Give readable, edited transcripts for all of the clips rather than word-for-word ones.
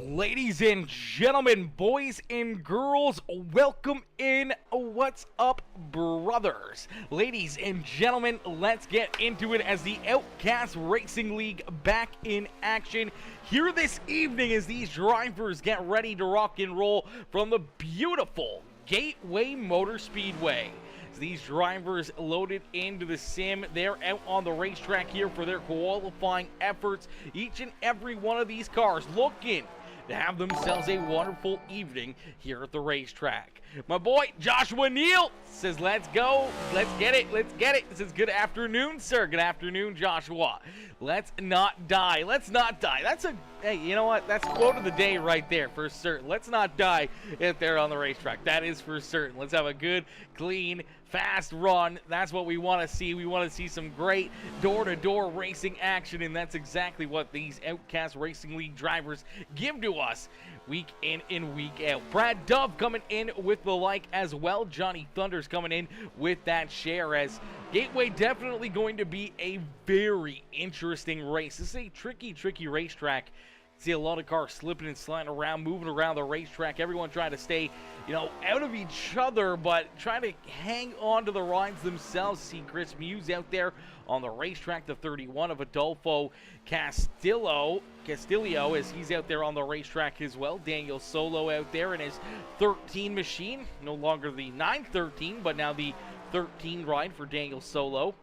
Ladies and gentlemen, boys and girls, welcome in. What's up, brothers? Ladies and gentlemen, let's get into it as the Outcast Racing League back in action here this evening as these drivers get ready to rock and roll from the beautiful Gateway Motor Speedway. These drivers loaded into the sim. They're out on the racetrack here for their qualifying efforts. Each and every one of these cars looking to have themselves a wonderful evening here at the racetrack. My boy Joshua Neal says, let's go, let's get it, let's get it. This is good afternoon, sir. Good afternoon, Joshua. Let's not die. Let's not die. That's a, hey, you know what? That's quote of the day right there for certain. Let's not die out there on the racetrack. That is for certain. Let's have a good, clean, fast run. That's what we want to see. We want to see some great door-to-door racing action, and that's exactly what these Outcast Racing League drivers give to us week in and week out. Brad Dove coming in with the like as well. Johnny Thunder's coming in with that share, as Gateway definitely going to be a very interesting race. This is a tricky racetrack. See a lot of cars slipping and sliding around, moving around the racetrack. Everyone trying to stay, out of each other, but trying to hang on to the rides themselves. See Chris Muse out there on the racetrack, the 31 of Adolfo Castillo, as he's out there on the racetrack as well. Daniel Solo out there in his 13 machine. No longer the 913, but now the 13 ride for Daniel Solo.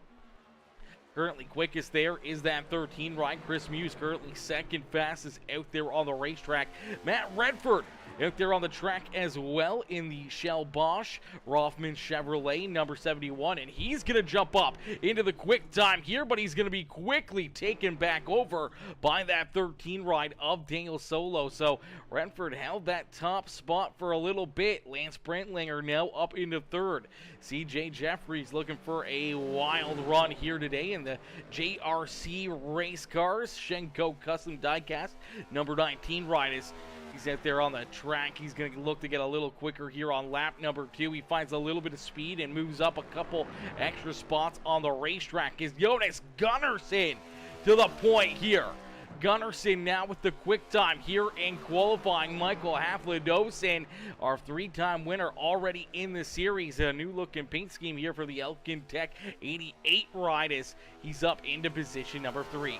Currently quickest there is that 13 ride. Chris Muse currently second fastest out there on the racetrack. Matt Redford out there on the track as well in the Shell Bosch Rothman Chevrolet number 71, and he's going to jump up into the quick time here, but he's going to be quickly taken back over by that 13 ride of Daniel Solo. So Redford held that top spot for a little bit. Lance Brentlinger now up into third. CJ Jeffries looking for a wild run here today in the JRC race cars. Shenko Custom Diecast number 19 ride is he's out there on the track. He's going to look to get a little quicker here on lap number 2. He finds a little bit of speed and moves up a couple extra spots on the racetrack. Is Jonas Gunnarsson to the point here. Gunnarsson now with the quick time here in qualifying. Michael Haflidosin, our 3-time winner already in the series. A new looking paint scheme here for the Elkin Tech 88 ride as he's up into position number 3.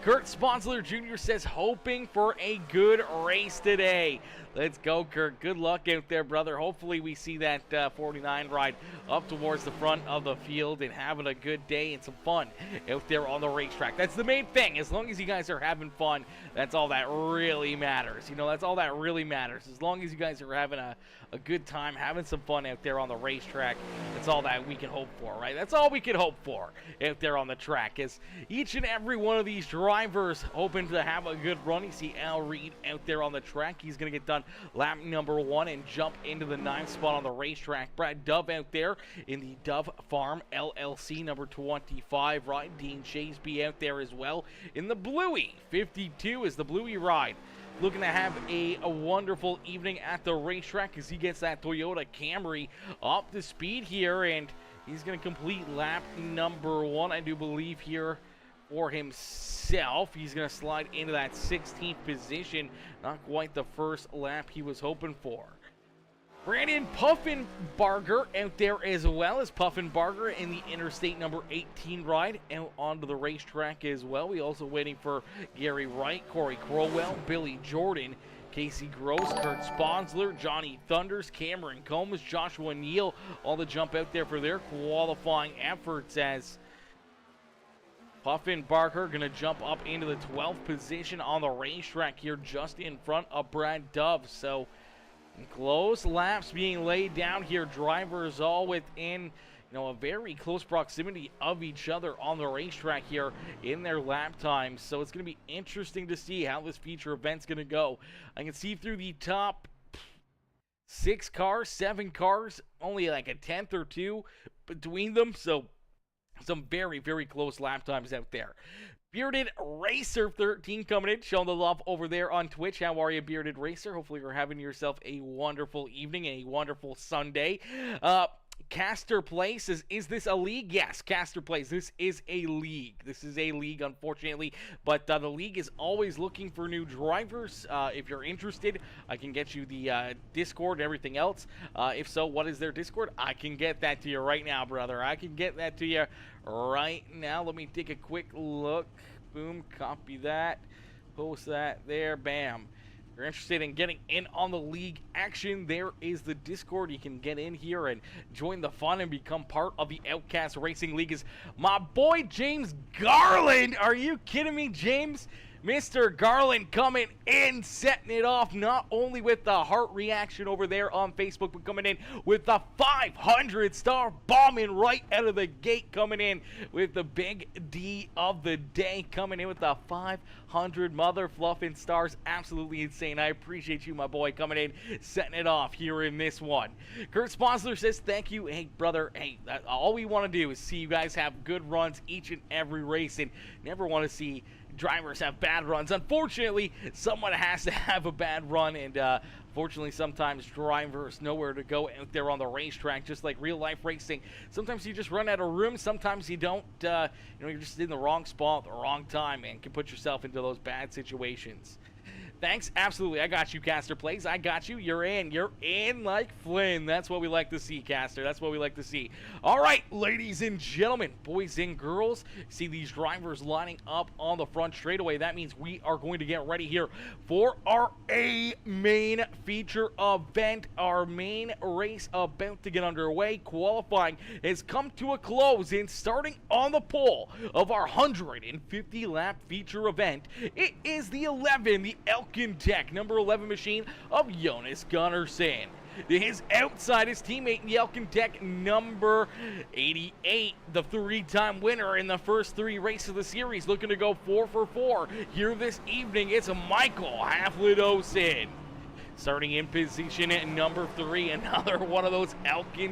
Kurt Sponsler Jr. says, hoping for a good race today. Let's go, Kurt. Good luck out there, brother. Hopefully we see that 49 ride up towards the front of the field and having a good day and some fun out there on the racetrack. That's the main thing. As long as you guys are having fun, that's all that really matters. That's all that really matters. As long as you guys are having a good time, having some fun out there on the racetrack, that's all that we can hope for, right? That's all we can hope for out there on the track, is each and every one of these drivers hoping to have a good run. You see Al Reed out there on the track. He's going to get done lap number 1 and jump into the 9th spot on the racetrack. Brad Dove out there in the Dove Farm LLC number 25 ride. Dean Chaseby out there as well in the Bluey 52 is the Bluey ride. Looking to have a wonderful evening at the racetrack as he gets that Toyota Camry up to speed here, and he's going to complete lap number 1, I do believe, here for himself. He's going to slide into that 16th position. Not quite the first lap he was hoping for. Brandon Puffenbarger out there as well as Puffenbarger in the Interstate number 18 ride out onto the racetrack as well. We also waiting for Gary Wright, Corey Crowell, Billy Jordan, Casey Gross, Kurt Sponsler, Johnny Thunders, Cameron Combs, Joshua Neal, all to jump out there for their qualifying efforts as Puffenbarger going to jump up into the 12th position on the racetrack here just in front of Brad Dove. So close laps being laid down here. Drivers all within, a very close proximity of each other on the racetrack here in their lap times. So it's going to be interesting to see how this feature event's going to go. I can see through the top 6 cars, 7 cars, only like a tenth or two between them. So some very, very close lap times out there. Bearded Racer 13 coming in, showing the love over there on Twitch. How are you, Bearded Racer? Hopefully you're having yourself a wonderful evening, a wonderful Sunday. Caster Place, is this a league? Yes, Caster Place, this is a league. This is a league, unfortunately, but the league is always looking for new drivers. If you're interested, I can get you the Discord and everything else. If so, what is their Discord? I can get that to you right now, brother. I can get that to you right now. Let me take a quick look. Boom, copy that, post that there, bam. If you're interested in getting in on the league action, there is the Discord. You can get in here and join the fun and become part of the Outcast Racing League. Is my boy James Garland. Are you kidding me, James? Mr. Garland coming in, setting it off not only with the heart reaction over there on Facebook, but coming in with the 500-star bombing right out of the gate, coming in with the big D of the day, coming in with the 500 mother fluffing stars. Absolutely insane. I appreciate you, my boy, coming in, setting it off here in this one. Kurt Sponsler says, thank you. Hey, brother, hey, all we want to do is see you guys have good runs each and every race, and never want to see drivers have bad runs. Unfortunately, someone has to have a bad run, and fortunately, sometimes drivers nowhere to go out there on the racetrack, just like real life racing. Sometimes you just run out of room, sometimes you don't. You're just in the wrong spot at the wrong time and can put yourself into those bad situations. Thanks, absolutely. I got you, Caster Plays. I got you. You're in like Flynn. That's what we like to see, Caster. That's what we like to see. All right, ladies and gentlemen, boys and girls, see these drivers lining up on the front straightaway. That means we are going to get ready here for our main feature event. Our main race about to get underway. Qualifying has come to a close, and starting on the pole of our 150-lap feature event, it is the 11, the Tech number 11 machine of Jonas Gunnarsson. His outside, his teammate in the Tech number 88, the 3-time winner in the first 3 races of the series, looking to go 4 for 4 here this evening. It's Michael Haflidosin. Starting in position at number 3, another one of those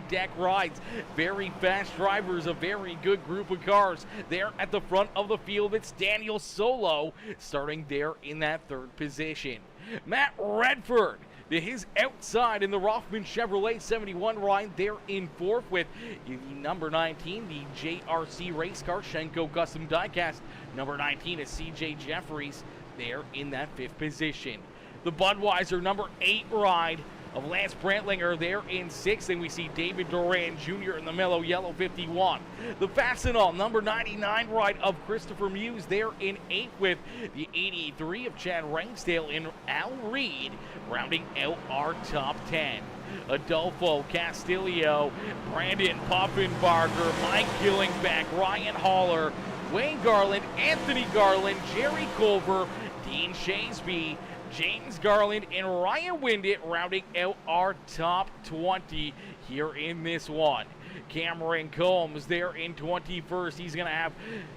Tech rides. Very fast drivers, a very good group of cars. There at the front of the field, it's Daniel Solo, starting there in that 3rd position. Matt Redford, to his outside in the Rothman Chevrolet 71 ride, there in 4th with the number 19, the JRC race car, Schenko Custom Diecast. Number 19 is CJ Jeffries, there in that 5th position. The Budweiser number 8 ride of Lance Brantlinger there in 6th, and we see David Duran Jr. in the mellow yellow 51. The Fastenal number 99 ride of Christopher Muse there in 8th with the 83 of Chad Rangsdale and Al Reed rounding out our top 10. Adolfo Castillo, Brandon Puffenbarger, Mike Killingbeck, Ryan Haller, Wayne Garland, Anthony Garland, Jerry Culver, Dean Shasby, James Garland, and Ryan Windett rounding out our top 20 here in this one. Cameron Combs there in 21st. He's going to have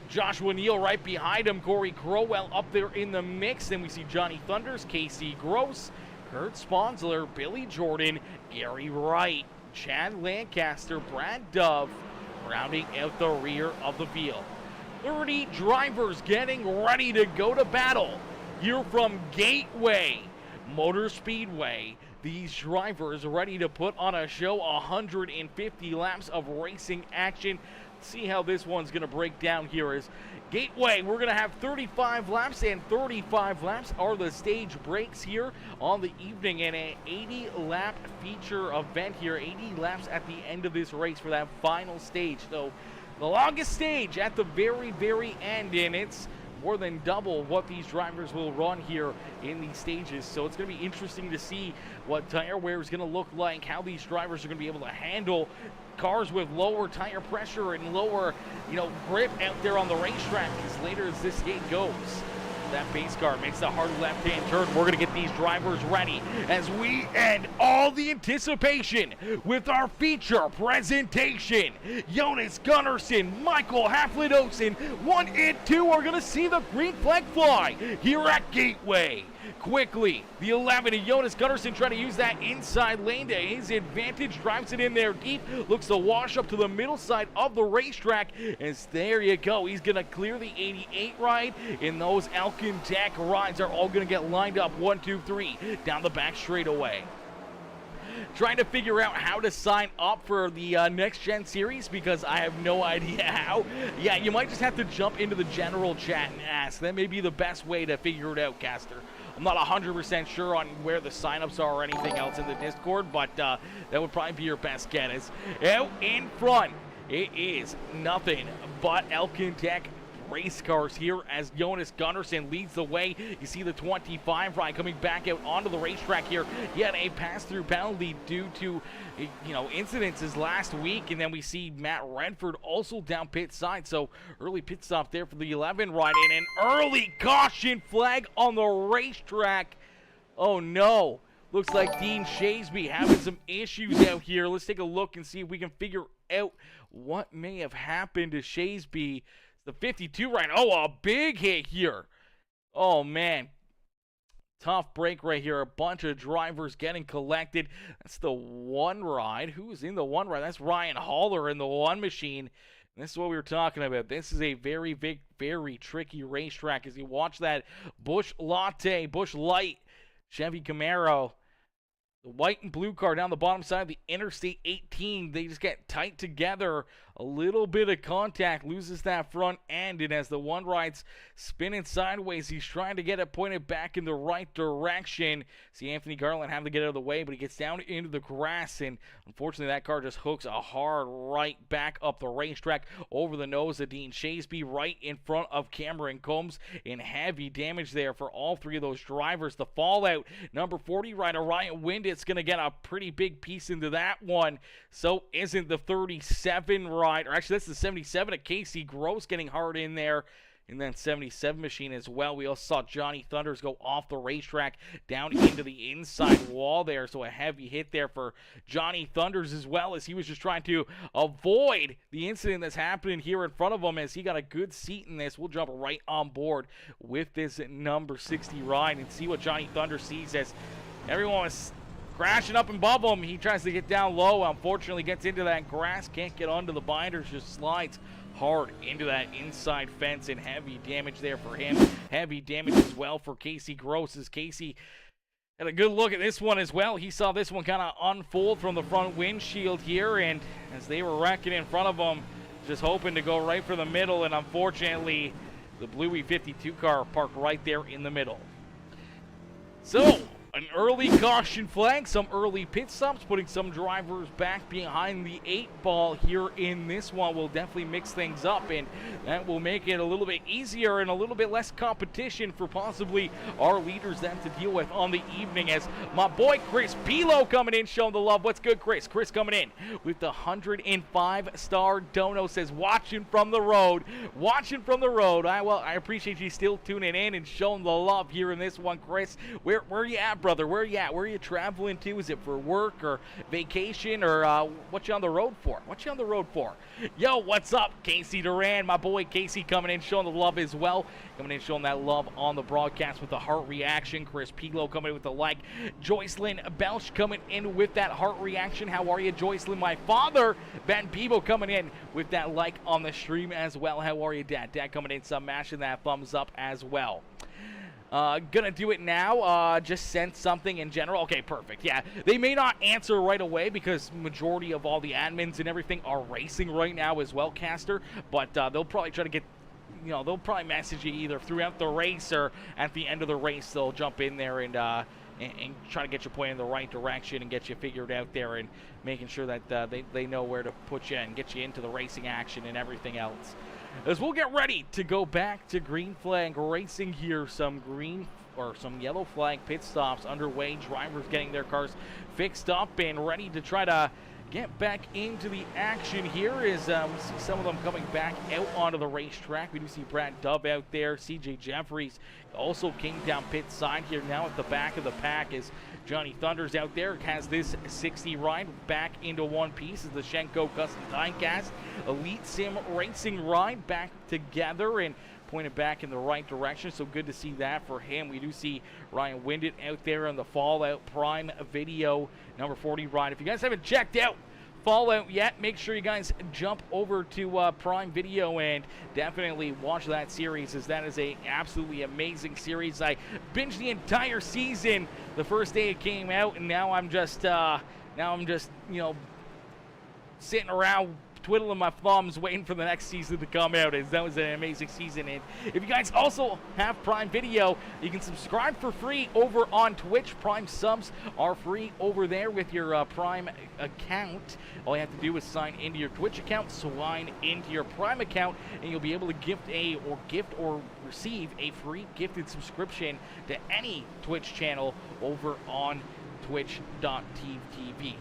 Joshua Neal right behind him. Corey Crowell up there in the mix. Then we see Johnny Thunders, Casey Gross, Kurt Sponsler, Billy Jordan, Gary Wright, Chad Lancaster, Brad Dove rounding out the rear of the field. 30 drivers getting ready to go to battle. Here from Gateway Motor Speedway, these drivers ready to put on a show. 150 laps of racing action. see how this one's going to break down here. Is Gateway, we're going to have 35 laps, and 35 laps are the stage breaks here on the evening, and an 80-lap feature event here, 80 laps at the end of this race for that final stage. So the longest stage at the very, very end, and it's more than double what these drivers will run here in these stages. So it's going to be interesting to see what tire wear is going to look like, how these drivers are going to be able to handle cars with lower tire pressure and lower, grip out there on the racetrack as later as this gate goes. That pace car makes the hard left-hand turn. We're going to get these drivers ready as we end all the anticipation with our feature presentation. Jonas Gunnarsson, Michael Haflidosen, 1 and 2 are going to see the green flag fly here at Gateway. Quickly, the 11 of Jonas Gunnarsson trying to use that inside lane to his advantage, drives it in there deep, looks to wash up to the middle side of the racetrack, and there you go. He's going to clear the 88 ride, and those Elkin Tech rides are all going to get lined up 1, 2, 3 down the back straightaway. Trying to figure out how to sign up for the Next Gen Series because I have no idea how. Yeah, you might just have to jump into the general chat and ask. That may be the best way to figure it out, Caster. I'm not 100% sure on where the signups are or anything else in the Discord, but that would probably be your best get. Is out in front, it is nothing but Elkin Tech race cars here as Jonas Gunnarsson leads the way. You see the 25 ride coming back out onto the racetrack here. He had a pass-through penalty due to, incidences last week, and then we see Matt Redford also down pit side. So early pit stop there for the 11 ride, and an early caution flag on the racetrack. Oh no. Looks like Dean Shasby having some issues out here. Let's take a look and see if we can figure out what may have happened to Shasby. The 52 ride. Oh, a big hit here. Oh, man. Tough break right here. A bunch of drivers getting collected. That's the one ride. Who's in the one ride? That's Ryan Haller in the one machine. And this is what we were talking about. This is a very big, very tricky racetrack. As you watch that Busch Light Chevy Camaro, the white and blue car down the bottom side of the Interstate 18, they just get tight together. A little bit of contact, loses that front end, and as the one ride's spinning sideways, he's trying to get it pointed back in the right direction. See Anthony Garland having to get out of the way, but he gets down into the grass, and unfortunately that car just hooks a hard right back up the racetrack over the nose of Dean Shasby, right in front of Cameron Combs, and heavy damage there for all three of those drivers. The fallout, number 40 rider Ryan Windet's going to get a pretty big piece into that one. So isn't the 37 ride, or actually that's the 77 of Casey Gross getting hard in there in that 77 machine as well. We also saw Johnny Thunders go off the racetrack down into the inside wall there. So a heavy hit there for Johnny Thunders, as well as he was just trying to avoid the incident that's happening here in front of him as he got a good seat in this. We'll jump right on board with this number 60 ride and see what Johnny Thunders sees as everyone was crashing up above him. He tries to get down low. Unfortunately, gets into that grass. Can't get onto the binders. Just slides hard into that inside fence, and heavy damage there for him. Heavy damage as well for Casey Gross, as Casey had a good look at this one as well. He saw this one kind of unfold from the front windshield here, and as they were wrecking in front of him, just hoping to go right for the middle, and unfortunately, the Bluey 52 car parked right there in the middle. So an early caution flag, some early pit stops, putting some drivers back behind the 8-ball here in this one will definitely mix things up, and that will make it a little bit easier and a little bit less competition for possibly our leaders then to deal with on the evening, as my boy Chris Pilo coming in, showing the love. What's good, Chris? Chris coming in with the 105-star dono, says watching from the road. Watching from the road. I appreciate you still tuning in and showing the love here in this one, Chris. Where are you at, brother? Where are you at? Where are you traveling to? Is it for work or vacation, or what you on the road for? What you on the road for? Yo, what's up, Casey Duran? My boy Casey coming in, showing the love as well. Coming in, showing that love on the broadcast with the heart reaction. Chris Pilo coming in with the like. Joycelyn Belch coming in with that heart reaction. How are you, Joycelyn? My father, Ben Peebo, coming in with that like on the stream as well. How are you, Dad? Dad coming in, some mashing that thumbs up as well. Gonna do it now. Just send something in general. Okay, perfect. Yeah, they may not answer right away because majority of all the admins and everything are racing right now as well, Caster. But they'll probably try to get, they'll probably message you either throughout the race or at the end of the race. They'll jump in there and try to get you pointed in the right direction and get you figured out there and making sure that they know where to put you and get you into the racing action and everything else. As we'll get ready to go back to green flag racing here, some yellow flag pit stops underway, drivers getting their cars fixed up and ready to try to get back into the action here as we see some of them coming back out onto the racetrack. We do see Brad Dove out there, CJ Jeffries also came down pit side here now at the back of the pack as Johnny Thunders out there has this 60 ride back into one piece as the Shenko Custom Timecast Elite Sim Racing ride back together and pointed back in the right direction, so good to see that for him. We do see Ryan Windett out there on the Fallout Prime Video number 40 ride. If you guys haven't checked out Fallout yet, make sure you guys jump over to Prime Video and definitely watch that series, as that is a absolutely amazing series. I binged the entire season the first day it came out, and now I'm just sitting around twiddling my thumbs waiting for the next season to come out, as that was an amazing season. And if you guys also have Prime Video, you can subscribe for free over on Twitch. Prime subs are free over there with your Prime account. All you have to do is sign into your Twitch account, sign into your Prime account, and you'll be able to gift or receive a free gifted subscription to any Twitch channel over on twitch.tv.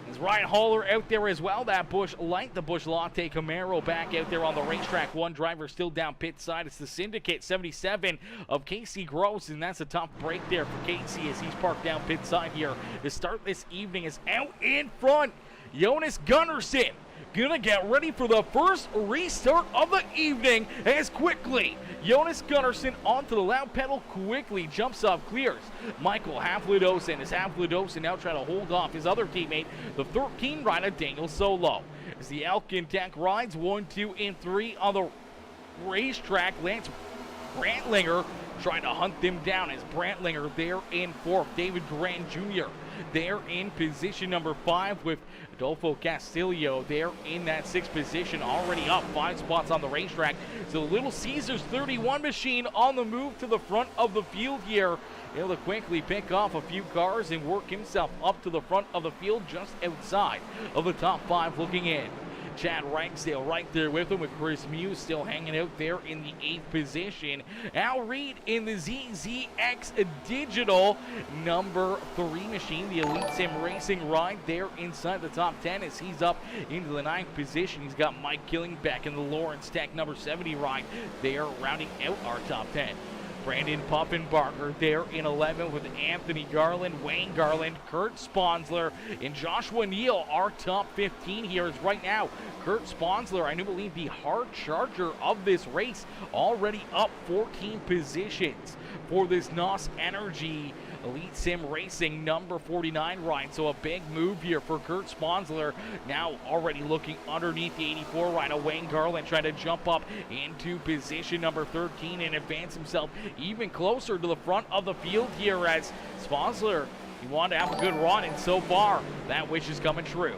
There's Ryan Haller out there as well. That Busch Light, the Busch Latte Camaro back out there on the racetrack. One driver still down pit side. It's the Syndicate 77 of Casey Gross, and that's a tough break there for Casey as he's parked down pit side here to start this evening. Is out in front, Jonas Gunnarsson. Gonna get ready for the first restart of the evening as quickly Jonas Gunnarsson onto the loud pedal, quickly jumps off, clears Michael Haflidosen. As Haflidosen now trying to hold off his other teammate, the 13 rider Daniel Solo. As the Elkin Tech rides 1, 2, and 3 on the racetrack, Lance Brantlinger trying to hunt them down as Brantlinger there in fourth. David Grant Jr. there in position number 5 with Adolfo Castillo there in that 6th position, already up 5 spots on the racetrack. So Little Caesars 31 machine on the move to the front of the field here, able to quickly pick off a few cars and work himself up to the front of the field just outside of the top 5 looking in. Chad Ragsdale right there with him, with Chris Muse still hanging out there in the 8th position. Al Reed in the ZZX Digital number 3 machine, the Elite Sim Racing ride there inside the top 10 as he's up into the 9th position. He's got Mike Killing back in the Lawrence Tech number 70 ride there, rounding out our top 10. Brandon Puffenbarger there in 11 with Anthony Garland, Wayne Garland, Kurt Sponsler, and Joshua Neal. Our top 15 here is right now Kurt Sponsler, I do believe the hard charger of this race, already up 14 positions for this NOS Energy Elite Sim Racing number 49 ride. So a big move here for Kurt Sponsler, now already looking underneath the 84 rider Wayne Garland, trying to jump up into position number 13 and advance himself even closer to the front of the field here, as Sponsler, he wanted to have a good run, and so far that wish is coming true.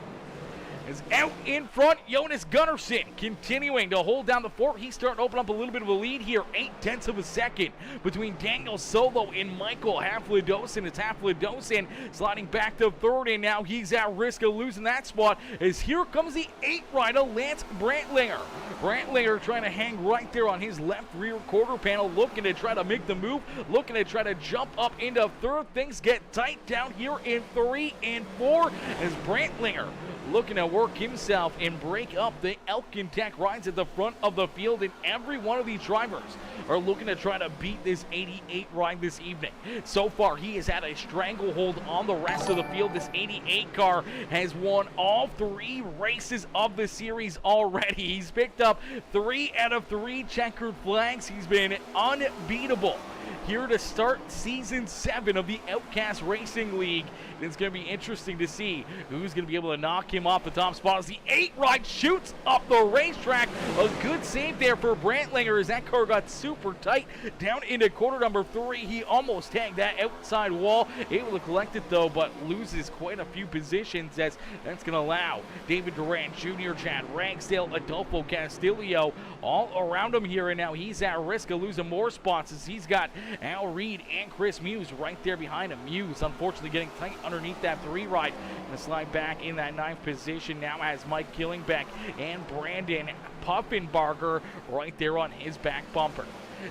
Is out in front, Jonas Gunnarsson continuing to hold down the fort. He's starting to open up a little bit of a lead here, 0.8 of a second between Daniel Solo and Michael Haflidosen. It's Haflidosen sliding back to 3rd, and now he's at risk of losing that spot as here comes the 8 rider Lance Brantlinger. Brantlinger trying to hang right there on his left rear quarter panel, looking to try to make the move, looking to try to jump up into 3rd. Things get tight down here in 3 and 4 as Brantlinger looking to work himself and break up the Elkin Tech rides at the front of the field, and every one of these drivers are looking to try to beat this 88 ride this evening. So far, he has had a stranglehold on the rest of the field. This 88 car has won all 3 races of the series already. He's picked up 3 out of 3 checkered flags. He's been unbeatable here to start Season 7 of the Outcast Racing League. It's going to be interesting to see who's going to be able to knock him him off the top spot as the 8 ride shoots up the racetrack. A good save there for Brantlinger as that car got super tight down into corner number 3. He almost tagged that outside wall, able to collect it though, but loses quite a few positions as that's going to allow David Durant Jr., Chad Ragsdale, Adolfo Castillo all around him here, and now he's at risk of losing more spots as he's got Al Reed and Chris Muse right there behind him. Muse unfortunately getting tight underneath that 3 ride. Going to slide back in that 9th position now as Mike Killingbeck and Brandon Puffenbarger right there on his back bumper.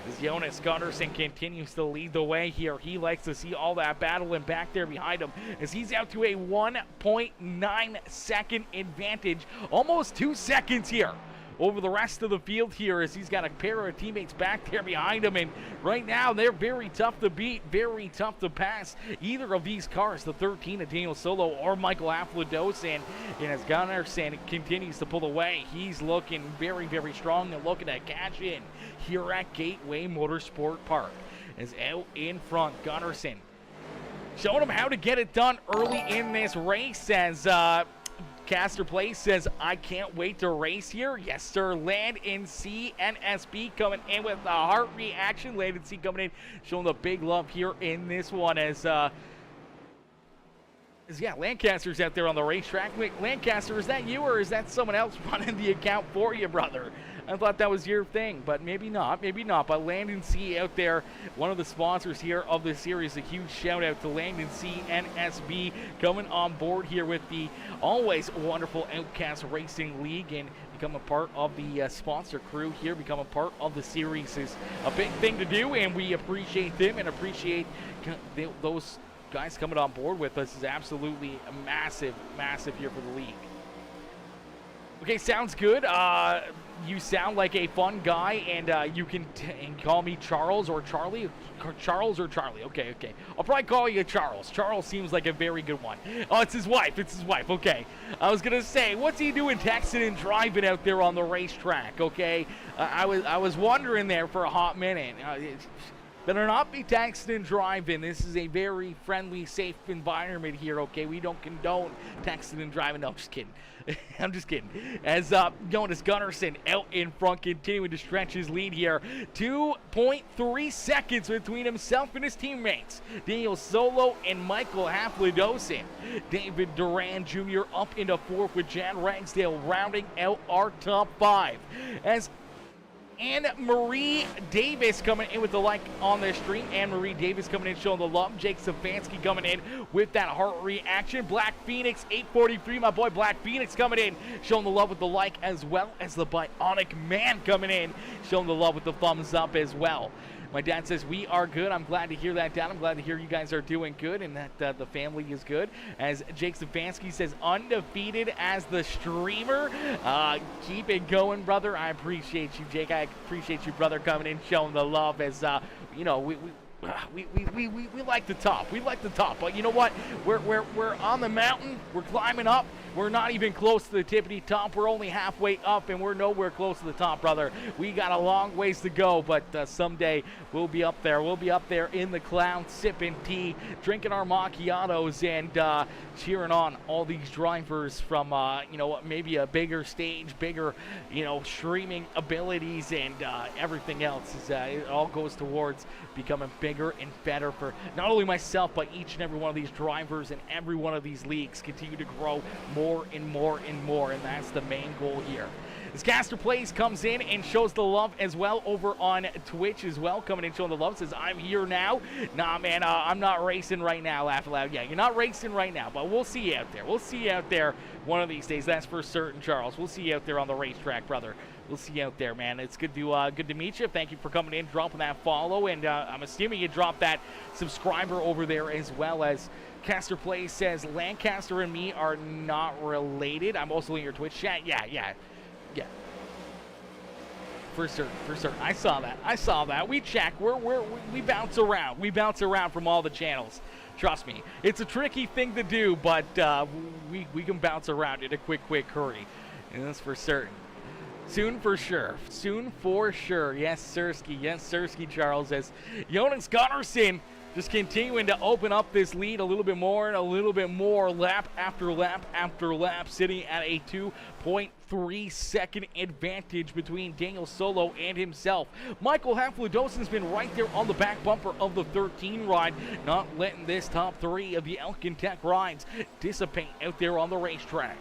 As Jonas Gunnarsson continues to lead the way here. He likes to see all that battling back there behind him as he's out to a 1.9 second advantage, almost 2 seconds here over the rest of the field here as he's got a pair of teammates back there behind him, and right now they're very tough to beat, very tough to pass either of these cars, the 13 of Daniel Solo or Michael Aflados, and as Gunnarsson continues to pull away, he's looking very, very strong and looking to cash in here at Gateway Motorsport Park. As out in front, Gunnarsson showing him how to get it done early in this race as Caster Place says, I can't wait to race here. Yes, sir. Landon C and SB coming in with the heart reaction. Landon C coming in, showing the big love here in this one as yeah, Lancaster's out there on the racetrack. Wait, Lancaster, is that you or is that someone else running the account for you, brother? I thought that was your thing, but maybe not, maybe not. But Landon C out there, one of the sponsors here of the series. A huge shout out to Landon C and SB coming on board here with the always wonderful Outcast Racing League and become a part of the sponsor crew here, become a part of the series is a big thing to do, and we appreciate them and appreciate those guys coming on board with us. Is absolutely a massive, massive year for the league. Okay, sounds good. You sound like a fun guy, and you can call me Charles or Charlie. Charles or Charlie. Okay, okay. I'll probably call you Charles. Charles seems like a very good one. Oh, it's his wife. It's his wife. Okay. I was gonna say, what's he doing texting and driving out there on the racetrack? Okay. I was wondering there for a hot minute. Better not be texting and driving. This is a very friendly, safe environment here, okay? We don't condone texting and driving. No, I'm just kidding. I'm just kidding. As Jonas Gunnarsson out in front, continuing to stretch his lead here. 2.3 seconds between himself and his teammates. Daniel Solo and Michael Aflados. David Duran Jr. up into 4th with Jan Ragsdale rounding out our top 5. As Anne-Marie Davis coming in with the like on the stream. Anne-Marie Davis coming in showing the love. Jake Stefanski coming in with that heart reaction. Black Phoenix 843, my boy Black Phoenix coming in showing the love with the like, as well as the Bionic Man coming in showing the love with the thumbs up as well. My dad says we are good. I'm glad to hear that, Dad. I'm glad to hear you guys are doing good and that the family is good. As Jake Stefanski says, undefeated as the streamer. Keep it going, brother. I appreciate you, Jake. I appreciate you, brother, coming in, showing the love as, you know, we like the top. We like the top. But you know what? We're on the mountain. We're climbing up. We're not even close to the tippity top. We're only halfway up, and we're nowhere close to the top, brother. We got a long ways to go, but someday we'll be up there. We'll be up there in the clouds, sipping tea, drinking our macchiatos, and cheering on all these drivers from, you know, maybe a bigger stage, bigger, you know, streaming abilities, and everything else. It all goes towards becoming bigger and better for not only myself, but each and every one of these drivers and every one of these leagues continue to grow more and more and more, and that's the main goal here. As Caster Plays comes in and shows the love as well over on Twitch as well, coming in showing the love, says, I'm here now. Nah, man, I'm not racing right now, laugh aloud. Yeah, you're not racing right now, but we'll see you out there. We'll see you out there one of these days, that's for certain, Charles. We'll see you out there on the racetrack, brother. We'll see you out there, man. It's good to meet you. Thank you for coming in, dropping that follow, and I'm assuming you dropped that subscriber over there as well. As Caster Play says, Lancaster and me are not related. I'm also in your Twitch chat. Yeah. For certain. I saw that. We check. We bounce around. We bounce around from all the channels. Trust me. It's a tricky thing to do, but we can bounce around in a quick hurry. And that's for certain. Soon for sure. Soon for sure. Yes, Sirski. Yes, Sirski, Charles, as Jonas Gunnarsson just continuing to open up this lead a little bit more and a little bit more, lap after lap after lap, sitting at a 2.3-second advantage between Daniel Solo and himself. Michael Haflidosin's been right there on the back bumper of the 13 ride, not letting this top three of the Elkin Tech rides dissipate out there on the racetrack.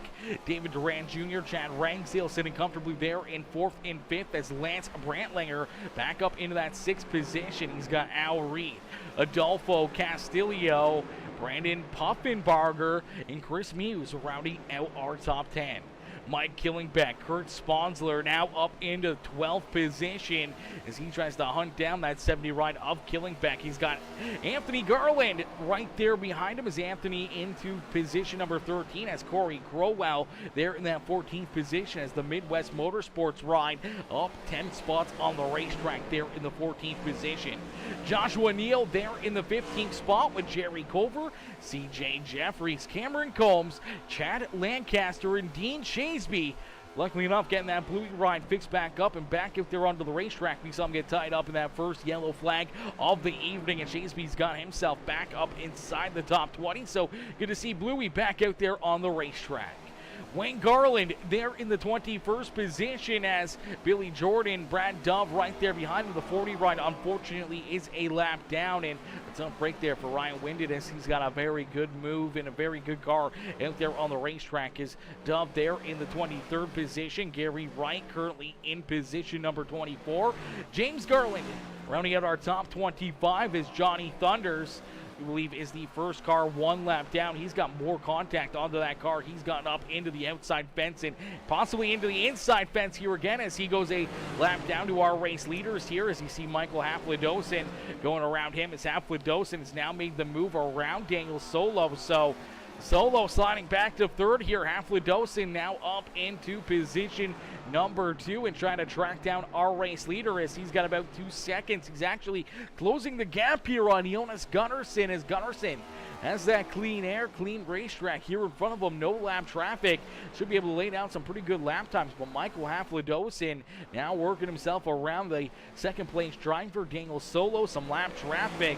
David Duran Jr., Chad Rangsdale sitting comfortably there in 4th and 5th as Lance Brantlinger back up into that 6th position. He's got Al Reed, Adolfo Castillo, Brandon Puffenbarger, and Chris Muse rounding out our top 10. Mike Killingbeck, Kurt Sponsler now up into 12th position as he tries to hunt down that 70 ride of Killingbeck. He's got Anthony Garland right there behind him as Anthony into position number 13 as Corey Crowell there in that 14th position as the Midwest Motorsports ride up 10 spots on the racetrack there in the 14th position. Joshua Neal there in the 15th spot with Jerry Culver, CJ Jeffries, Cameron Combs, Chad Lancaster, and Dean Shasby. Luckily enough, getting that blue ride fixed back up and back if they're onto the racetrack. We saw him get tied up in that first yellow flag of the evening, and Shaseby's got himself back up inside the top 20. So good to see Bluey back out there on the racetrack. Wayne Garland there in the 21st position as Billy Jordan, Brad Dove right there behind him. The 40 ride unfortunately is a lap down, and a tough break there for Ryan Winded as he's got a very good move and a very good car out there on the racetrack. Is Dove there in the 23rd position. Gary Wright currently in position number 24. James Garland rounding out our top 25 is Johnny Thunders, we believe is the first car one lap down. He's got more contact onto that car. He's gotten up into the outside fence and possibly into the inside fence here again as he goes a lap down to our race leaders here as you see Michael Haflidosin going around him as Haflidosin has now made the move around Daniel Solo. So Solo sliding back to third here. Haflidosin now up into position number 2 and trying to track down our race leader as he's got about 2 seconds. He's actually closing the gap here on Jonas Gunnarsson as Gunnarsson has that clean air, clean racetrack here in front of him. No lap traffic. Should be able to lay down some pretty good lap times, but Michael Haflidosin now working himself around the second place driver Daniel Solo. Some lap traffic.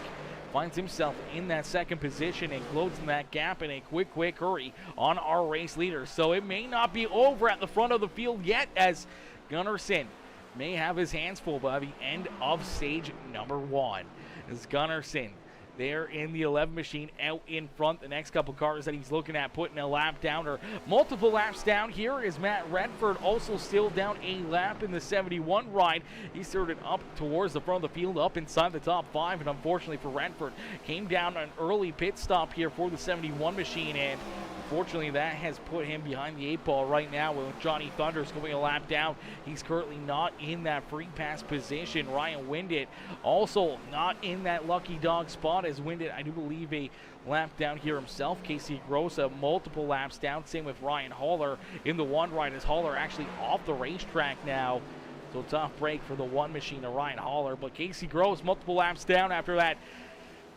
Finds himself in that second position and closing that gap in a quick hurry on our race leader. So it may not be over at the front of the field yet as Gunnarsson may have his hands full by the end of stage number 1. As Gunnarsson there in the 11 machine out in front. The next couple cars that he's looking at putting a lap down or multiple laps down here is Matt Redford, also still down a lap in the 71 ride. He started up towards the front of the field, up inside the top 5, and unfortunately for Redford, came down an early pit stop here for the 71 machine, and unfortunately, that has put him behind the 8 ball right now with Johnny Thunders going a lap down. He's currently not in that free pass position. Ryan Windit also not in that lucky dog spot as Windit, I do believe, a lap down here himself. Casey Grossa multiple laps down. Same with Ryan Haller in the 1 ride as Haller actually off the racetrack now. So tough break for the 1 machine of Ryan Haller. But Casey Gross multiple laps down after that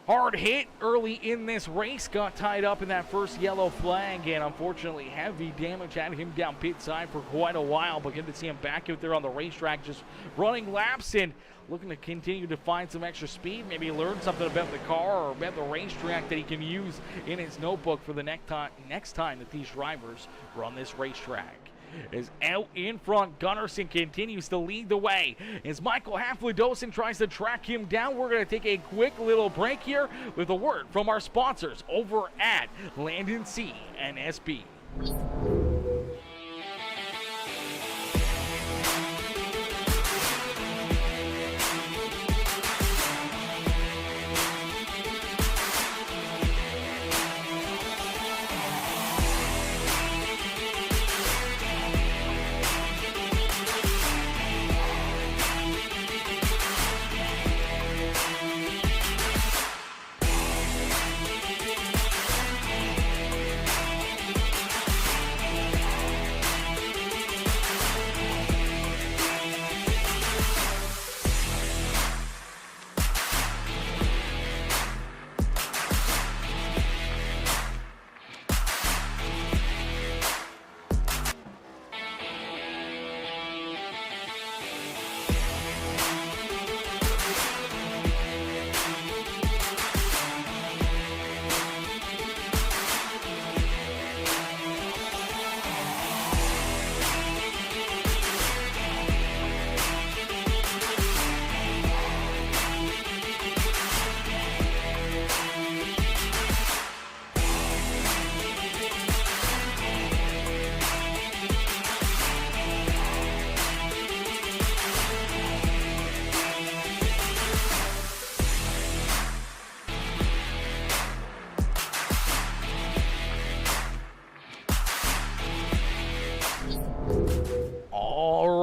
hard hit early in this race, got tied up in that first yellow flag, and unfortunately heavy damage had him down pit side for quite a while, but good to see him back out there on the racetrack just running laps and looking to continue to find some extra speed, maybe learn something about the car or about the racetrack that he can use in his notebook for the next time that these drivers run this racetrack. Is out in front. Gunnarsson continues to lead the way as Michael Haflidosin tries to track him down. We're going to take a quick little break here with a word from our sponsors over at Landon C and SB.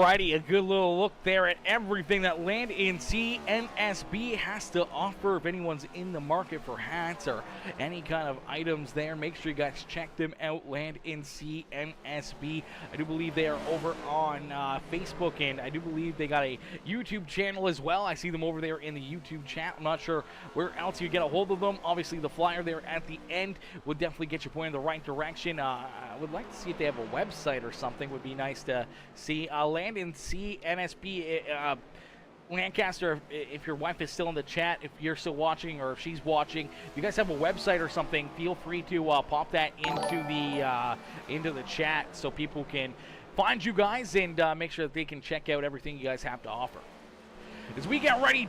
Alrighty, a good little look there at everything that Land & Sea NSB has to offer. If anyone's in the market for hats or any kind of items there, make sure you guys check them out, Land & Sea NSB. I do believe they are over on Facebook, and I do believe they got a YouTube channel as well. I see them over there in the YouTube chat. I'm not sure where else you get a hold of them. Obviously, the flyer there at the end would definitely get you pointed in the right direction. I would like to see if they have a website or something. Would be nice to see. Land & Sea NSB, Lancaster, if your wife is still in the chat, if you're still watching or if she's watching, if you guys have a website or something, feel free to pop that into the chat so people can find you guys and make sure that they can check out everything you guys have to offer. As we get ready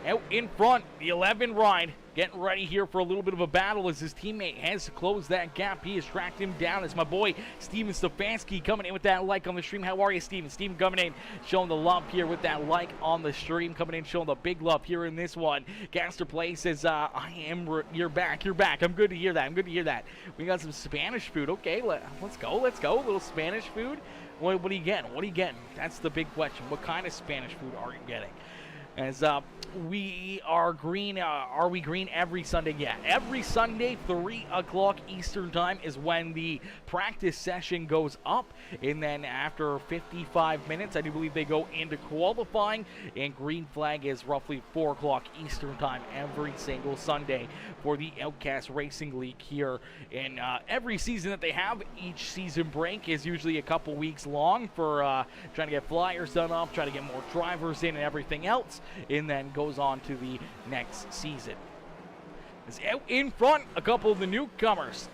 out in front, the 11 ride, getting ready here for a little bit of a battle as his teammate has to close that gap. He has tracked him down as my boy Steven Stefanski coming in with that like on the stream. How are you, Steven? Steven coming in, showing the love here with that like on the stream, coming in, showing the big love here in this one. Gaster Play says, you're back, you're back. I'm good to hear that, I'm good to hear that. We got some Spanish food. Okay, let's go. A little Spanish food. What are you getting? What are you getting? That's the big question. What kind of Spanish food are you getting? As we are green, are we green every Sunday? Yeah, every Sunday, 3 o'clock Eastern time is when the practice session goes up. And then after 55 minutes, I do believe they go into qualifying. And green flag is roughly 4 o'clock Eastern time every single Sunday for the Outcast Racing League here. And every season that they have, each season break is usually a couple weeks long for trying to get flyers done up, trying to get more drivers in and everything else. And then goes on to the next season. As out in front, a couple of the newcomers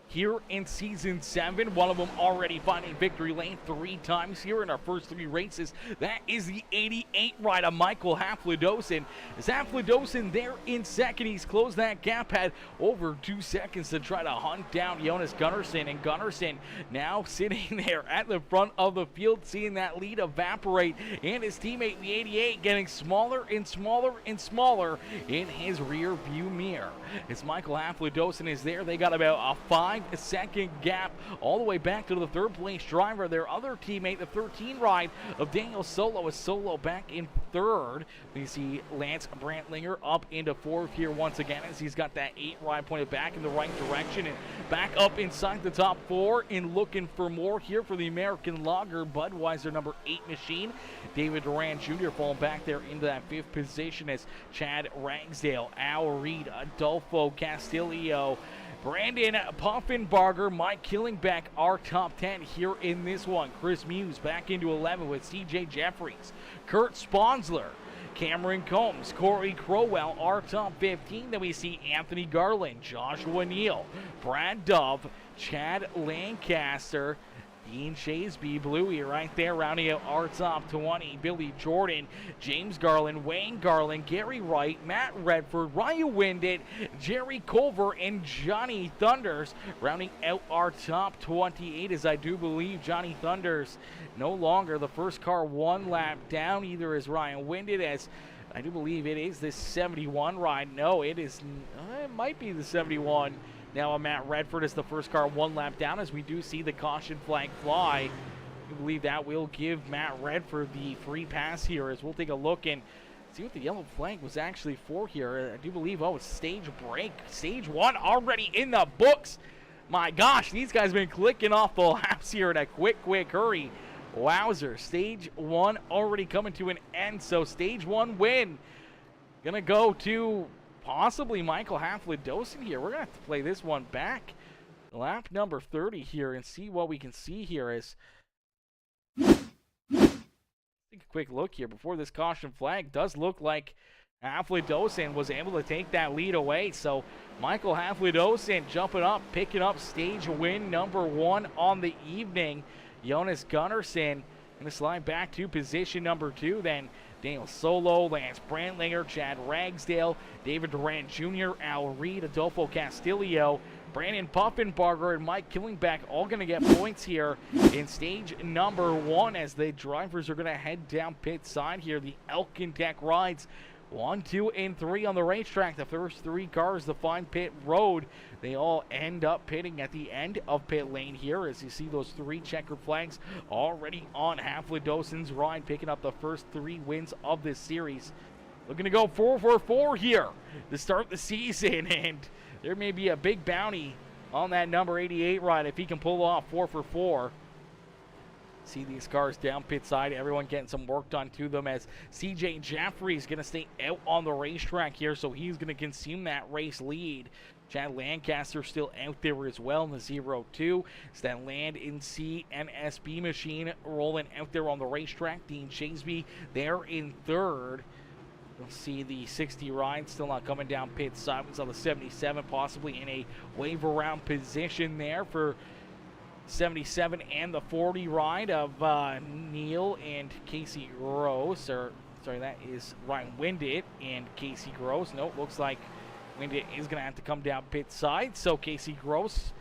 here in Season 7. One of them already finding victory lane 3 times here in our first 3 races. That is the 88 rider, Michael Haflidosin. As Haflidosin there in second, he's closed that gap, had over 2 seconds to try to hunt down Jonas Gunnarsson. And Gunnarsson now sitting there at the front of the field, seeing that lead evaporate. And his teammate, the 88, getting smaller and smaller and smaller in his rear view mirror. As Michael Haflidosin is there, they got about a 5-second gap all the way back to the 3rd place driver. Their other teammate, the 13 ride of Daniel Solo, is Solo back in 3rd. We see Lance Brantlinger up into 4th here once again as he's got that 8 ride pointed back in the right direction and back up inside the top 4 and looking for more here for the American Lager Budweiser number 8 machine. David Duran Jr. falling back there into that 5th position as Chad Ragsdale, Al Reed, Adolfo Castillo, Brandon Puffenbarger, Mike Killingbeck are top 10 here in this one. Chris Muse back into 11 with CJ Jeffries. Kurt Sponsler, Cameron Combs, Corey Crowell are top 15. Then we see Anthony Garland, Joshua Neal, Brad Dove, Chad Lancaster, Dean Shasby, Bluey right there, rounding out our top 20. Billy Jordan, James Garland, Wayne Garland, Gary Wright, Matt Redford, Ryan Winded, Jerry Culver, and Johnny Thunders, rounding out our top 28, as I do believe Johnny Thunders no longer the first car 1 lap down, either as Ryan Winded, as I do believe it is this 71 ride. No, it is, it might be the 71. Now Matt Redford is the first car 1 lap down, as we do see the caution flag fly. I believe that will give Matt Redford the free pass here, as we'll take a look and see what the yellow flag was actually for here. I do believe, it's stage break. Stage 1 already in the books. My gosh, these guys have been clicking off the laps here in a quick hurry. Wowzer, stage 1 already coming to an end, so stage 1 win. Gonna go to possibly Michael Haflidosin here. We're going to have to play this one back. Lap number 30 here and see what we can see here. As take a quick look here before this caution flag. Does look like Haflidosin was able to take that lead away. So Michael Haflidosin jumping up, picking up stage win number 1 on the evening. Jonas Gunnarsson going to slide back to position number 2. Then Daniel Solo, Lance Brandlinger, Chad Ragsdale, David Durant Jr., Al Reed, Adolfo Castillo, Brandon Puffenbarger, and Mike Killingbeck all going to get points here in stage number 1 as the drivers are going to head down pit side here. The Elkin Tech rides 1, 2, and 3 on the racetrack. The first 3 cars to find pit road, they all end up pitting at the end of pit lane here, as you see those 3 checkered flags already on Hafledoson's ride, picking up the first 3 wins of this series. Looking to go 4 for 4 here to start the season, and there may be a big bounty on that number 88 ride if he can pull off 4 for 4. See these cars down pit side, everyone getting some work done to them, as CJ Jeffrey is going to stay out on the racetrack here, so he's going to consume that race lead. Chad Lancaster still out there as well in the 0-2. It's that Land in C and SB machine rolling out there on the racetrack. Dean Chaseby there in third. You'll see the 60 ride still not coming down pit side. We saw the 77 possibly in a wave around position there for 77 and the 40 ride of Neil and Casey Gross. Or sorry, that is Ryan Windit and Casey Gross. Nope, looks like Windit is going to have to come down pit side. So Casey Gross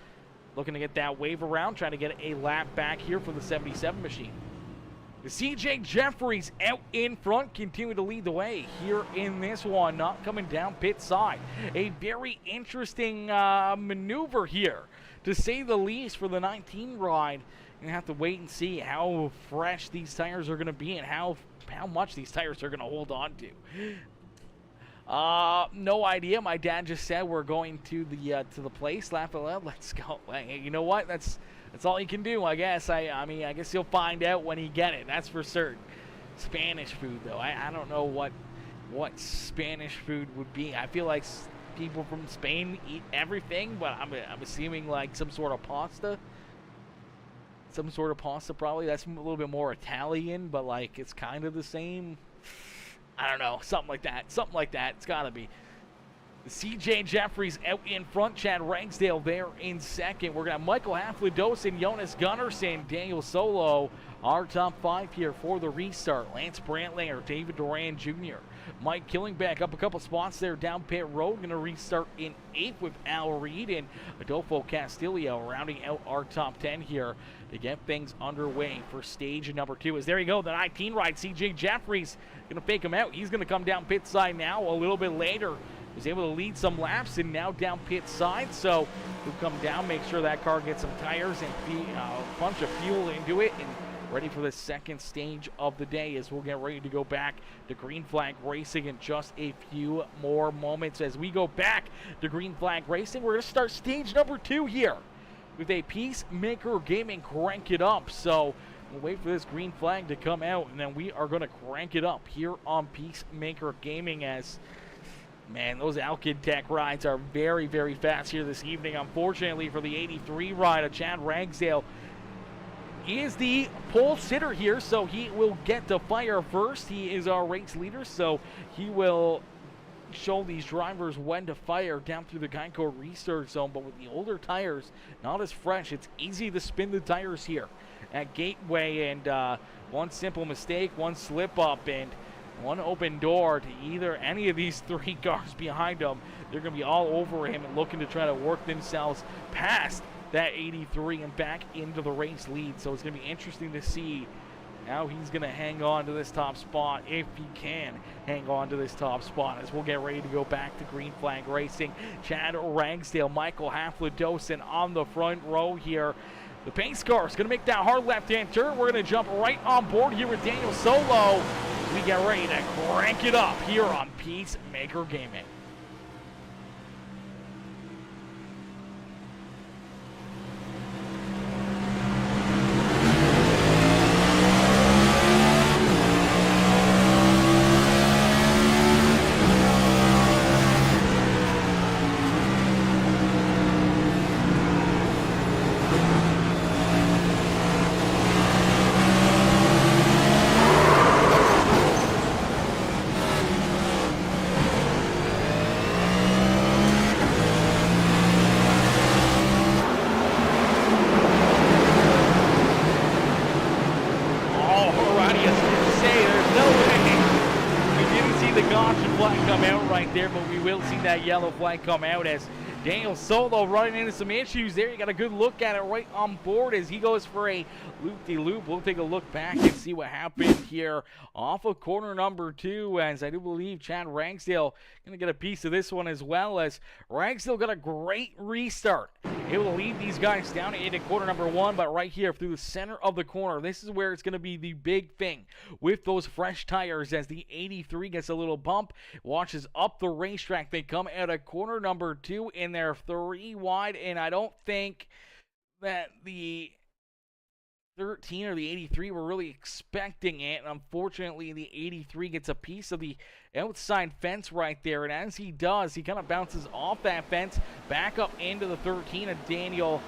looking to get that wave around, trying to get a lap back here for the 77 machine. The CJ Jeffries out in front, continue to lead the way here in this one, not coming down pit side. A very interesting maneuver here, to say the least, for the 19 ride. You're going to have to wait and see how fresh these tires are going to be and how much these tires are going to hold on to. No idea. My dad just said we're going to the place. Lafayette, let's go. Hey, you know what? That's all you can do, I guess. I mean, I guess you'll find out when you get it. That's for certain. Spanish food, though. I don't know what Spanish food would be. I feel like people from Spain eat everything, but I'm assuming like some sort of pasta. Some sort of pasta, probably. That's a little bit more Italian, but like it's kind of the same. I don't know, something like that. Something like that. It's got to be. The CJ Jeffries out in front. Chad Ragsdale there in second. We're going to have Michael Hafledoson, Jonas Gunnarsson, Daniel Solo. Our top 5 here for the restart. Lance Brantlinger, David Duran Jr., Mike Killingback up a couple spots there down pit road. Going to restart in 8th with Al Reed and Adolfo Castillo rounding out our top 10 here to get things underway for stage number 2. As there you go, the 19 ride, CJ Jeffries going to fake him out. He's going to come down pit side now a little bit later. Was able to lead some laps and now down pit side. So he'll come down, make sure that car gets some tires and a bunch of fuel into it, and ready for the second stage of the day as we'll get ready to go back to green flag racing in just a few more moments. As we go back to green flag racing, we're going to start stage number 2 here with a PeaceMaker Gaming Crank It Up. So we'll wait for this green flag to come out, and then we are going to crank it up here on PeaceMaker Gaming. As man, those Alkid Tech rides are very, very fast here this evening. Unfortunately for the 83 ride of Chad Ragsdale, he is the pole sitter here, so he will get to fire first. He is our race leader, so he will show these drivers when to fire down through the Geico restart zone. But with the older tires, not as fresh, it's easy to spin the tires here at Gateway. And one simple mistake, one slip up, and one open door to either any of these 3 cars behind him, they're going to be all over him and looking to try to work themselves past that 83 and back into the race lead. So it's going to be interesting to see how he's going to hang on to this top spot, if he can hang on to this top spot, as we'll get ready to go back to green flag racing. Chad Ragsdale, Michael Hafledoson on the front row here. The pace car is going to make that hard left-hand turn. We're going to jump right on board here with Daniel Solo. We get ready to crank it up here on PeaceMaker Gaming. There, but we will see that yellow flag come out as Daniel Solo running into some issues there. You got a good look at it right on board as he goes for a loop-de-loop. We'll take a look back and see what happened here off of corner number 2, as I do believe Chad Ragsdale going to get a piece of this one as well, as Ragsdale got a great restart. Able to lead these guys down into corner number 1, but right here through the center of the corner, this is where it's going to be the big thing with those fresh tires, as the 83 gets a little bump, watches up the racetrack. They come out of corner number 2 in their 3 wide, and I don't think that the 13 or the 83 were really expecting it. And unfortunately, the 83 gets a piece of the outside fence right there, and as he does, he kind of bounces off that fence back up into the 13 of Daniel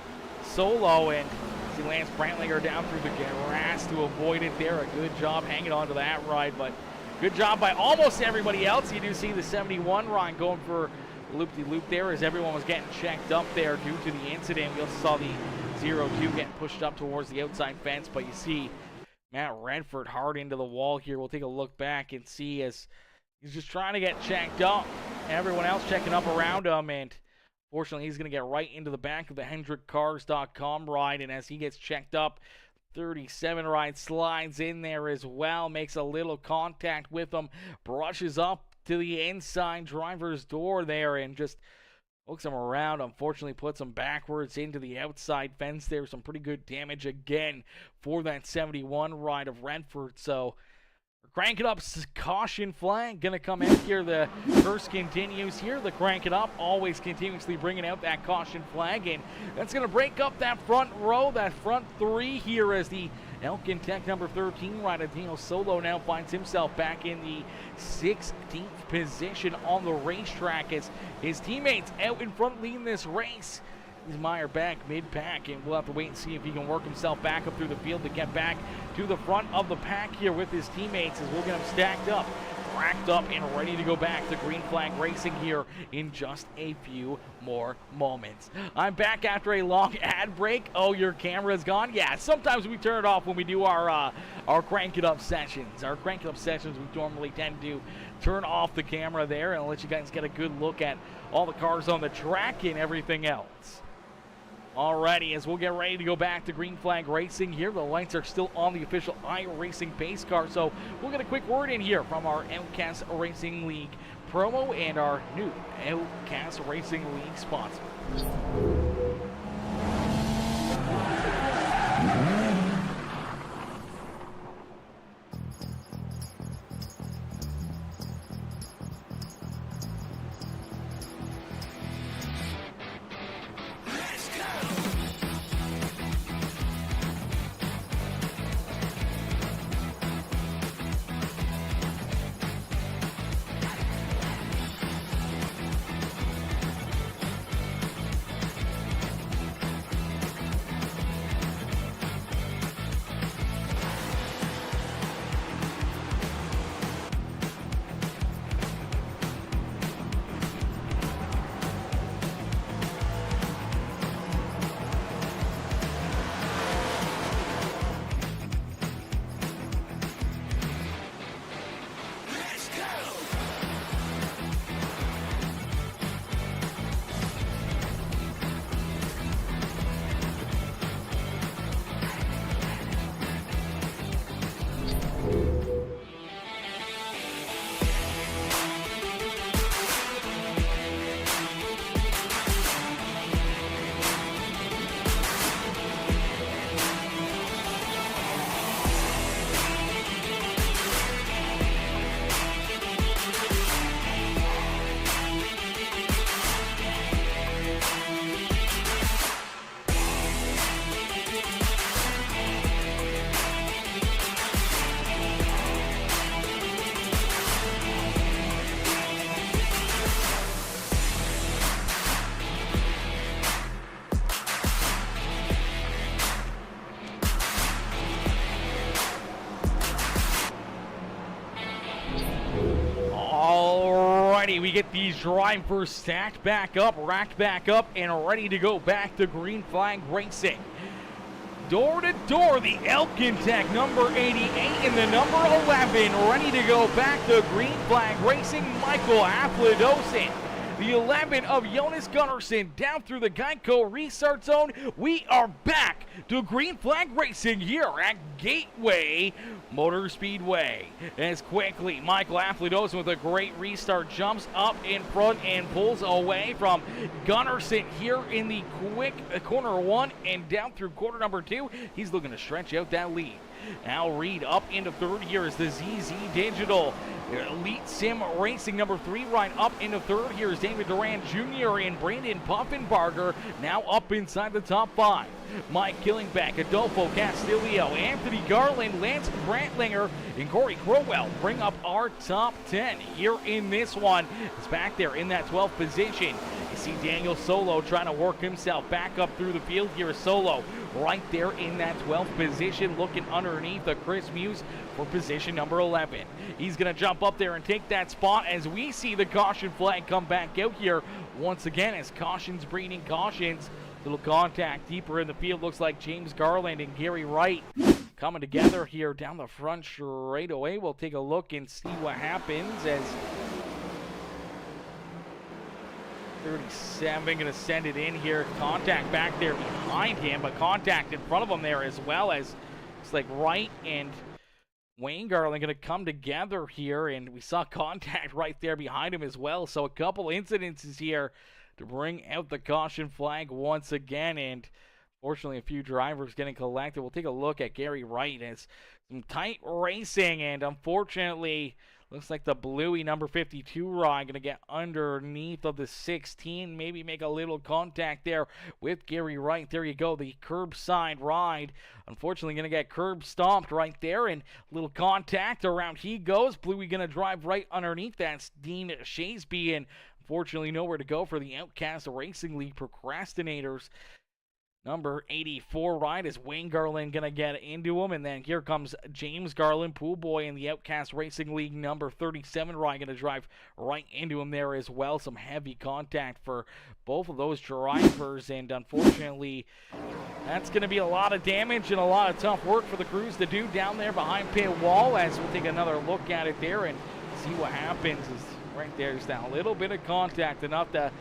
Solo, and he lands Brantlinger down through the grass to avoid it there. A good job hanging on to that ride, but good job by almost everybody else. You do see the 71 ride going for loop-de-loop there as everyone was getting checked up there due to the incident. We also saw the 02 getting pushed up towards the outside fence, but you see Matt Redford hard into the wall here. We'll take a look back and see as he's just trying to get checked up. Everyone else checking up around him, and fortunately he's going to get right into the back of the HendrickCars.com ride, and as he gets checked up, 37 ride slides in there as well, makes a little contact with him, brushes up to the inside driver's door there, and just hooks him around. Unfortunately puts him backwards into the outside fence there. Some pretty good damage again for that 71 ride of Redford. So crank it up, caution flag gonna come out here. The first continues here. The crank it up, always continuously bringing out that caution flag, and that's gonna break up that front row, that front 3 here, as the Elkin Tech number 13 rider Daniel Solo now finds himself back in the 16th position on the racetrack, as his teammates out in front leading this race. Meyer back mid-pack, and we'll have to wait and see if he can work himself back up through the field to get back to the front of the pack here with his teammates, as we'll get him stacked up, racked up, and ready to go back to Green Flag Racing here in just a few more moments. I'm back after a long ad break. Oh, your camera's gone? Yeah, sometimes we turn it off when we do our crank it up sessions. Our crank it up sessions, we normally tend to turn off the camera there and let you guys get a good look at all the cars on the track and everything else. Alrighty, as we'll get ready to go back to Green Flag Racing here. The lights are still on the official iRacing pace car, so we'll get a quick word in here from our Outcast Racing League promo and our new Outcast Racing League sponsor. We get these drivers stacked back up, racked back up, and ready to go back to Green Flag Racing. Door to door, the Elkin Tech number 88 and the number 11 ready to go back to Green Flag Racing. Michael Afladosin, the 11 of Jonas Gunnarsson down through the Geico restart zone. We are back to green flag racing here at Gateway Motor Speedway. As quickly, Michael Aflidos with a great restart jumps up in front and pulls away from Gunnarsson here in the quick corner 1 and down through quarter number 2. He's looking to stretch out that lead. Al Reed up into third here is the ZZ Digital Elite Sim Racing number 3 right up into third. Here is David Duran Jr. and Brandon Puffenbarger now up inside the top 5. Mike Killingback, Adolfo Castillo, Anthony Garland, Lance Brantlinger, and Corey Crowell bring up our top 10 here in this one. It's back there in that 12th position. You see Daniel Solo trying to work himself back up through the field here. Solo right there in that 12th position, looking underneath of Chris Muse for position number 11. He's going to jump up there and take that spot as we see the caution flag come back out here once again as cautions breeding cautions. Little contact deeper in the field. Looks like James Garland and Gary Wright coming together here down the front straight away. We'll take a look and see what happens as 37 going to send it in here. Contact back there behind him, but contact in front of him there as well, as it's like Wright and Wayne Garland going to come together here, and we saw contact right there behind him as well. So a couple incidences here to bring out the caution flag once again, and fortunately a few drivers getting collected. We'll take a look at Gary Wright as some tight racing, and unfortunately looks like the bluey number 52 ride going to get underneath of the 16, maybe make a little contact there with Gary Wright. There you go, the curbside ride. Unfortunately going to get curb stomped right there, and a little contact around he goes. Bluey going to drive right underneath. That's Dean Shasby, and unfortunately nowhere to go for the Outcast Racing League procrastinators. Number 84 ride is Wayne Garland going to get into him. And then here comes James Garland, pool boy in the Outcast Racing League. Number 37 ride going to drive right into him there as well. Some heavy contact for both of those drivers. And unfortunately, that's going to be a lot of damage and a lot of tough work for the crews to do down there behind pit wall. As we'll take another look at it there and see what happens. Is right there's that little bit of contact, enough to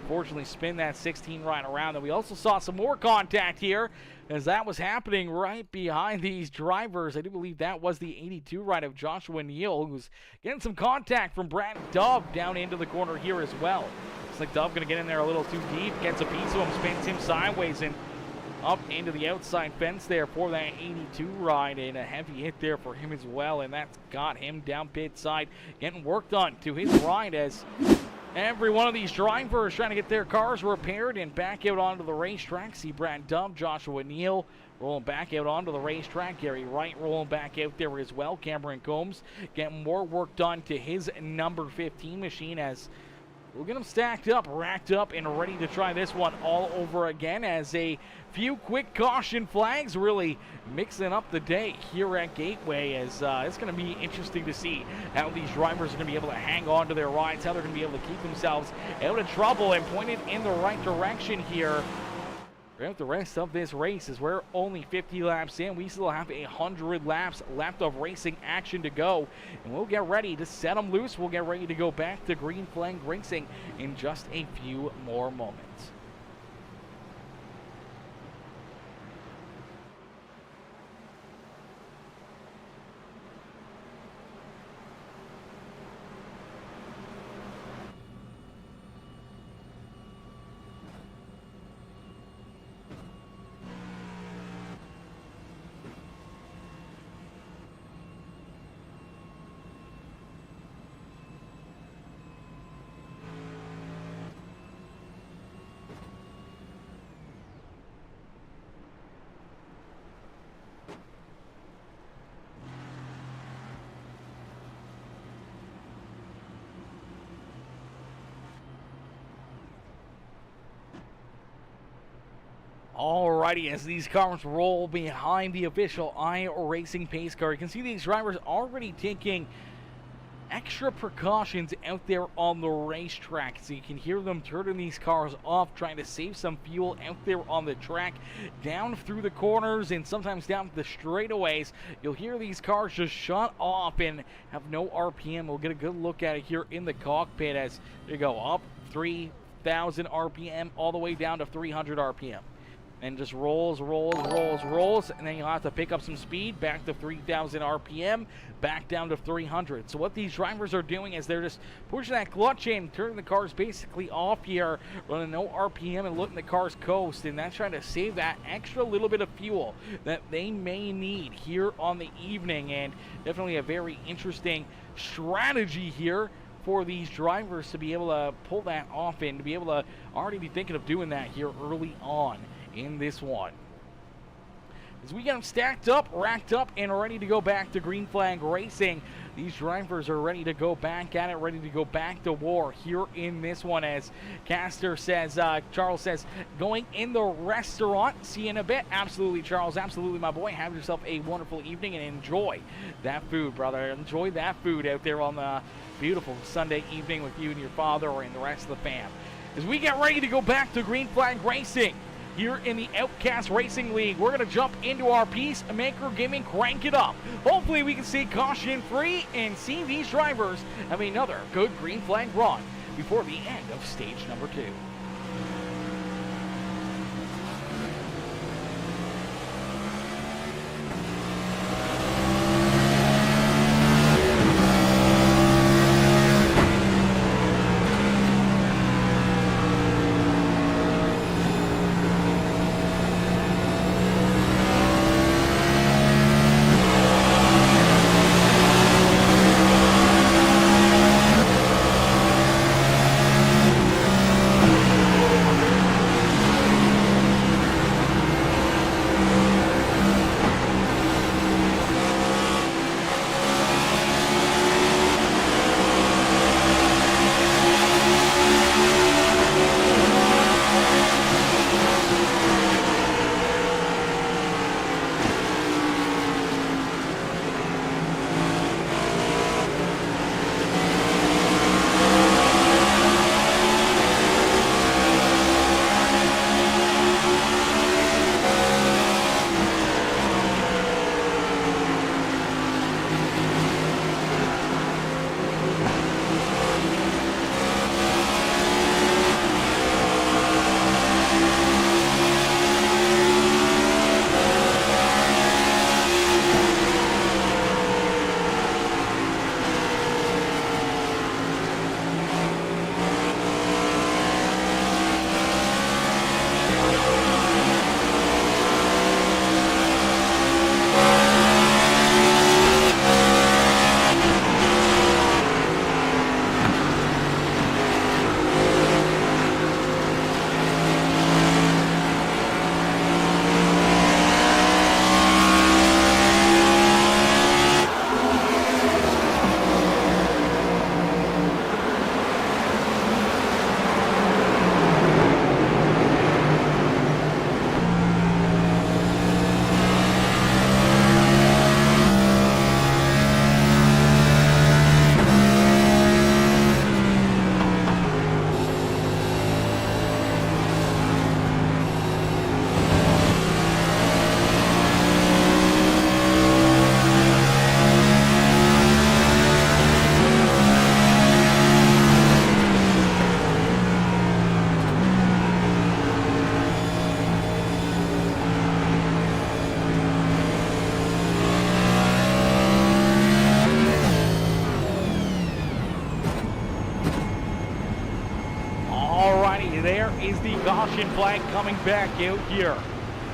unfortunately spin that 16 right around. And we also saw some more contact here as that was happening right behind these drivers. I do believe that was the 82 ride of Joshua Neal, who's getting some contact from Brad Dove down into the corner here as well. Looks like Dove going to get in there a little too deep, gets a piece of him, spins him sideways and up into the outside fence there for that 82 ride, and a heavy hit there for him as well, and that's got him down pit side getting work done to his ride as every one of these drivers trying to get their cars repaired and back out onto the racetrack. See Brad Dove, Joshua Neal rolling back out onto the racetrack. Gary Wright rolling back out there as well. Cameron Combs getting more work done to his number 15 machine as we'll get them stacked up, racked up, and ready to try this one all over again as a few quick caution flags really mixing up the day here at Gateway, as it's going to be interesting to see how these drivers are going to be able to hang on to their rides, how they're going to be able to keep themselves out of trouble and pointed in the right direction here throughout the rest of this race, as we're only 50 laps in. We still have 100 laps left of racing action to go, and we'll get ready to set them loose. We'll get ready to go back to green flag racing in just a few more moments. Alrighty, as these cars roll behind the official iRacing pace car, you can see these drivers already taking extra precautions out there on the racetrack. So you can hear them turning these cars off, trying to save some fuel out there on the track, down through the corners and sometimes down the straightaways. You'll hear these cars just shut off and have no RPM. We'll get a good look at it here in the cockpit as they go up 3,000 RPM all the way down to 300 RPM. And just rolls, and then you'll have to pick up some speed, back to 3,000 RPM, back down to 300. So what these drivers are doing is they're just pushing that clutch in, turning the cars basically off here, running no RPM and letting the cars coast, and that's trying to save that extra little bit of fuel that they may need here on the evening. And definitely a very interesting strategy here for these drivers to be able to pull that off and to be able to already be thinking of doing that here early on in this one. As we get them stacked up, racked up, and ready to go back to green flag racing, these drivers are ready to go back at it, ready to go back to war here in this one. As Caster says, Charles says, going in the restaurant. See you in a bit. Absolutely, Charles. Absolutely, my boy. Have yourself a wonderful evening and enjoy that food, brother. Enjoy that food out there on the beautiful Sunday evening with you and your father and the rest of the fam. As we get ready to go back to green flag racing here in the Outcast Racing League, we're going to jump into our PeaceMaker Gaming, crank it up. Hopefully we can stay caution free and see these drivers have another good green flag run before the end of stage number 2. Is the caution flag coming back out here?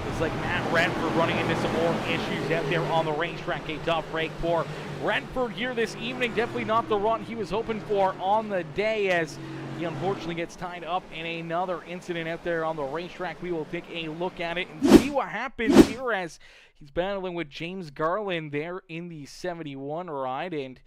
Looks like Matt Renford running into some more issues out there on the racetrack. A tough break for Renford here this evening. Definitely not the run he was hoping for on the day, as he unfortunately gets tied up in another incident out there on the racetrack. We will take a look at it and see what happens here as he's battling with James Garland there in the 71 ride,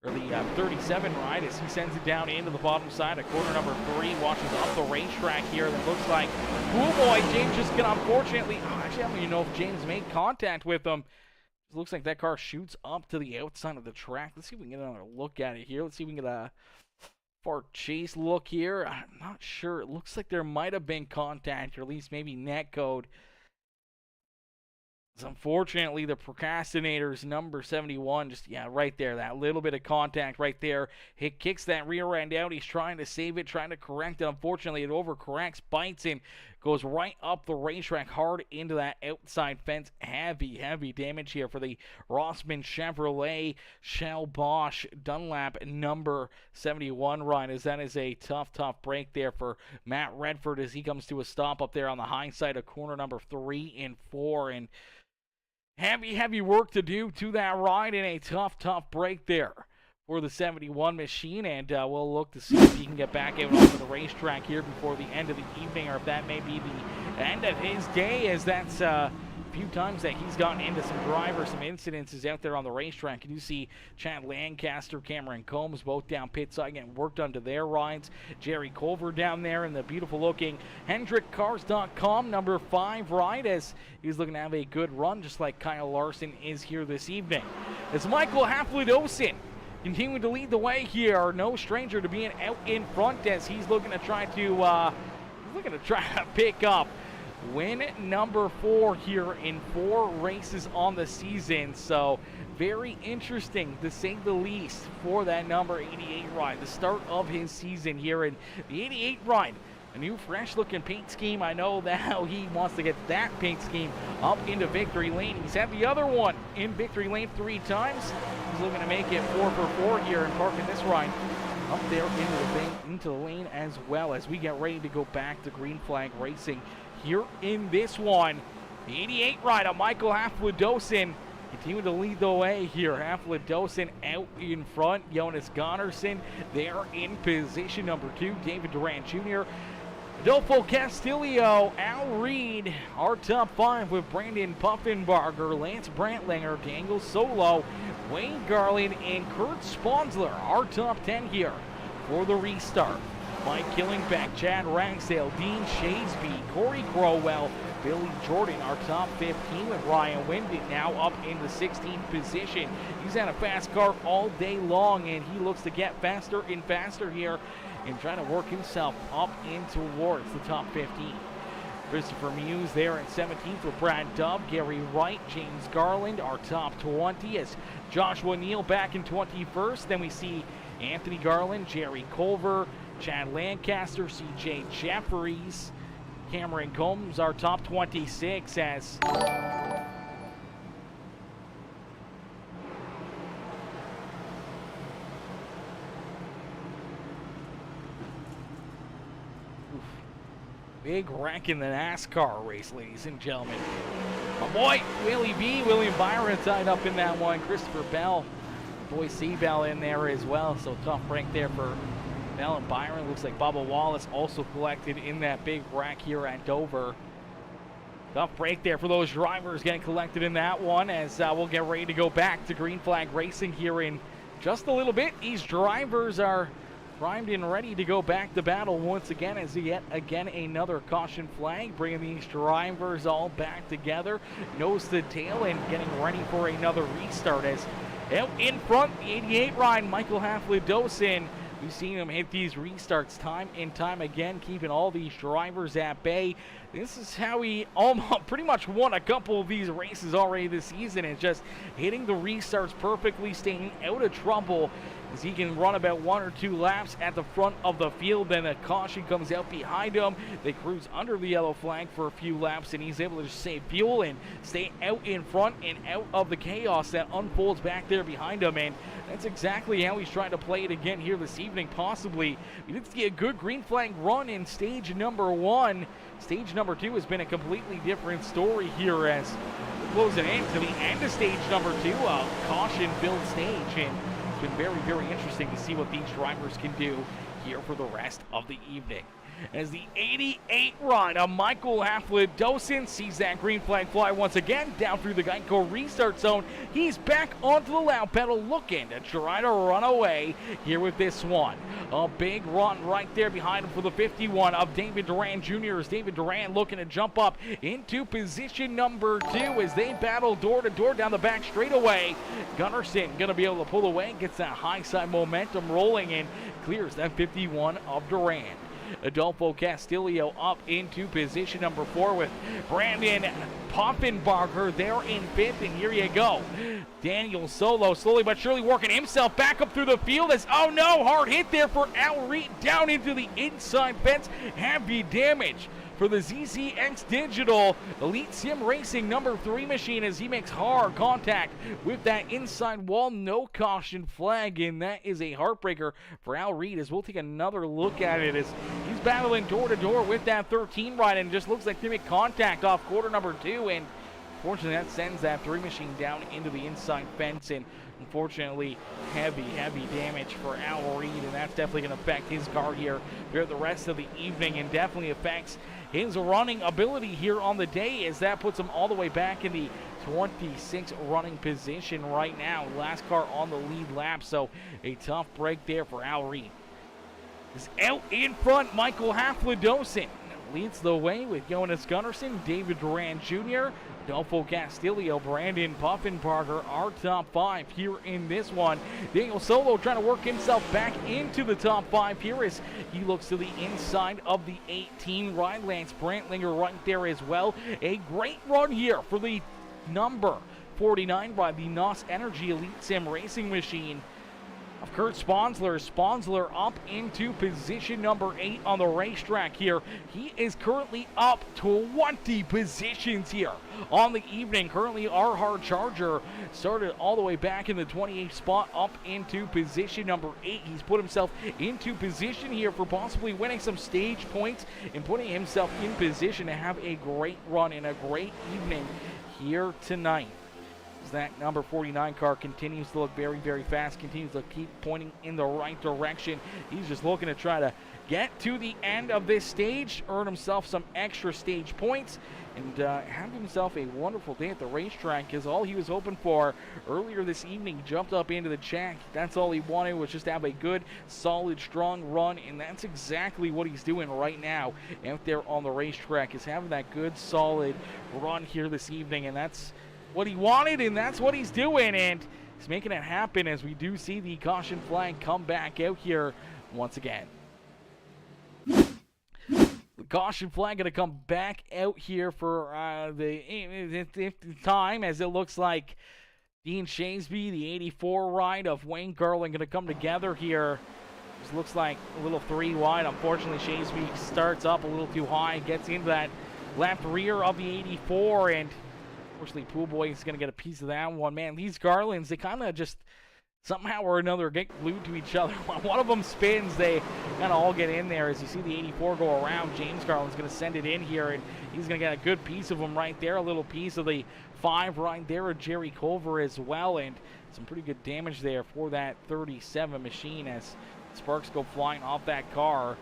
or the 37 ride, as he sends it down into the bottom side of corner number 3, watches up the racetrack here. That looks like Cool Boy James just can unfortunately, actually I don't even know if James made contact with him. Looks like that car shoots up to the outside of the track. Let's see if we can get another look at it here. Let's see if we can get a far chase look here. I'm not sure. It looks like there might have been contact, or at least maybe net code. Unfortunately, the procrastinator's number 71, just, right there, that little bit of contact right there. He kicks that rear end out. He's trying to save it, trying to correct it. Unfortunately, it overcorrects, bites in, goes right up the racetrack, hard into that outside fence. Heavy, heavy damage here for the Rossmann Chevrolet Shell Bosch Dunlap number 71 ride, as that is a tough, tough break there for Matt Redford as he comes to a stop up there on the high side of corner number 3 and 4, and heavy, heavy work to do to that ride, and a tough, tough break there for the 71 machine, and we'll look to see if he can get back out onto the racetrack here before the end of the evening, or if that may be the end of his day, as that's a few times that he's gotten into some incidences out there on the racetrack. You do see Chad Lancaster, Cameron Combs, both down pit side getting worked onto their rides. Jerry Culver down there in the beautiful-looking HendrickCars.com number 5 ride, as he's looking to have a good run, just like Kyle Larson is here this evening. It's Michael Haflidosin continuing to lead the way here, no stranger to being out in front, as he's looking to try to pick up win number 4 here in 4 races on the season. So very interesting, to say the least, for that number 88 ride, the start of his season here in the 88 ride. A new fresh-looking paint scheme. I know that how he wants to get that paint scheme up into victory lane. He's had the other one in victory lane 3 times. He's looking to make it 4 for 4 here and parking this ride up there into the lane as well, as we get ready to go back to green flag racing here in this one. The 88 ride of Michael Haflidosin continuing to lead the way here. Haflidosin out in front. Jonas Gunnarsson there in position number 2. David Durant Jr., Adolfo Castillo, Al Reed, our top 5 with Brandon Puffenbarger, Lance Brantlinger, Daniel Solo, Wayne Garland, and Kurt Sponsler. Our top 10 here for the restart. Mike Killingbeck, Chad Ragsdale, Dean Shadesby, Corey Crowell, Billy Jordan, our top 15 with Ryan Windit now up in the 16th position. He's had a fast car all day long, and he looks to get faster and faster here and trying to work himself up in towards the top 15. Christopher Muse there in 17th with Brad Dove, Gary Wright, James Garland, our top 20, as Joshua Neal back in 21st. Then we see Anthony Garland, Jerry Culver, Chad Lancaster, CJ Jeffries, Cameron Combs, our top 26, as big wreck in the NASCAR race, ladies and gentlemen. My boy, Willie B, William Byron tied up in that one. Christopher Bell, boy Seabell in there as well. So tough break there for Bell and Byron. Looks like Bubba Wallace also collected in that big wreck here at Dover. Tough break there for those drivers getting collected in that one, as we'll get ready to go back to green flag racing here in just a little bit. These drivers are primed and ready to go back to battle once again, as yet again another caution flag, bringing these drivers all back together, nose to tail, and getting ready for another restart. As out in front, the 88 ride, Michael Haflidosin. We've seen him hit these restarts time and time again, keeping all these drivers at bay. This is how he almost pretty much won a couple of these races already this season, and just hitting the restarts perfectly, staying out of trouble, as he can run about 1 or 2 laps at the front of the field. Then a caution comes out behind him. They cruise under the yellow flag for a few laps, and he's able to just save fuel and stay out in front and out of the chaos that unfolds back there behind him. And that's exactly how he's trying to play it again here this evening, possibly. We did see a good green flag run in stage number 1. Stage number 2 has been a completely different story here, as we're closing in to the end of stage number 2, a caution-filled stage. And it's been very, very interesting to see what these drivers can do here for the rest of the evening. As the 88 ride of Michael Haflidosin sees that green flag fly once again down through the Geico restart zone. He's back onto the loud pedal looking to try to run away here with this one. A big run right there behind him for the 51 of David Duran Jr. as David Duran looking to jump up into position number 2 as they battle door to door down the back straightaway. Gunnarsson going to be able to pull away, gets that high side momentum rolling and clears that 51 of Duran. Adolfo Castillo up into position number 4 with Brandon Poffenbarger there in 5th, and here you go. Daniel Solo slowly but surely working himself back up through the field as, oh no, hard hit there for Al Reed down into the inside fence. Heavy damage for the ZZX Digital Elite Sim Racing number 3 machine as he makes hard contact with that inside wall. No caution flag, and that is a heartbreaker for Al Reed as we'll take another look at it as he's battling door to door with that 13 ride and just looks like they make contact off quarter number 2, and unfortunately that sends that 3 machine down into the inside fence, and unfortunately heavy damage for Al Reed, and that's definitely going to affect his car here throughout the rest of the evening and definitely affects his running ability here on the day as that puts him all the way back in the 26th running position right now. Last car on the lead lap, so a tough break there for Al Reed. Is out in front, Michael Haflidosin leads the way with Jonas Gunnarsson, David Duran Jr., Adolfo Castillo, Brandon Poffenbarger, our top 5 here in this one. Daniel Solo trying to work himself back into the top 5 here as he looks to the inside of the 18 ride. Lance Brantlinger right there as well. A great run here for the number 49 by the NOS Energy Elite Sim Racing Machine of Kurt Sponsler. Sponsler up into position number 8 on the racetrack here. He is currently up 20 positions here on the evening. Currently our hard charger started all the way back in the 28th spot up into position number 8. He's put himself into position here for possibly winning some stage points and putting himself in position to have a great run and a great evening here tonight. That number 49 car continues to look very fast, continues to keep pointing in the right direction. He's just looking to try to get to the end of this stage, earn himself some extra stage points, and have himself a wonderful day at the racetrack, because all he was hoping for earlier this evening, he jumped up into the track. That's all he wanted, was just to have a good, solid, strong run, and that's exactly what he's doing right now out there on the racetrack, is having that good, solid run here this evening, and that's what he wanted, and that's what he's doing, and he's making it happen as we do see the caution flag come back out here once again. The caution flag going to come back out here for the time, as it looks like Dean Shasby, the 84 ride of Wayne Garland, going to come together here. This looks like a little 3 wide. Unfortunately, Shasby starts up a little too high, gets into that left rear of the 84, and unfortunately, Pool Boy is going to get a piece of that one. Man, these Garlands, they kind of just somehow or another get glued to each other. When one of them spins, they kind of all get in there. As you see the 84 go around, James Garland's going to send it in here, and he's going to get a good piece of them right there. A little piece of the 5 right there of Jerry Culver as well, and some pretty good damage there for that 37 machine as sparks go flying off that car.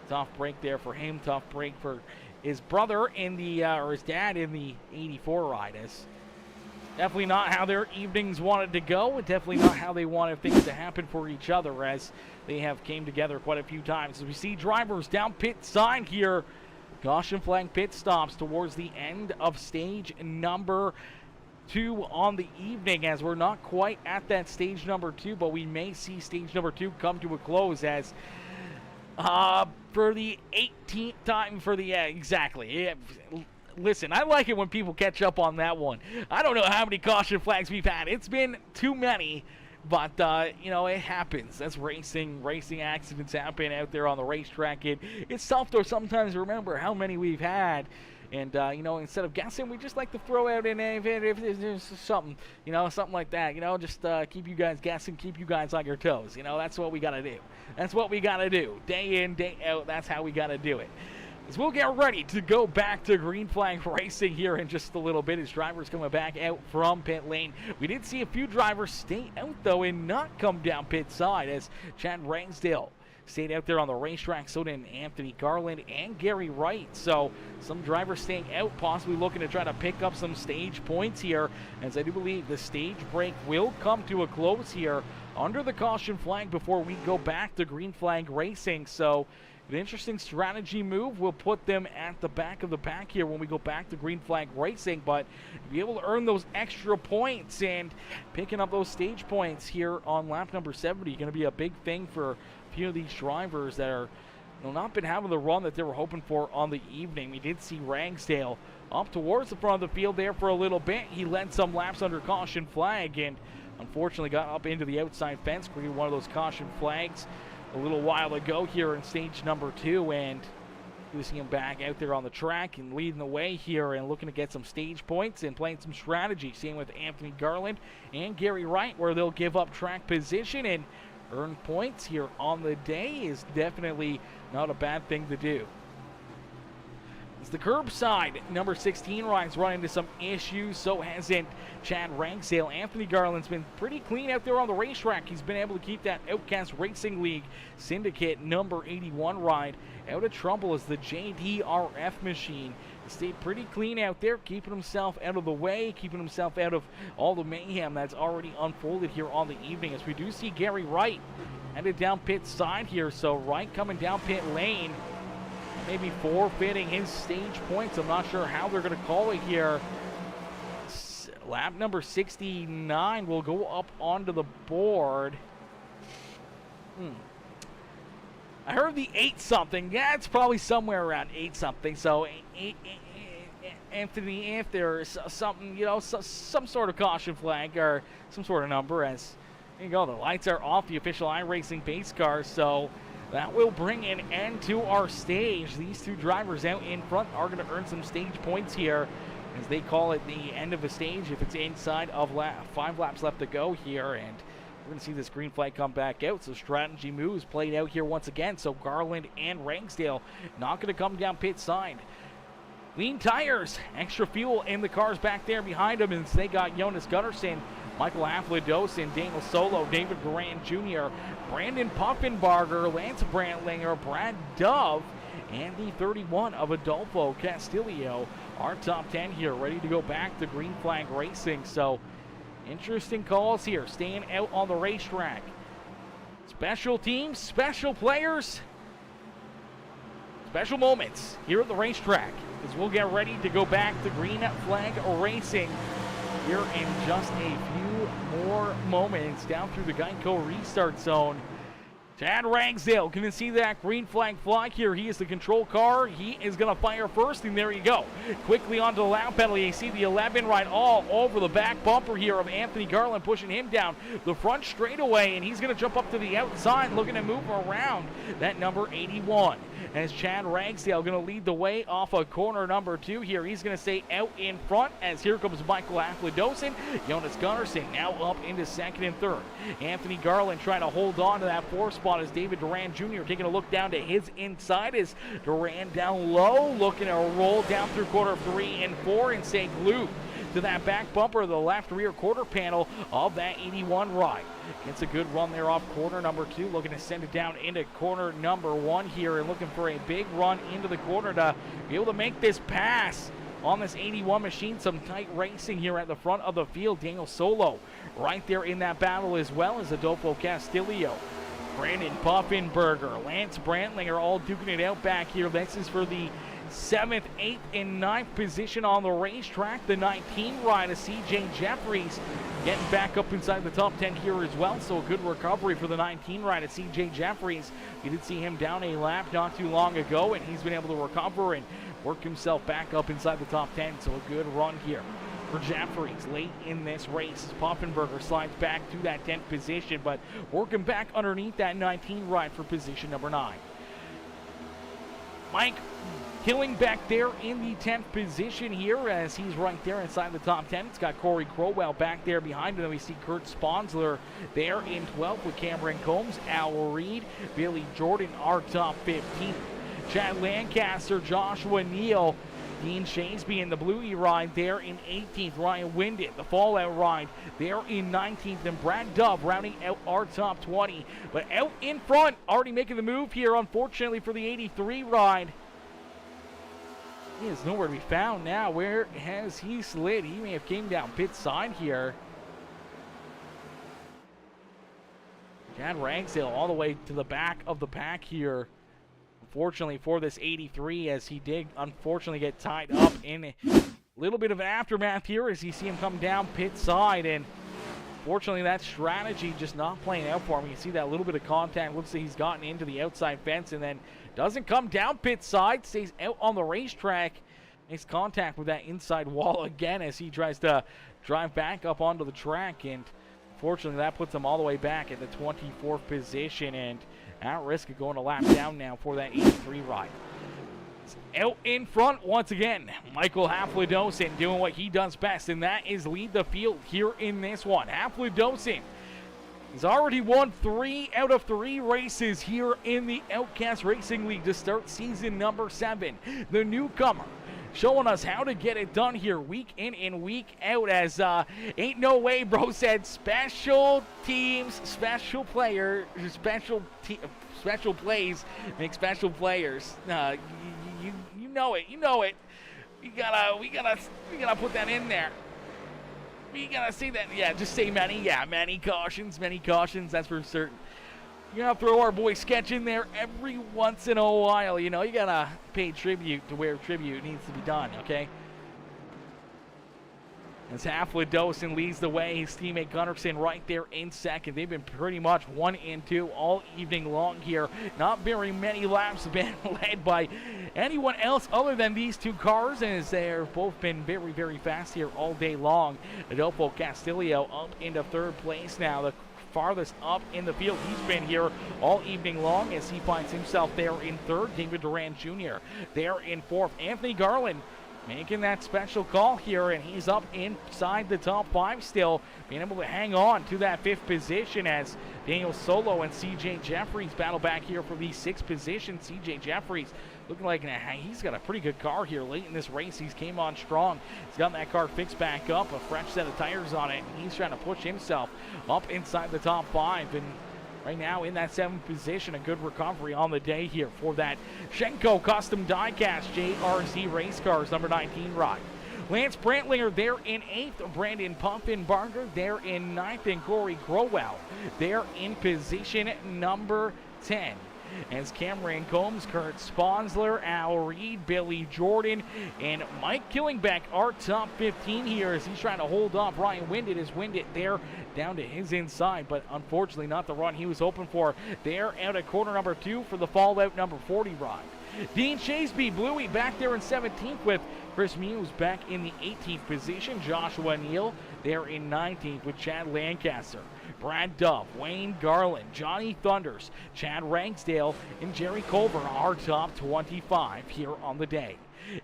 Tough break there for him. Tough break for his brother in the, or his dad in the 84 ride. Is definitely not how their evenings wanted to go, and definitely not how they wanted things to happen for each other, as they have came together quite a few times. As we see drivers down pit side here, caution flag pit stops towards the end of stage number 2 on the evening, as we're not quite at that stage number 2, but we may see stage number 2 come to a close as for the 18th time for the, exactly. Yeah, listen, I like it when people catch up on that one. I don't know how many caution flags we've had. It's been too many, but, you know, it happens. That's racing. Racing accidents happen out there on the racetrack. It's tough to sometimes remember how many we've had. And, you know, instead of guessing, we just like to throw out in if there's something, you know, something like that. You know, just keep you guys guessing, keep you guys on your toes. You know, that's what we got to do. That's what we got to do. Day in, day out, that's how we got to do it. As we'll get ready to go back to green flag racing here in just a little bit as drivers coming back out from pit lane. We did see a few drivers stay out, though, and not come down pit side as Chad Rangsdale stayed out there on the racetrack. So did Anthony Garland and Gary Wright. So some drivers staying out, possibly looking to try to pick up some stage points here, as I do believe the stage break will come to a close here under the caution flag before we go back to green flag racing. So an interesting strategy move will put them at the back of the pack here when we go back to green flag racing, but to be able to earn those extra points and picking up those stage points here on lap number 70 going to be a big thing for a few of these drivers that are not been having the run that they were hoping for on the evening. We did see Ragsdale up towards the front of the field there for a little bit. He led some laps under caution flag and unfortunately got up into the outside fence, created one of those caution flags a little while ago here in stage number 2, and you see him back out there on the track and leading the way here and looking to get some stage points and playing some strategy. Same with Anthony Garland and Gary Wright, where they'll give up track position and earn points here on the day is definitely not a bad thing to do. It's the curbside. Number 16 rides run into some issues. So hasn't Chad Ragsdale. Anthony Garland's been pretty clean out there on the racetrack. He's been able to keep that Outcast Racing League Syndicate number 81 ride out of trouble as the JDRF machine stayed pretty clean out there, keeping himself out of the way, keeping himself out of all the mayhem that's already unfolded here on the evening. As we do see Gary Wright headed down pit side here. So Wright coming down pit lane, maybe forfeiting his stage points. I'm not sure how they're going to call it here. Lap number 69 will go up onto the board. I heard the 8-something. Yeah, it's probably somewhere around 8-something. So, Anthony, if there's something, some sort of caution flag or some sort of number, as there you go, the lights are off the official iRacing base car. So that will bring an end to our stage. These two drivers out in front are going to earn some stage points here, as they call it the end of a stage if it's inside of 5 laps left to go here. And we're going to see this green flag come back out. So strategy moves played out here once again. So Garland and Ragsdale not going to come down pit side. Lean tires, extra fuel in the cars back there behind them, and they got Jonas Gunnarsson, Michael Aflados, Daniel Solo, David Duran Jr., Brandon Puffenbarger, Lance Brantlinger, Brad Dove, and the 31 of Adolfo Castillo. Our top 10 here, ready to go back to green flag racing. So interesting calls here, staying out on the racetrack. Special teams, special players, special moments here at the racetrack, as we'll get ready to go back to green flag racing here in just a few more moments down through the Geico restart zone. Chad Ragsdale, can you see that green flag fly here? He is the control car. He is going to fire first, and there you go. Quickly onto the lap penalty. You see the 11 right all over the back bumper here of Anthony Garland, pushing him down the front straightaway, and he's going to jump up to the outside, looking to move around that number 81. As Chad Ragsdale going to lead the way off of corner number 2 here. He's going to stay out in front, as here comes Michael Afladosin. Jonas Gunnarsson now up into second and third. Anthony Garland trying to hold on to that 4th spot as David Duran Jr. taking a look down to his inside as Duran down low, looking to roll down through quarter 3 and 4 and stay glued to that back bumper of the left rear quarter panel of that 81 ride. Gets a good run there off corner number 2, looking to send it down into corner number 1 here and looking for a big run into the corner to be able to make this pass on this 81 machine. Some tight racing here at the front of the field. Daniel Solo right there in that battle, as well as Adolfo Castillo, Brandon Puffenbarger, Lance Brantlinger all duking it out back here. This is for the 7th, 8th, and 9th position on the racetrack. The 19 ride of CJ Jeffries getting back up inside the top 10 here as well. So a good recovery for the 19 ride of CJ Jeffries. We did see him down a lap not too long ago, and he's been able to recover and work himself back up inside the top 10. So a good run here for Jeffries late in this race. Puffenbarger slides back to that 10th position, but working back underneath that 19 ride for position number 9. Mike Killing back there in the 10th position here, as he's right there inside the top 10. It's got Corey Crowell back there behind him. We see Kurt Sponsler there in 12th with Cameron Combs, Al Reed, Billy Jordan, our top 15. Chad Lancaster, Joshua Neal Dean Shasby in the Bluey ride there in 18th. Ryan Winded, the Fallout ride there in 19th. And Brad Dove rounding out our top 20. But out in front, already making the move here, unfortunately, for the 83 ride. He is nowhere to be found now. Where has he slid? He may have came down pit side here. Chad Ragsdale all the way to the back of the pack here. Unfortunately for this 83, as he did unfortunately get tied up in a little bit of an aftermath here as you see him come down pit side. And fortunately that strategy just not playing out for him. You see that little bit of contact. Looks like he's gotten into the outside fence and then doesn't come down pit side. Stays out on the racetrack. Makes contact with that inside wall again as he tries to drive back up onto the track. And fortunately, that puts him all the way back at the 24th position and at risk of going a lap down now for that 83 ride. Out in front once again, Michael Haflidosin doing what he does best, and that is lead the field here in this one. Haflidosin has already won 3 out of 3 races here in the Outcast Racing League to start season number 7. The newcomer showing us how to get it done here week in and week out, as ain't no way, bro said, special teams, special player, special plays make special players. You know it, you know it. We gotta put that in there. We gotta say that. Yeah, just say many. Yeah, many cautions, that's for certain. You gotta throw our boy Sketch in there every once in a while. You know, you gotta pay tribute to where tribute needs to be done, okay? As Haflidosin leads the way, his teammate Gunnarsson right there in second. They've been pretty much 1 and 2 all evening long here. Not very many laps have been led by anyone else other than these 2 cars, and as they've both been very, very fast here all day long. Adolfo Castillo up into 3rd place now. The farthest up in the field. He's been here all evening long as he finds himself there in 3rd. David Duran Jr. there in 4th. Anthony Garland making that special call here, and he's up inside the top 5 still, being able to hang on to that 5th position as Daniel Solo and CJ Jeffries battle back here for the 6th position. CJ Jeffries looking like he's got a pretty good car here late in this race. He's came on strong. He's got that car fixed back up, a fresh set of tires on it, and he's trying to push himself up inside the top 5. And right now in that 7th position, a good recovery on the day here for that Schenko Custom Diecast JRC Race Cars number 19 ride. Lance Brantlinger there in 8th. Brandon Pumpkin-Barger there in 9th. And Corey Growell there in position number 10. As Cameron Combs, Kurt Sponsler, Al Reed, Billy Jordan, and Mike Killingbeck are top 15 here as he's trying to hold off Ryan Winded. Is Winded there down to his inside, but unfortunately not the run he was hoping for. They're out at corner number 2 for the Fallout number 40 ride. Dean Shasby, Bluey back there in 17th with Chris Muse back in the 18th position. Joshua Neal there in 19th with Chad Lancaster. Brad Dove, Wayne Garland, Johnny Thunders, Chad Ragsdale, and Jerry Culver are top 25 here on the day.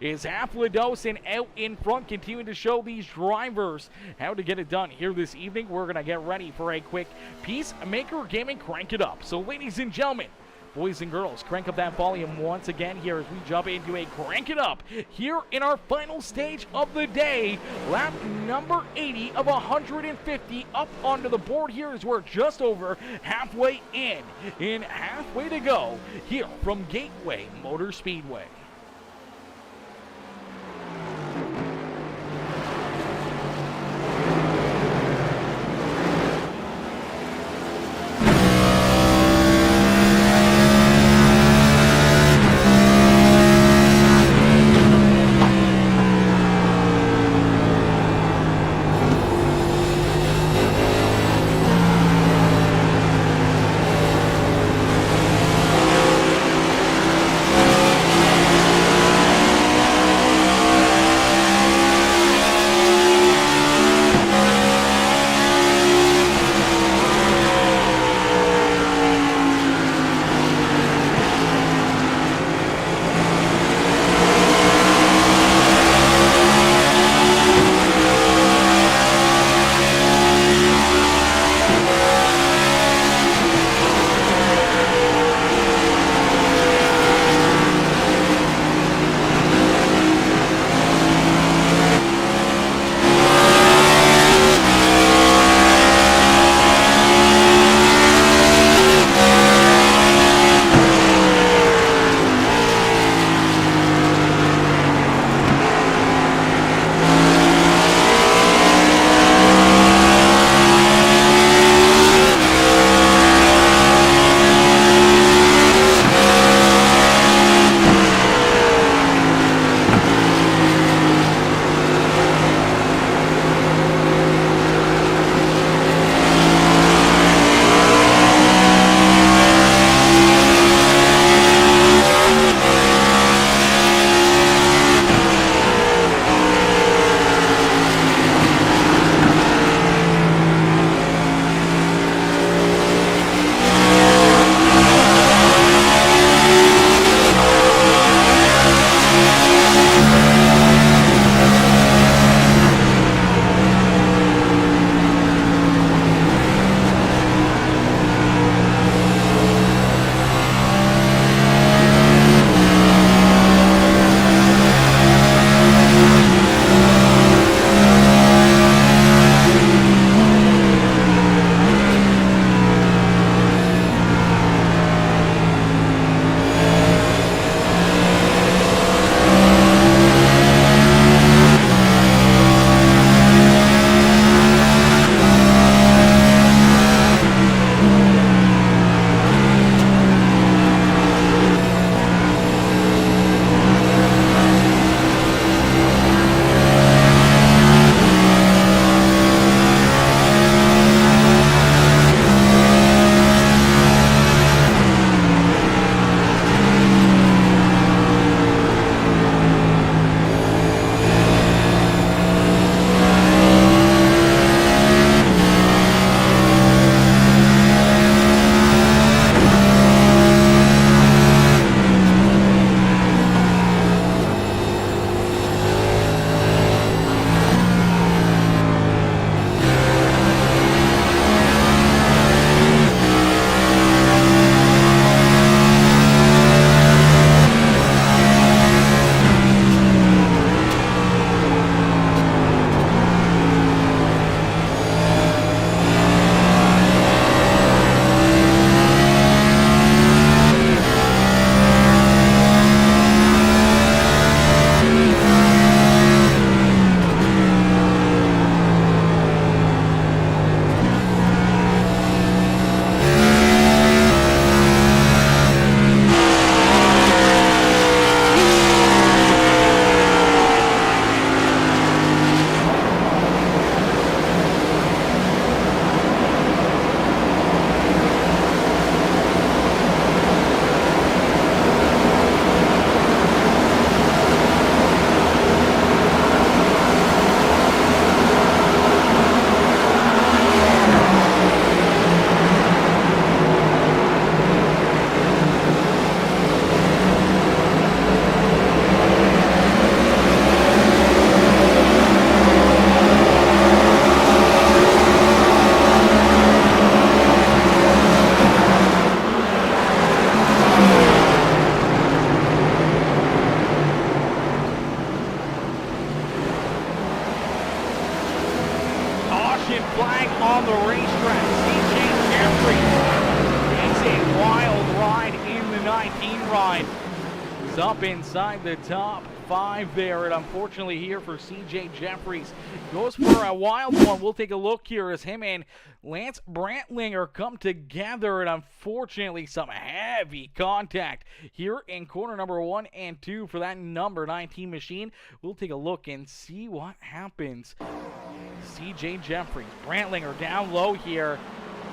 Is Haflidosin out in front, continuing to show these drivers how to get it done here this evening. We're going to get ready for a quick PeaceMaker Gaming Crank It Up. So ladies and gentlemen, boys and girls, crank up that volume once again here as we jump into a Crank It Up here in our final stage of the day. Lap number 80 of 150 up onto the board here as we're just over halfway in halfway to go here from Gateway Motor Speedway. is up inside the top 5 there, and unfortunately here for CJ Jeffries, goes for a wild one. We'll take a look here as him and Lance Brantlinger come together, and unfortunately some heavy contact here in corner number 1 and 2 for that number 19 machine. We'll take a look and see what happens. CJ Jeffries, Brantlinger down low here,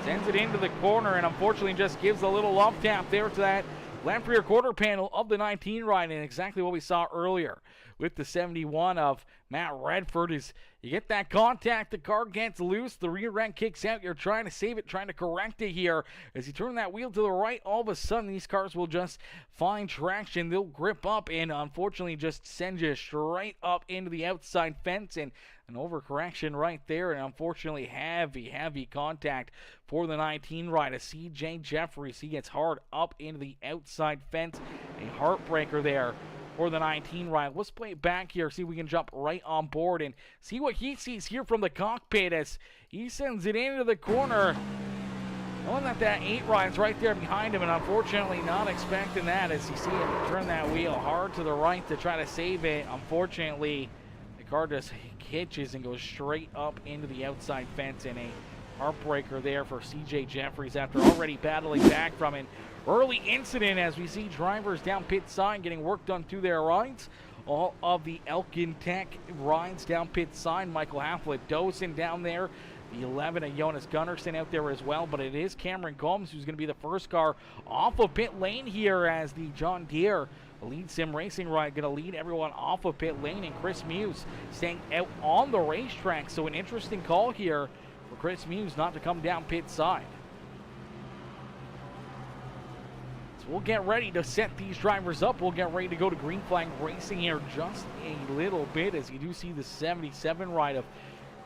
sends it into the corner, and unfortunately just gives a little love tap there to that left rear quarter panel of the 19 ride, and exactly what we saw earlier with the 71 of Matt Redford is you get that contact, the car gets loose, the rear end kicks out, you're trying to save it, trying to correct it here. As you turn that wheel to the right, all of a sudden these cars will just find traction, they'll grip up, and unfortunately just send you straight up into the outside fence, and an overcorrection right there, and unfortunately heavy contact for the 19 ride of CJ Jeffries. He gets hard up into the outside fence, a heartbreaker there for the 19 ride. Let's play it back here, see if we can jump right on board and see what he sees here from the cockpit as he sends it into the corner. Knowing that 8 ride's right there behind him, and unfortunately not expecting that as you see him turn that wheel hard to the right to try to save it. Unfortunately, the car just hitches and goes straight up into the outside fence, and a heartbreaker there for CJ Jeffries after already battling back from an early incident as we see drivers down pit side getting work done to their rides. All of the Elkin Tech rides down pit side. Michael Halflet-Dosen down there. The 11 of Jonas Gunnarsson out there as well, but it is Cameron Combs who's going to be the first car off of pit lane here as the John Deere Lead Sim Racing ride going to lead everyone off of pit lane, and Chris Muse staying out on the racetrack. So an interesting call here for Chris Muse not to come down pit side. So we'll get ready to set these drivers up. We'll get ready to go to green flag racing here just a little bit as you do see the 77 ride of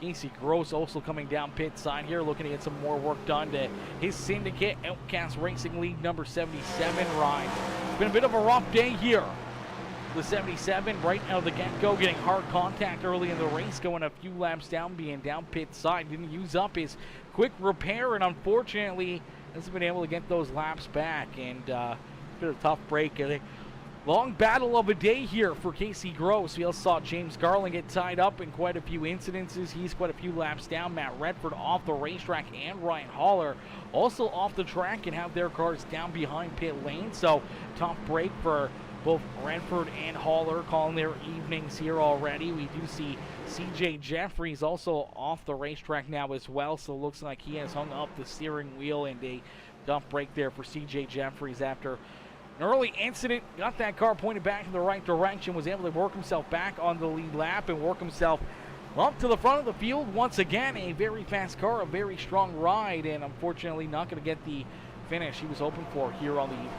Casey Gross also coming down pit side here, looking to get some more work done to his syndicate Outcast Racing League number 77 ride. It's been a bit of a rough day here. The 77 right out of the get-go getting hard contact early in the race, going a few laps down, being down pit side. Didn't use up his quick repair, and unfortunately hasn't been able to get those laps back, and a bit of a tough break. Long battle of a day here for Casey Gross. We also saw James Garland get tied up in quite a few incidences. He's quite a few laps down. Matt Redford off the racetrack, and Ryan Haller also off the track and have their cars down behind pit lane. So tough break for both Redford and Haller calling their evenings here already. We do see CJ Jeffries also off the racetrack now as well. So it looks like he has hung up the steering wheel, and a tough break there for CJ Jeffries after an early incident. Got that car pointed back in the right direction, was able to work himself back on the lead lap and work himself up to the front of the field. Once again, a very fast car, a very strong ride, and unfortunately not going to get the finish he was hoping for here on the evening.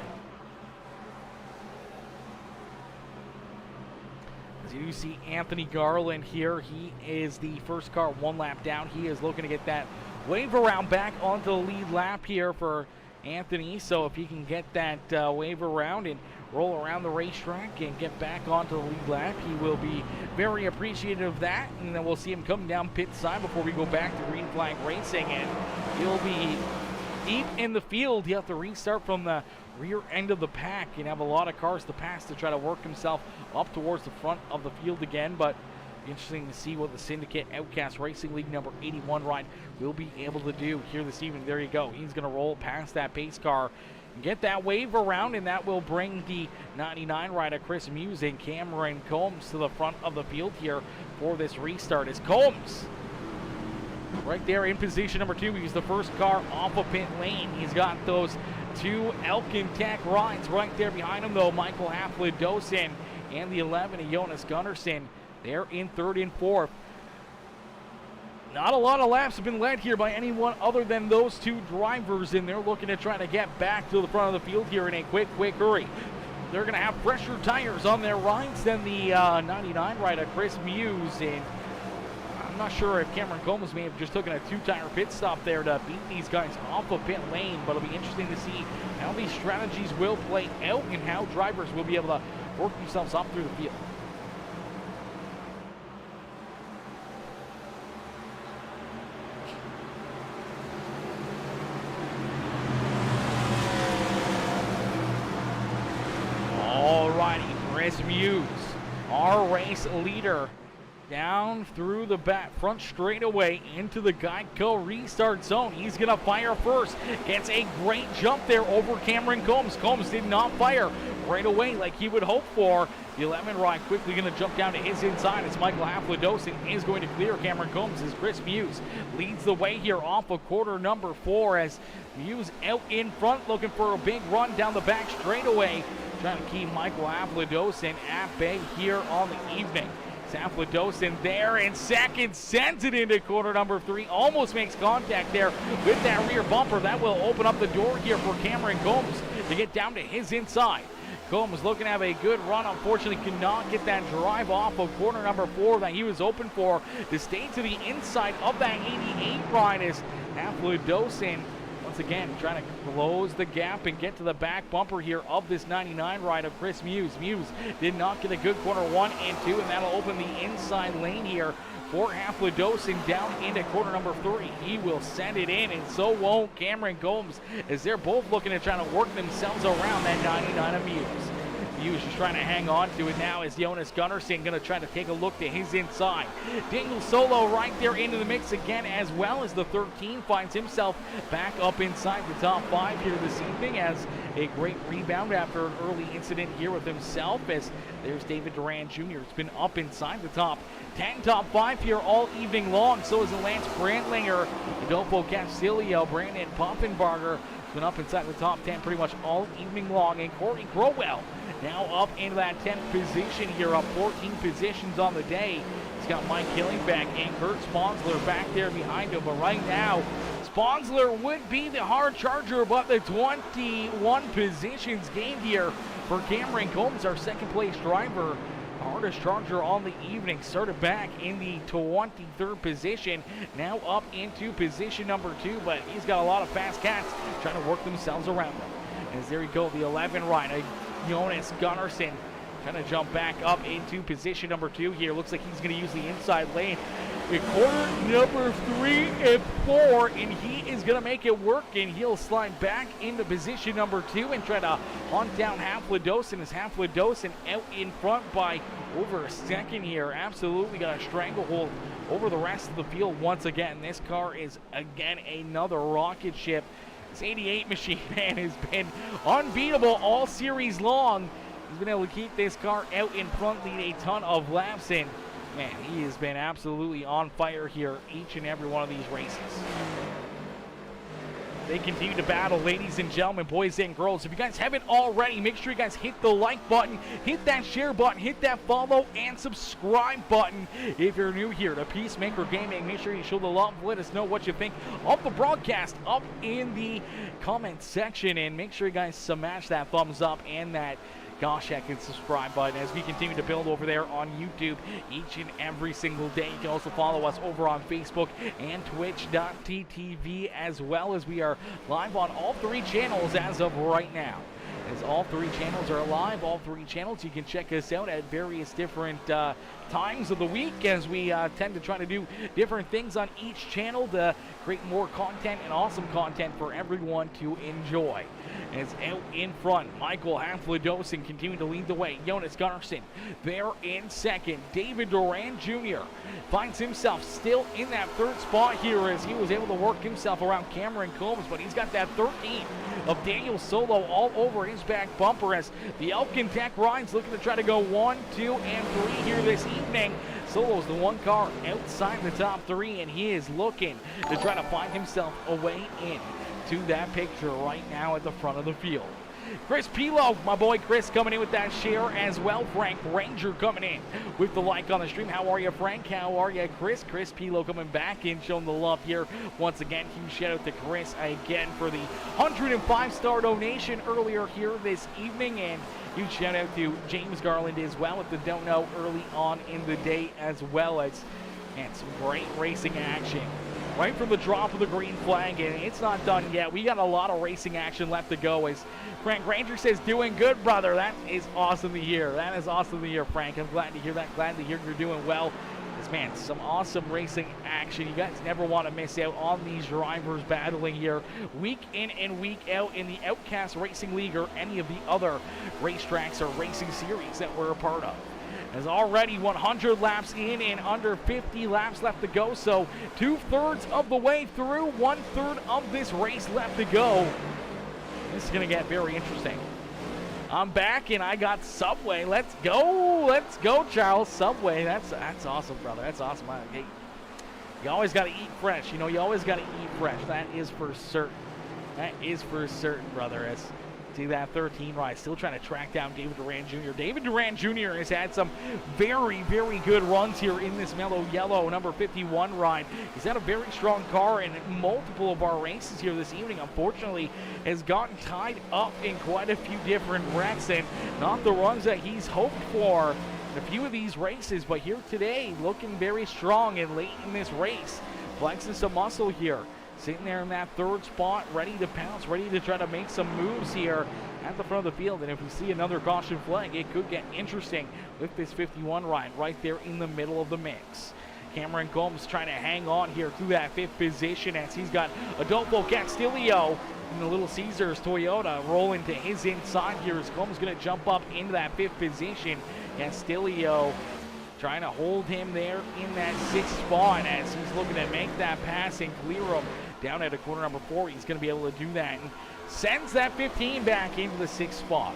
As you see Anthony Garland here, he is the first car 1 lap down. He is looking to get that wave around back onto the lead lap here for Anthony, so if he can get that wave around and roll around the racetrack and get back onto the lead lap, he will be very appreciative of that. And then we'll see him come down pit side before we go back to green flag racing, and he'll be deep in the field. He'll have to restart from the rear end of the pack and have a lot of cars to pass to try to work himself up towards the front of the field again. But interesting to see what the Syndicate Outcast Racing League number 81 ride will be able to do here this evening. There you go. He's going to roll past that pace car and get that wave around, and that will bring the 99 rider Chris Muse and Cameron Combs to the front of the field here for this restart. As Combs right there in position number 2. He's the first car off of pit lane. He's got those 2 Elkin Tech rides right there behind him, though. Michael Halflet-Dosen and the 11 of Jonas Gunnarsson. They're in 3rd and 4th. Not a lot of laps have been led here by anyone other than those 2 drivers, and they're looking to try to get back to the front of the field here in a quick hurry. They're going to have fresher tires on their rides than the 99 rider Chris Muse, and I'm not sure if Cameron Combs may have just taken a 2-tire pit stop there to beat these guys off of pit lane, but it'll be interesting to see how these strategies will play out and how drivers will be able to work themselves up through the field. Alrighty, Chris Muse, our race leader, down through the back front straightaway into the Geico restart zone. He's gonna fire first. Gets a great jump there over Cameron Combs. Combs did not fire right away like he would hope for. The 11 ride quickly going to jump down to his inside as Michael Haflidosin is going to clear Cameron Combs as Chris Muse leads the way here off of quarter number 4 as Muse out in front looking for a big run down the back straightaway, trying to keep Michael Haflidosin at bay here on the evening. Haflidosin there in second, sends it into quarter number 3, almost makes contact there with that rear bumper. That will open up the door here for Cameron Combs to get down to his inside. Combs looking to have a good run, unfortunately could not get that drive off of corner number 4 that he was open for to stay to the inside of that 88 ride as Haflidosin once again trying to close the gap and get to the back bumper here of this 99 ride of Chris Muse. Muse did not get a good corner 1 and 2, and that'll open the inside lane here for Haflidosin down into quarter number 3. He will send it in, and so won't Cameron Combs as they're both looking to try to work themselves around that 99 of Muse. Muse just trying to hang on to it now as Jonas Gunnarsson going to try to take a look to his inside. Daniel Solo right there into the mix again, as well as the 13 finds himself back up inside the top 5 here this evening as a great rebound after an early incident here with himself as there's David Duran Jr. It's been up inside the top 10, top 5 here all evening long. So is Lance Brandlinger, Adolfo Castillo, Brandon Poffenbarger. Been up inside the top 10 pretty much all evening long, and Corey Crowell now up into that 10th position here, up 14 positions on the day. He's got Mike Killingbeck and Kurt Sponsler back there behind him, but right now Sponsler would be the hard charger, but the 21 positions gained here for Cameron Combs, our second place driver. Hardest charger on the evening, started back in the 23rd position, now up into position number 2, but he's got a lot of fast cats trying to work themselves around him. As there you go, the 11 rider, Jonas Gunnarsson, trying to jump back up into position number 2 here. Looks like he's going to use the inside lane in quarter number 3 and 4, and he is going to make it work, and he'll slide back into position number 2 and try to hunt down Haflidosin as Haflidosin out in front by over a second here. Absolutely got a stranglehold over the rest of the field once again. This car is again another rocket ship. This 88 machine, man, has been unbeatable all series long. He's been able to keep this car out in front, lead a ton of laps, and man, he has been absolutely on fire here each and every one of these races. They continue to battle, ladies and gentlemen, boys and girls. If you guys haven't already, make sure you guys hit the like button, hit that share button, hit that follow and subscribe button. If you're new here to PeaceMaker Gaming, make sure you show the love. Let us know what you think of the broadcast up in the comment section, and make sure you guys smash that thumbs up and that gosh heck and subscribe button as we continue to build over there on YouTube each and every single day. You can also follow us over on Facebook and twitch.tv, as well as we are live on all 3 channels as of right now. As all 3 channels are live, all 3 channels, you can check us out at various different times of the week, as we tend to try to do different things on each channel to create more content and awesome content for everyone to enjoy. As out in front, Michael Haflidosin continuing to lead the way. Jonas Gunnarsson there in second. David Duran Jr. finds himself still in that 3rd spot here as he was able to work himself around Cameron Combs, but he's got that 13 of Daniel Solo all over his back bumper as the Elkin Tech rides looking to try to go 1, 2, and 3 here this evening. Solo's the one car outside the top 3, and he is looking to try to find himself a way in to that picture right now at the front of the field. Chris Pilo, my boy Chris, coming in with that share as well. Frank Ranger coming in with the like on the stream. How are you, Frank? How are you, Chris? Chris Pilo coming back in, showing the love here once again. Huge shout out to Chris again for the 105-star donation earlier here this evening, and huge shout out to James Garland as well with the don't know early on in the day, as well as some great racing action right from the drop of the green flag, and it's not done yet. We got a lot of racing action left to go, as Frank Ranger says, doing good, brother. That is awesome to hear. That is awesome to hear, Frank. I'm glad to hear that. Glad to hear you're doing well Man, some awesome racing action. You guys never want to miss out on these drivers battling here week in and week out in the Outcast Racing League or any of the other racetracks or racing series that we're a part of. There's already 100 laps in and under 50 laps left to go, so 2/3 of the way through, 1/3 of this race left to go. This is going to get very interesting. I'm back and I got Subway. Let's go, Charles. Subway. That's awesome, brother. That's awesome. Hey, you always got to eat fresh. You know, you always got to eat fresh. That is for certain. That is for certain, brother. As see that 13 ride, still trying to track down David Duran Jr. David Duran Jr. has had some very, very good runs here in this mellow yellow number 51 ride. He's had a very strong car in multiple of our races here this evening. Unfortunately, has gotten tied up in quite a few different wrecks and not the runs that he's hoped for in a few of these races. But here today, looking very strong and late in this race, flexing some muscle here. Sitting there in that 3rd spot, ready to pounce, ready to try to make some moves here at the front of the field. And if we see another caution flag, it could get interesting with this 51 ride right there in the middle of the mix. Cameron Combs trying to hang on here through that 5th position as he's got Adolfo Castillo in the Little Caesars Toyota rolling to his inside here as Combs going to jump up into that 5th position. Castillo trying to hold him there in that 6th spot as he's looking to make that pass and clear him down at a corner number 4. He's going to be able to do that and sends that 15 back into the 6th spot.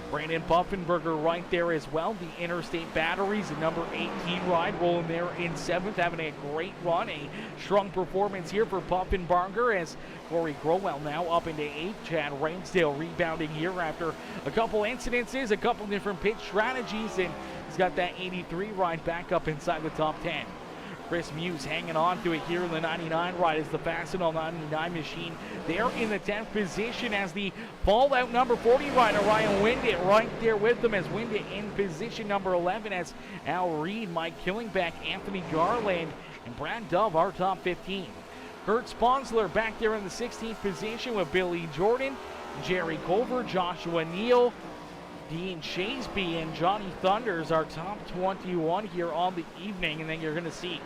Brandon Buffenberger right there as well. The Interstate Batteries, the number 18 ride, rolling there in 7th, having a great run. A strong performance here for Buffenberger as Corey Crowell now up into 8th. Chad Rainsdale rebounding here after a couple incidences, a couple different pitch strategies, and he's got that 83 ride back up inside the top 10. Chris Muse hanging on to it here in the 99 ride as the Fastenal 99 machine there in the 10th position as the Fallout number 40 rider Ryan Windit right there with them as Windit in position number 11 as Al Reed, Mike Killingbeck, Anthony Garland, and Brad Dove our top 15. Kurt Sponsler back there in the 16th position with Billy Jordan, Jerry Culver, Joshua Neal, Dean Shaseby, and Johnny Thunders our top 21 here on the evening. And then you're going to see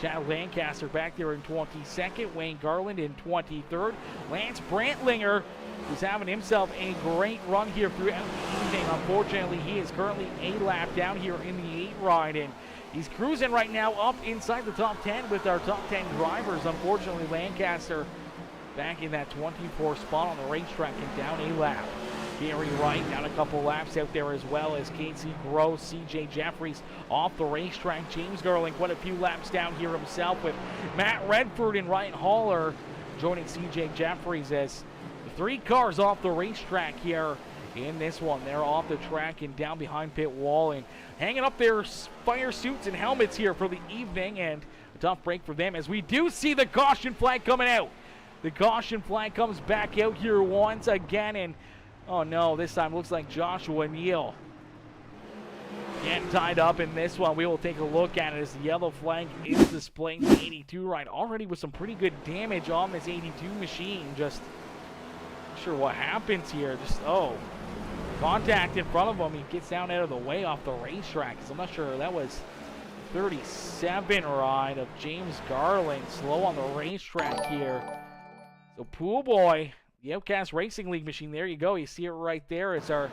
Chad Lancaster back there in 22nd, Wayne Garland in 23rd, Lance Brantlinger, who's having himself a great run here throughout the evening. Unfortunately, he is currently a lap down here in the 8 ride, and he's cruising right now up inside the top 10 with our top 10 drivers. Unfortunately, Lancaster back in that 24 spot on the racetrack and down a lap. Gary Wright down a couple laps out there as well as Casey Gross, CJ Jeffries off the racetrack. James Garland quite a few laps down here himself with Matt Redford and Ryan Haller joining CJ Jeffries as the 3 cars off the racetrack here in this one. They're off the track and down behind pit wall and hanging up their fire suits and helmets here for the evening, and a tough break for them as we do see the caution flag coming out. The caution flag comes back out here once again, and oh no, this time looks like Joshua Neal getting tied up in this one. We will take a look at it as the yellow flag is displaying the 82 ride already with some pretty good damage on this 82 machine. Just not sure what happens here. Just, oh, contact in front of him. He gets down out of the way off the racetrack. So I'm not sure. That was 37 ride of James Garland, slow on the racetrack here. So Pool Boy, the Outcast Racing League machine, there you go. You see it right there as our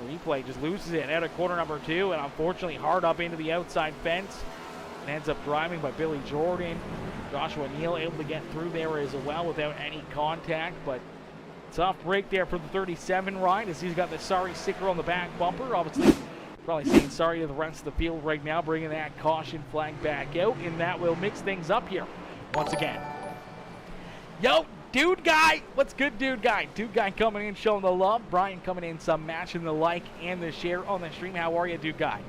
replay just loses it out of corner number 2, and unfortunately hard up into the outside fence. And ends up driving by Billy Jordan. Joshua Neal able to get through there as well without any contact, but tough break there for the 37 ride as he's got the sorry sticker on the back bumper. Obviously, probably saying sorry to the rest of the field right now, bringing that caution flag back out, and that will mix things up here once again. Yo, Dude Guy, what's good, Dude Guy? Dude Guy coming in, showing the love. Brian coming in, some matching the like and the share on the stream. How are you, Dude Guy?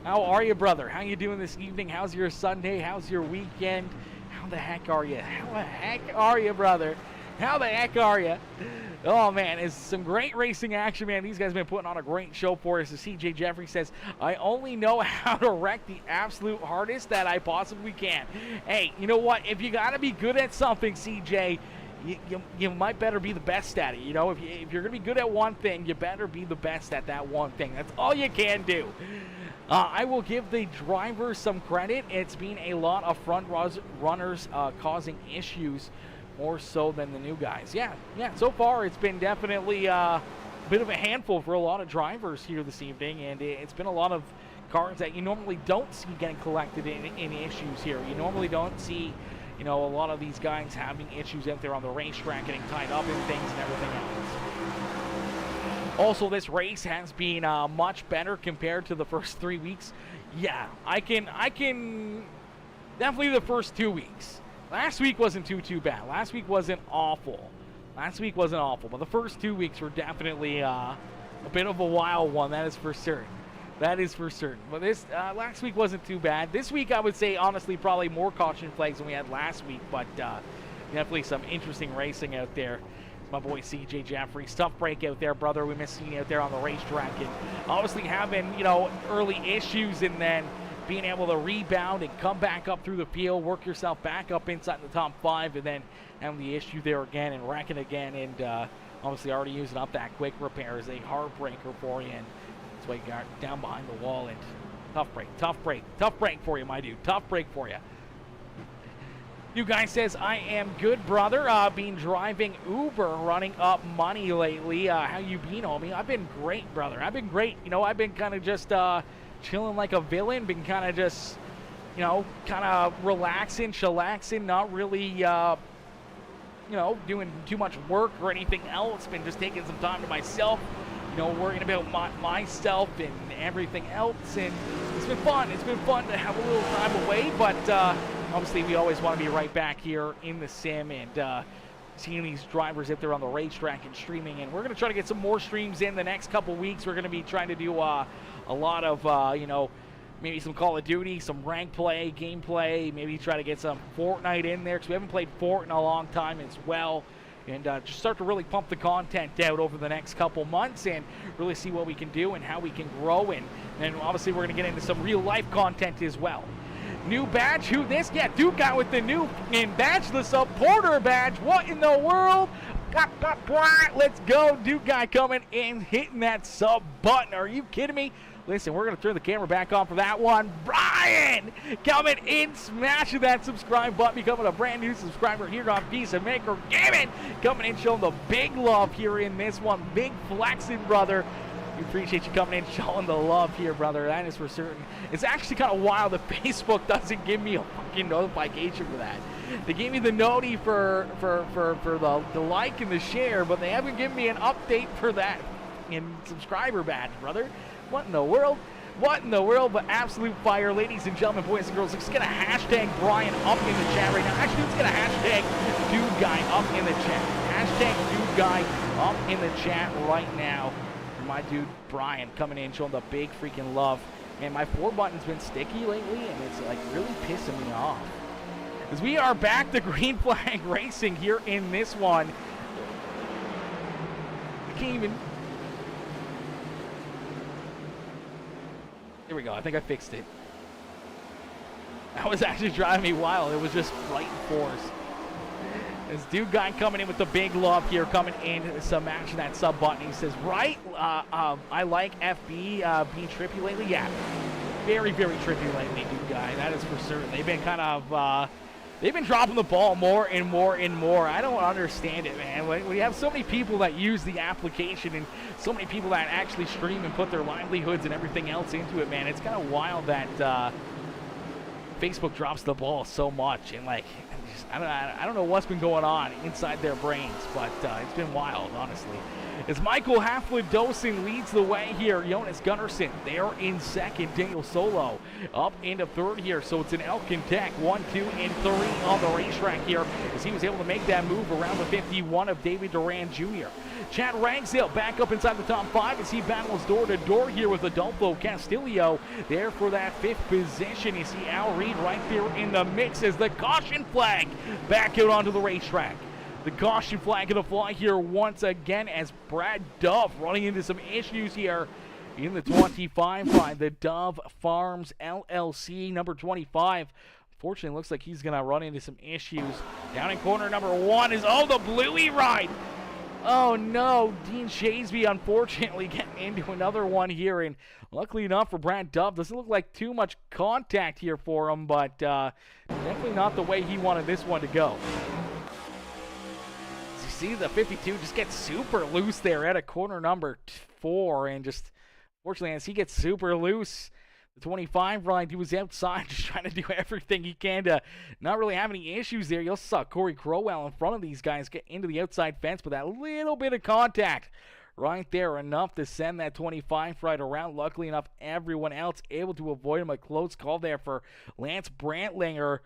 How are you, brother? How you doing this evening? How's your Sunday? How's your weekend? How the heck are you? How the heck are you, brother? How the heck are you? Oh, man, it's some great racing action, man. These guys have been putting on a great show for us. As CJ Jeffrey says, I only know how to wreck the absolute hardest that I possibly can. Hey, you know what? If you got to be good at something, CJ, you might better be the best at it. You know, if you're going to be good at one thing, you better be the best at that one thing. That's all you can do. I will give the drivers some credit. It's been a lot of front runners causing issues, more so than the new guys. Yeah, so far it's been definitely a bit of a handful for a lot of drivers here this evening, and it's been a lot of cars that you normally don't see getting collected in issues here. You normally don't see, you know, a lot of these guys having issues out there on the racetrack, getting tied up in things and everything else. Also, this race has been much better compared to the first 3 weeks. Yeah, I can definitely the first 2 weeks. Last week wasn't too bad. Last week wasn't awful. But the first 2 weeks were definitely a bit of a wild one. That is for certain. But this last week wasn't too bad. This week, I would say, honestly, probably more caution flags than we had last week. But definitely some interesting racing out there. My boy CJ Jeffries, tough break out there, brother. We missed seeing you out there on the racetrack, and obviously having, you know, early issues and then being able to rebound and come back up through the field, work yourself back up inside the top 5, and then having the issue there again and wrecking again, and obviously already using up that quick repair is a heartbreaker for you, and that's why you got down behind the wall. And tough break for you, my dude. Tough break for you. You guy says, I am good, brother. Been driving Uber, running up money lately. How you been, homie? I've been great, brother. I've been great. You know, I've been kind of just chilling like a villain. Been kind of just, you know, kind of relaxing, chillaxing, not really, you know, doing too much work or anything else. Been just taking some time to myself, you know, worrying about myself and everything else. And it's been fun. It's been fun to have a little time away, but obviously, we always want to be right back here in the sim and seeing these drivers if they're on the racetrack and streaming. And we're going to try to get some more streams in the next couple weeks. We're going to be trying to do a lot of, you know, maybe some Call of Duty, some rank play, gameplay, maybe try to get some Fortnite in there because we haven't played Fort in a long time as well. And just start to really pump the content out over the next couple months and really see what we can do and how we can grow. And obviously, we're going to get into some real-life content as well. New badge, who this? Yeah, Duke got with the new badge, the supporter badge. What in the world? Let's go. Duke guy coming in, hitting that sub button. Are you kidding me? Listen, we're going to turn the camera back on for that one. Brian coming in, smashing that subscribe button, becoming a brand new subscriber here on PeaceMaker Gaming. Coming in, showing the big love here in this one. Big flexing, brother. We appreciate you coming in, showing the love here, brother. That is for certain. It's actually kind of wild that Facebook doesn't give me a fucking notification for that. They gave me the noti for the like and the share, but they haven't given me an update for that in subscriber badge, brother. What in the world? What in the world? But absolute fire, ladies and gentlemen, boys and girls. Let's get a hashtag Brian up in the chat right now. Actually, let's get a hashtag Dude Guy up in the chat. Hashtag Dude Guy up in the chat right now. My dude Brian coming in, showing the big freaking love. And my 4 button's been sticky lately, and it's like really pissing me off. As we are back to green flag racing here in this one. I can't even. Here we go. I think I fixed it. That was actually driving me wild. It was just right in force. This dude guy coming in with the big love here, coming in, some action, that sub button. He says, right, I like FB being trippy lately. Yeah, very, very trippy lately, dude guy. That is for certain. They've been kind of, they've been dropping the ball more and more and more. I don't understand it, man. When you have so many people that use the application and so many people that actually stream and put their livelihoods and everything else into it, man, it's kind of wild that Facebook drops the ball so much. And, like, I don't know what's been going on inside their brains, but it's been wild, honestly. As Michael Haflid-Dosing leads the way here, Jonas Gunnarsson, they're in second. Daniel Solo up into third here. So it's an Elkin Tech 1, 2, and 3 on the racetrack here as he was able to make that move around the 51 of David Duran Jr. Chad Ragsdale back up inside the top 5 as he battles door-to-door here with Adolfo Castillo there for that 5th position. You see Al Reed right there in the mix as the caution flag back out onto the racetrack. The caution flag going to fly here once again as Brad Dove running into some issues here in the 25 line. The Dove Farms LLC, number 25. Unfortunately, looks like he's going to run into some issues. Down in corner number 1 is, oh, the Bluey ride. Oh no, Dean Shasby unfortunately getting into another one here, and luckily enough for Brad Dove, doesn't look like too much contact here for him, but definitely not the way he wanted this one to go. As you see, the 52 just gets super loose there at a corner number 4, and just fortunately as he gets super loose, the 25 ride, he was outside just trying to do everything he can to not really have any issues there. You also saw Corey Crowell in front of these guys get into the outside fence, but that little bit of contact right there, enough to send that 25 right around. Luckily enough, everyone else able to avoid him. A close call there for Lance Brantlinger.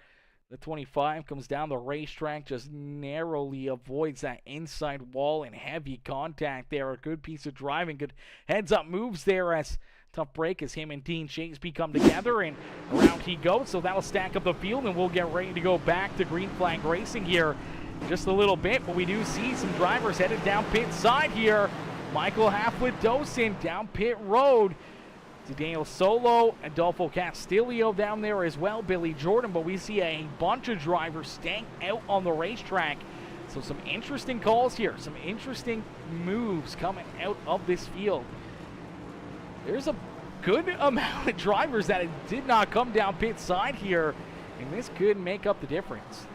The 25 comes down the racetrack, just narrowly avoids that inside wall and heavy contact there. A good piece of driving, good heads-up moves there as tough break as him and Dean Shasby come together, and around he goes. So that'll stack up the field, and we'll get ready to go back to Green Flag Racing here just a little bit. But we do see some drivers headed down pit side here. Michael Halfwood-Dosen down pit road. Daniel Solo, Adolfo Castillo down there as well, Billy Jordan. But we see a bunch of drivers staying out on the racetrack. So some interesting calls here, some interesting moves coming out of this field. There's a good amount of drivers that did not come down pit side here, and this could make up the difference.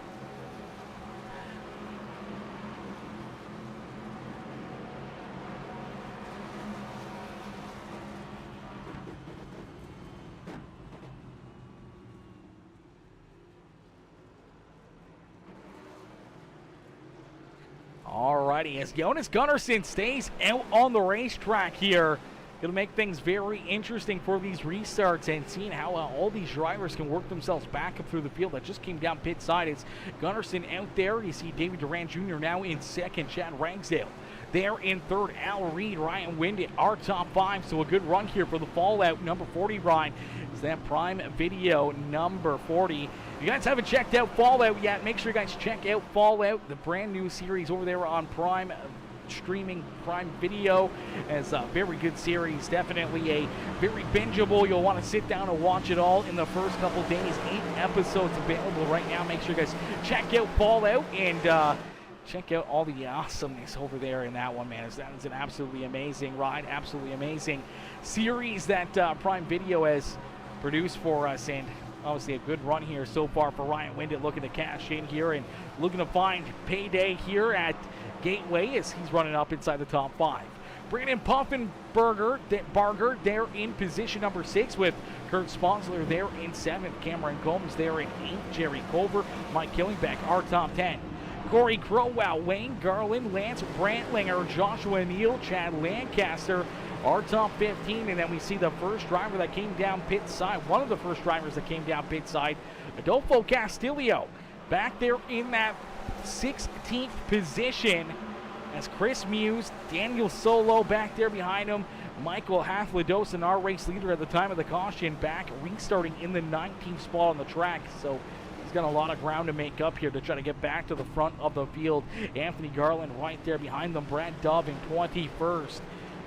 Alrighty, as Jonas Gunnarsson stays out on the racetrack here, it'll make things very interesting for these restarts, and seeing how all these drivers can work themselves back up through the field. That just came down pit side. It's Gunnarsson out there. You see David Durant Jr. now in second. Chad Ragsdale there in third. Al Reed, Ryan Windett, our top 5. So a good run here for the Fallout number 40 ride. It's that Prime Video number 40. If you guys haven't checked out Fallout yet, make sure you guys check out Fallout, the brand new series over there on Prime streaming, Prime Video. As a very good series, definitely a very bingeable. You'll want to sit down and watch it all in the first couple days. 8 episodes available right now. Make sure you guys check out Fallout and check out all the awesomeness over there in that one, man. That is an absolutely amazing ride, absolutely amazing series that Prime Video has produced for us, and obviously a good run here so far for Ryan Windett, looking to cash in here and looking to find payday here at Gateway as he's running up inside the top 5. Brandon Puffenberger Barger there in position number 6, with Kurt Sponsler there in 7th, Cameron Gomes there in 8th, Jerry Culver, Mike Killingbeck, our top 10. Corey Crowell, Wayne Garland, Lance Brantlinger, Joshua Neal, Chad Lancaster, our top 15. And then we see the first driver that came down pit side, one of the first drivers that came down pit side, Adolfo Castillo, back there in that 16th position, as Chris Muse, Daniel Solo back there behind him, Michael Halfwood-Dosen, our race leader at the time of the caution, back restarting in the 19th spot on the track. So he's got a lot of ground to make up here to try to get back to the front of the field. Anthony Garland right there behind them, Brad Dove in 21st,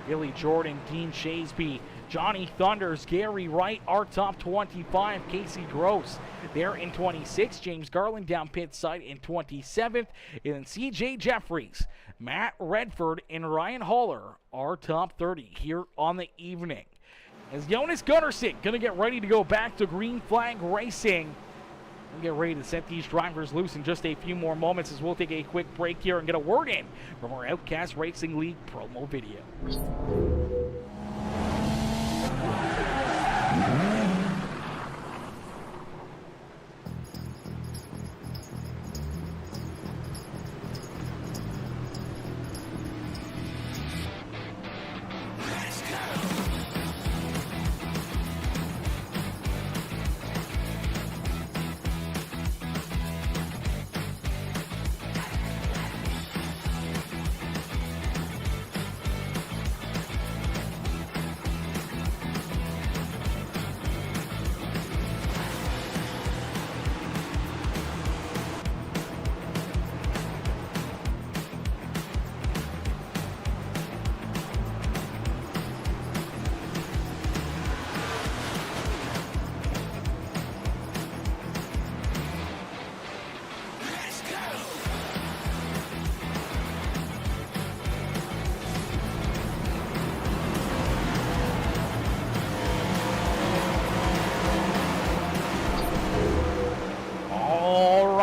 Billy Jordan, Dean Shasby, Johnny Thunders, Gary Wright, our top 25, Casey Gross there in 26, James Garland down pit side in 27th, and then CJ Jeffries, Matt Redford, and Ryan Haller, our top 30 here on the evening. As Jonas Gunnarsson gonna get ready to go back to Green Flag Racing. We'll get ready to set these drivers loose in just a few more moments, as we'll take a quick break here and get a word in from our Outcast Racing League promo video.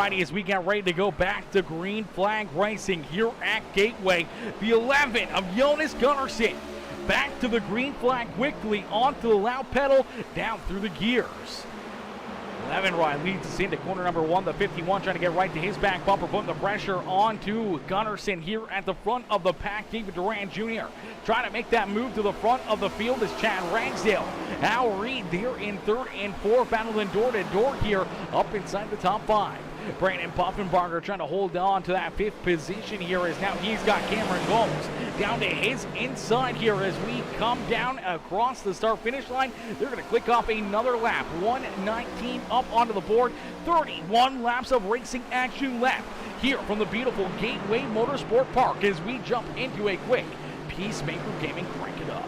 Alrighty, as we get ready to go back to green flag racing here at Gateway, the 11 of Jonas Gunnarsson back to the green flag quickly onto the loud pedal down through the gears. 11 Ryan leads us into corner number 1, the 51 trying to get right to his back bumper, putting the pressure onto Gunnarsson here at the front of the pack. David Duran Jr. trying to make that move to the front of the field as Chad Ragsdale. Al Reed there in third and fourth, battling door to door here up inside the top 5. Brandon Puffenbarger trying to hold on to that 5th position here as now he's got Cameron Gomes down to his inside here as we come down across the start-finish line. They're going to click off another lap. 1:19 up onto the board. 31 laps of racing action left here from the beautiful Gateway Motorsport Park as we jump into a quick PeaceMaker Gaming Crank It Up.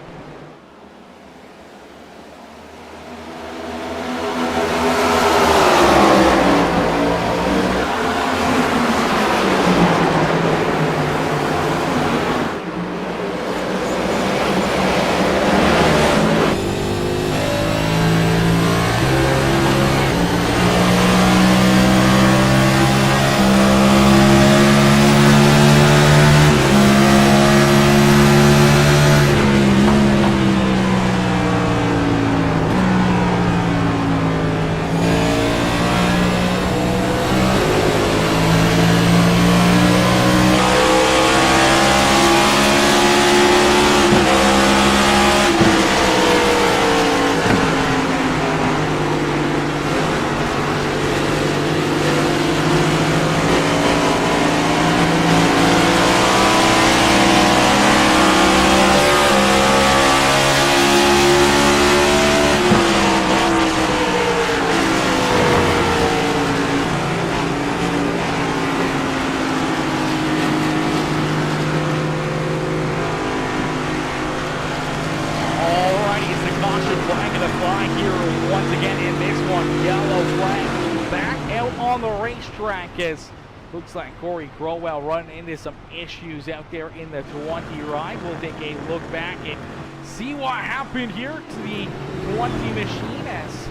As looks like Corey Crowell running into some issues out there in the 20 ride. We'll take a look back and see what happened here to the 20 machine as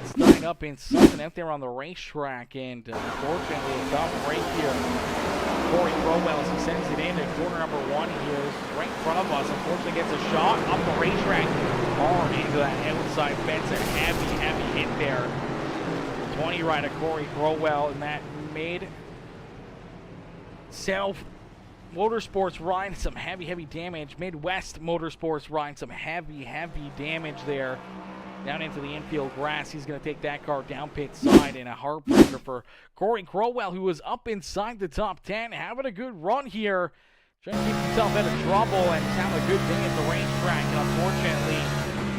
it's tied up in something out there on the racetrack, and unfortunately a tough break here. Corey Crowell as he sends it into corner number 1 here, right in front of us. Unfortunately gets a shot up the racetrack hard into that outside fence. A heavy hit there. 20 ride of Corey Crowell, and that made South Motorsports ride some heavy damage. Midwest Motorsports ride some heavy damage there down into the infield grass. He's going to take that car down pit side, and a heartbreaker for Corey Crowell, who was up inside the top 10, having a good run here, trying to keep himself out of trouble and having a good day at the racetrack. And unfortunately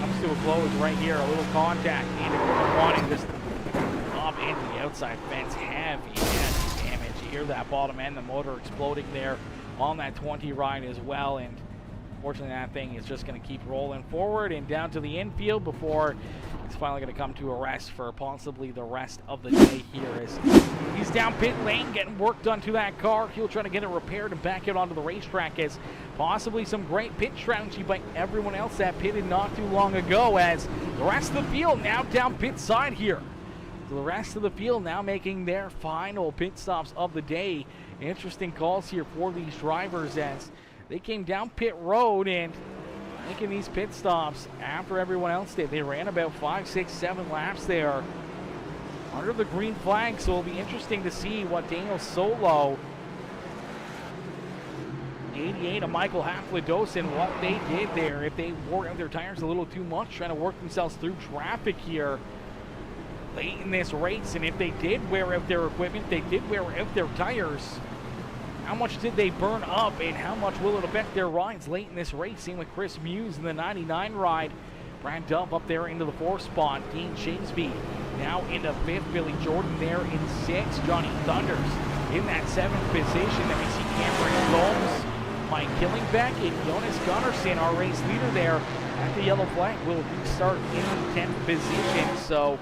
comes to a close right here. A little contact into corner 1 and just up into the outside fence. Heavy damage. You hear that bottom end, the motor exploding there on that 20 ride as well, and unfortunately that thing is just going to keep rolling forward and down to the infield before it's finally going to come to a rest for possibly the rest of the day here as he's down pit lane getting work done to that car. He'll try to get it repaired and back out onto the racetrack as possibly some great pit strategy by everyone else that pitted not too long ago, as the rest of the field now down pit side here. The rest of the field now making their final pit stops of the day. Interesting calls here for these drivers as they came down pit road and making these pit stops after everyone else did. They ran about 5, 6, 7 laps there under the green flag, so it'll be interesting to see what Daniel Solo, 88 of Michael Haflidosin, what they did there. If they wore out their tires a little too much, trying to work themselves through traffic here late in this race, and if they did wear out their equipment, they did wear out their tires, how much did they burn up and how much will it affect their rides late in this race? Same with Chris Muse in the 99 ride. Brad Dump up there into the 4th spot. Dean Shakespeare now into 5th. Billy Jordan there in 6th. Johnny Thunders in that 7th position. Then we see Cameron Gomes, Mike Killingbeck, and Jonas Gunnarsson, our race leader there at the yellow flag, will restart in 10th position. So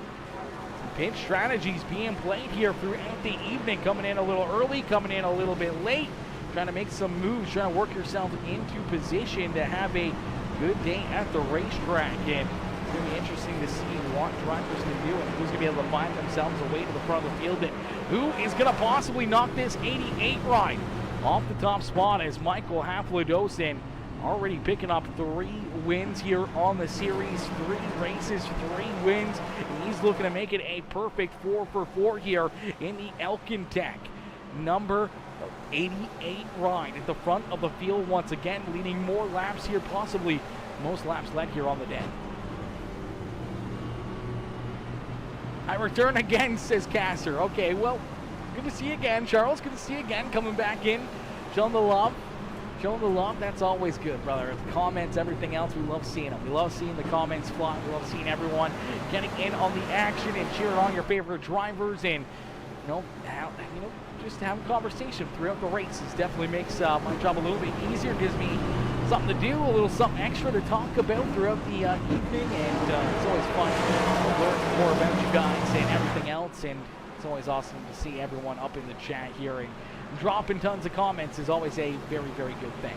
pit strategies being played here throughout the evening, coming in a little early, coming in a little bit late, trying to make some moves, trying to work yourself into position to have a good day at the racetrack. And it's going to be interesting to see want drivers to do and who's going to be able to find themselves a way to the front of the field. And who is going to possibly knock this 88 ride off the top spot as Michael Haflidosin already picking up 3 wins here on the series. 3 races, 3 wins. And he's looking to make it a perfect 4 for 4 here in the Elkin Tech. Number 88 ride at the front of the field once again, leading more laps here, possibly most laps led here on the day. I return again, says Caster. Okay, well, good to see you again, Charles. Good to see you again, coming back in, showing the love. Showing the love, that's always good, brother. The comments, everything else, we love seeing them. We love seeing the comments fly. We love seeing everyone getting in on the action and cheering on your favorite drivers, and just having conversation throughout the races definitely makes my job a little bit easier. Gives me something to do, a little something extra to talk about throughout the evening, and it's always fun to learn more about you guys and everything else. And it's always awesome to see everyone up in the chat here, and dropping tons of comments is always a very, very good thing.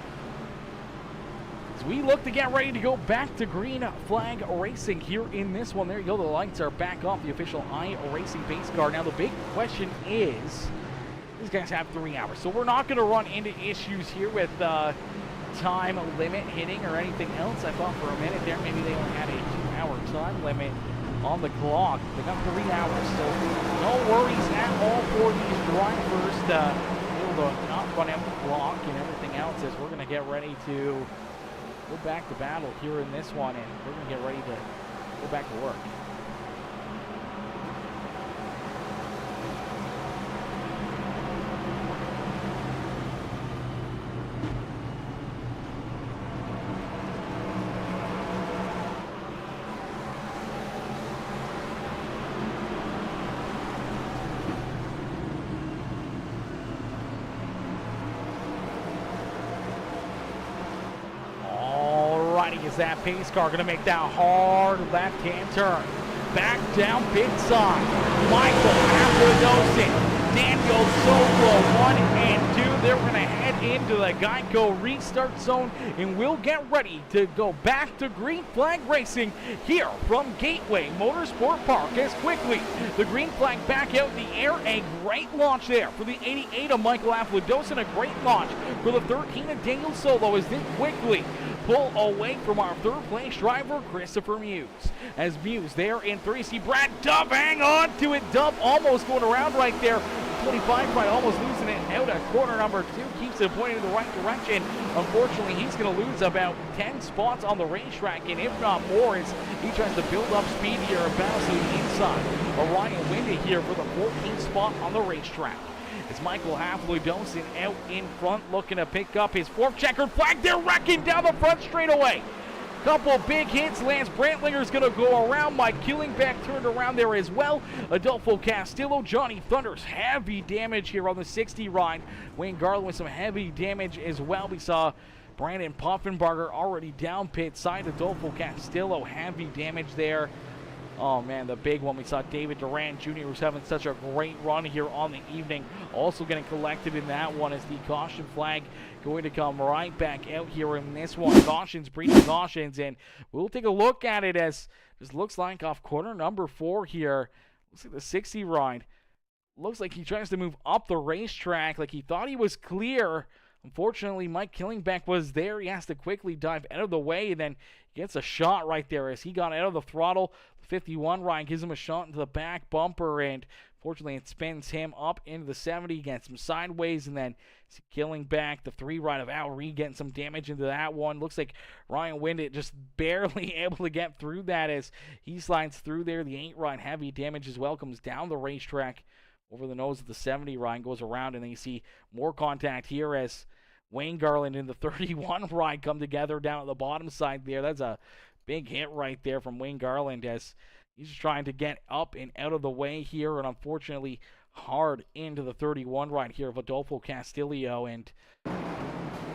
As we look to get ready to go back to green flag racing here in this one. There you go, the lights are back off the official iRacing pace car. Now the big question is, these guys have 3 hours, so we're not going to run into issues here with time limit hitting or anything else. I thought for a minute there maybe they only had a 2-hour time limit on the clock. They got 3 hours, so no worries at all for these drivers to not run out the clock and everything else, as we're going to get ready to go back to battle here in this one, and we're going to get ready to go back to work. Is that pace car going to make that hard left-hand turn? Back down pit side. Michael Haflidosin, Daniel Solo, 1 and 2. They're going to head into the Geico restart zone, and we'll get ready to go back to green flag racing here from Gateway Motorsport Park as quickly the green flag back out in the air. A great launch there for the 88 of Michael Haflidosin. A great launch for the 13 of Daniel Solo as they quickly pull away from our third place driver, Christopher Muse. As Muse there in 3, see Brad Dove hang on to it. Dove almost going around right there. 25 probably almost losing it out at corner number 2. Keeps it pointing in the right direction. Unfortunately, he's going to lose about 10 spots on the racetrack, and if not more, as he tries to build up speed here and bounce to the inside. Orion Windy here for the 14th spot on the racetrack. It's Michael Haflidosin out in front, looking to pick up his 4th checkered flag. They're wrecking down the front straightaway. Couple big hits. Lance Brantlinger's going to go around. Mike Killingbeck turned around there as well. Adolfo Castillo, Johnny Thunders, heavy damage here on the 60 ride. Wayne Garland with some heavy damage as well. We saw Brandon Puffenbarger already down pit side. Adolfo Castillo, heavy damage there. Oh man, the big one. We saw David Duran Jr., who's having such a great run here on the evening, also getting collected in that one, as the caution flag going to come right back out here in this one. Cautions, breeding cautions, and we'll take a look at it as this looks like off corner number 4 here. Looks like the 60 ride. Looks like he tries to move up the racetrack like he thought he was clear. Unfortunately, Mike Killingbeck was there. He has to quickly dive out of the way, and then gets a shot right there as he got out of the throttle. The 51 ride gives him a shot into the back bumper, and fortunately it spins him up into the 70, gets him sideways, and then Killingbeck, the 3 ride of Al Reed, getting some damage into that one. Looks like Ryan Windett just barely able to get through that as he slides through there. The 8 ride, heavy damage as well, comes down the racetrack over the nose of the 70 ride, goes around, and then you see more contact here as Wayne Garland and the 31 ride come together down at the bottom side there. That's a big hit right there from Wayne Garland as he's trying to get up and out of the way here, and unfortunately hard into the 31 ride here of Adolfo Castillo, and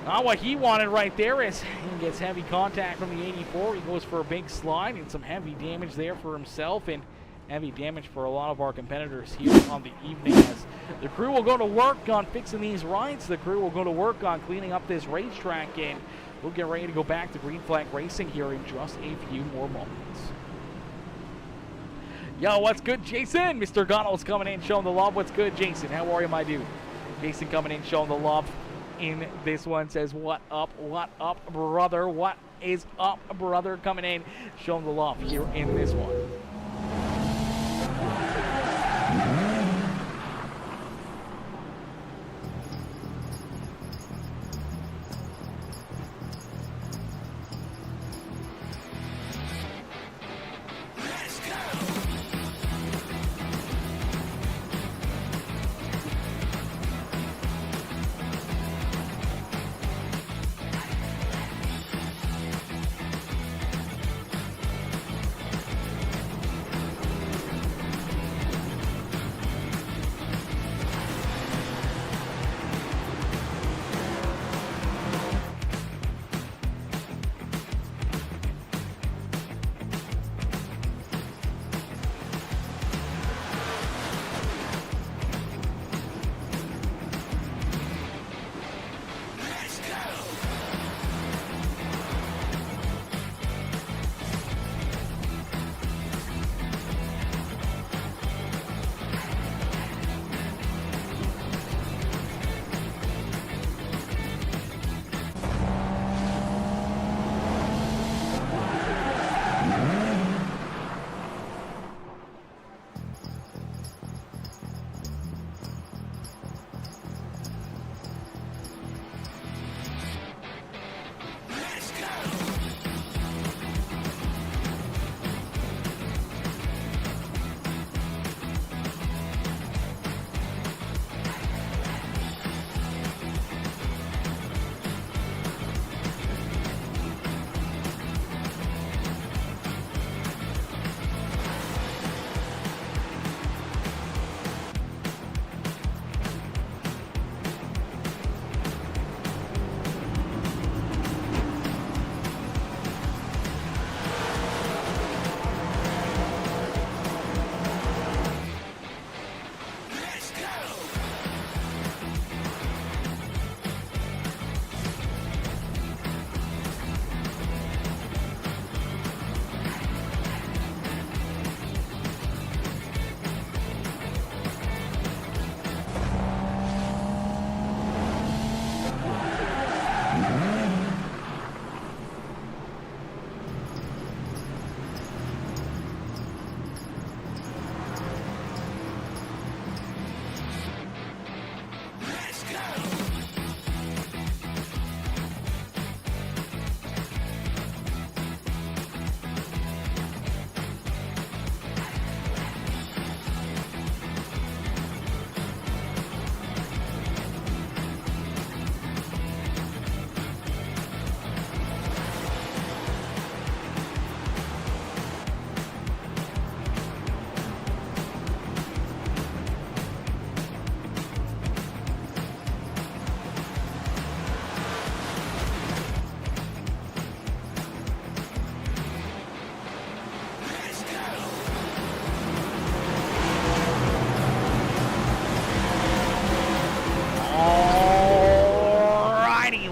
not what he wanted right there as he gets heavy contact from the 84. He goes for a big slide and some heavy damage there for himself, and heavy damage for a lot of our competitors here on the evening as the crew will go to work on fixing these rides. The crew will go to work on cleaning up this racetrack, and we'll get ready to go back to green flag racing here in just a few more moments. Yo, what's good, Jason? Mr. Gonald's coming in, showing the love. What's good, Jason? How are you, my dude? Jason coming in, showing the love in this one. Says, what up, brother? What is up, brother? Coming in, showing the love here in this one.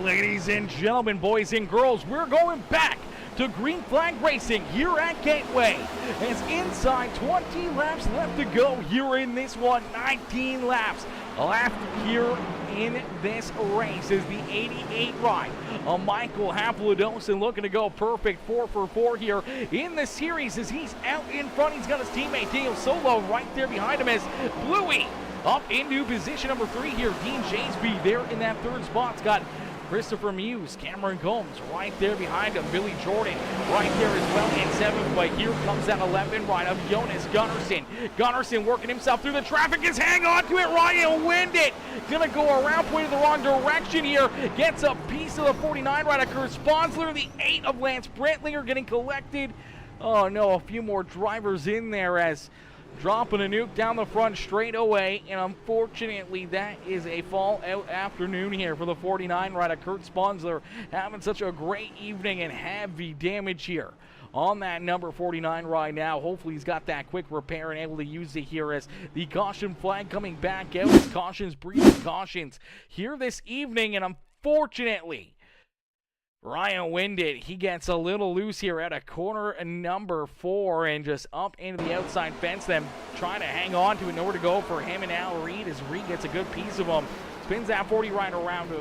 Ladies and gentlemen, boys and girls, we're going back to Green Flag Racing here at Gateway. As inside 20 laps left to go here in this one, 19 laps left here in this race is the 88 ride. Michael Haplodosin looking to go perfect 4 for 4 here in the series as he's out in front. He's got his teammate Daniel Solo right there behind him as Bluey up into position number 3 here. Dean Janesby there in that third spot. It's got Christopher Muse, Cameron Gomes right there behind him. Billy Jordan right there as well in 7th. But here comes that 11 ride of Jonas Gunnarsson. Gunnarsson working himself through the traffic. Is hang on to it. Ryan Windit gonna go around, pointing the wrong direction here. Gets a piece of the 49 ride of Kurt Sponsler. The 8 of Lance Brentlinger getting collected. Oh no, a few more drivers in there as dropping a nuke down the front straight away, and unfortunately that is a fall-out afternoon here for the 49 rider. Kurt Sponsler having such a great evening and heavy damage here on that number 49 ride now. Hopefully he's got that quick repair and able to use it here as the caution flag coming back out. Cautions breeding cautions here this evening, and unfortunately Ryan Winded, he gets a little loose here at a corner number 4 and just up into the outside fence, then trying to hang on to it, nowhere to go for him and Al Reed as Reed gets a good piece of him. Spins that 40 right around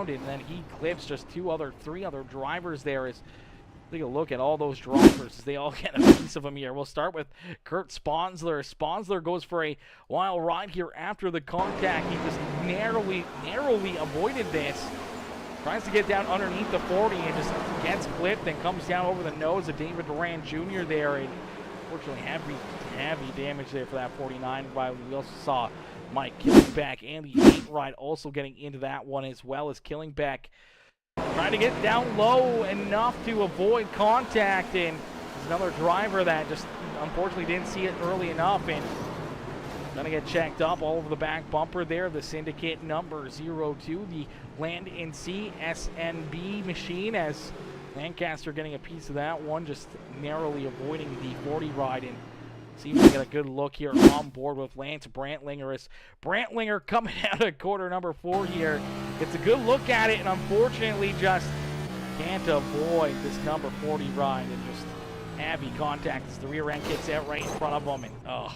and then he clips just 3 other drivers there. As take a look at all those drivers as they all get a piece of him here. We'll start with Kurt Sponsler. Sponsler goes for a wild ride here after the contact. He just narrowly avoided this. Tries to get down underneath the 40 and just gets clipped and comes down over the nose of David Duran Jr. there. And unfortunately, heavy damage there for that 49 ride. We also saw Mike Killingbeck and the 8 ride also getting into that one, as well as Killingbeck trying to get down low enough to avoid contact. And there's another driver that just unfortunately didn't see it early enough and gonna get checked up all over the back bumper there. The syndicate number 02, the Land & Sea SNB machine, as Lancaster getting a piece of that one, just narrowly avoiding the 40 ride. And see if we get a good look here on board with Lance Brantlinger, as Brantlinger coming out of quarter number 4 here. Gets a good look at it and unfortunately just can't avoid this number 40 ride and just heavy contact as the rear end kicks out right in front of him. And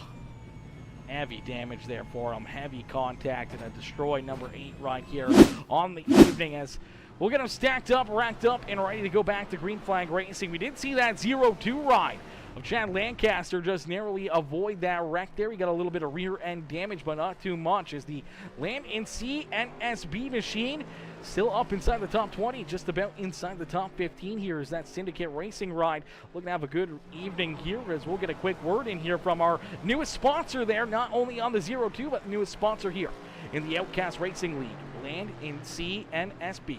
heavy damage there for him. Heavy contact and a destroy number 8 right here on the evening, as we'll get him stacked up, racked up, and ready to go back to Green Flag Racing. We did see that 02 ride of Chad Lancaster just narrowly avoid that wreck there. He got a little bit of rear end damage, but not too much, as the Land & Sea NSB machine still up inside the top 20, just about inside the top 15 here as that Syndicate Racing ride. Looking to have a good evening here, as we'll get a quick word in here from our newest sponsor there, not only on the 02, but the newest sponsor here in the Outcast Racing League, Land & Sea NSB.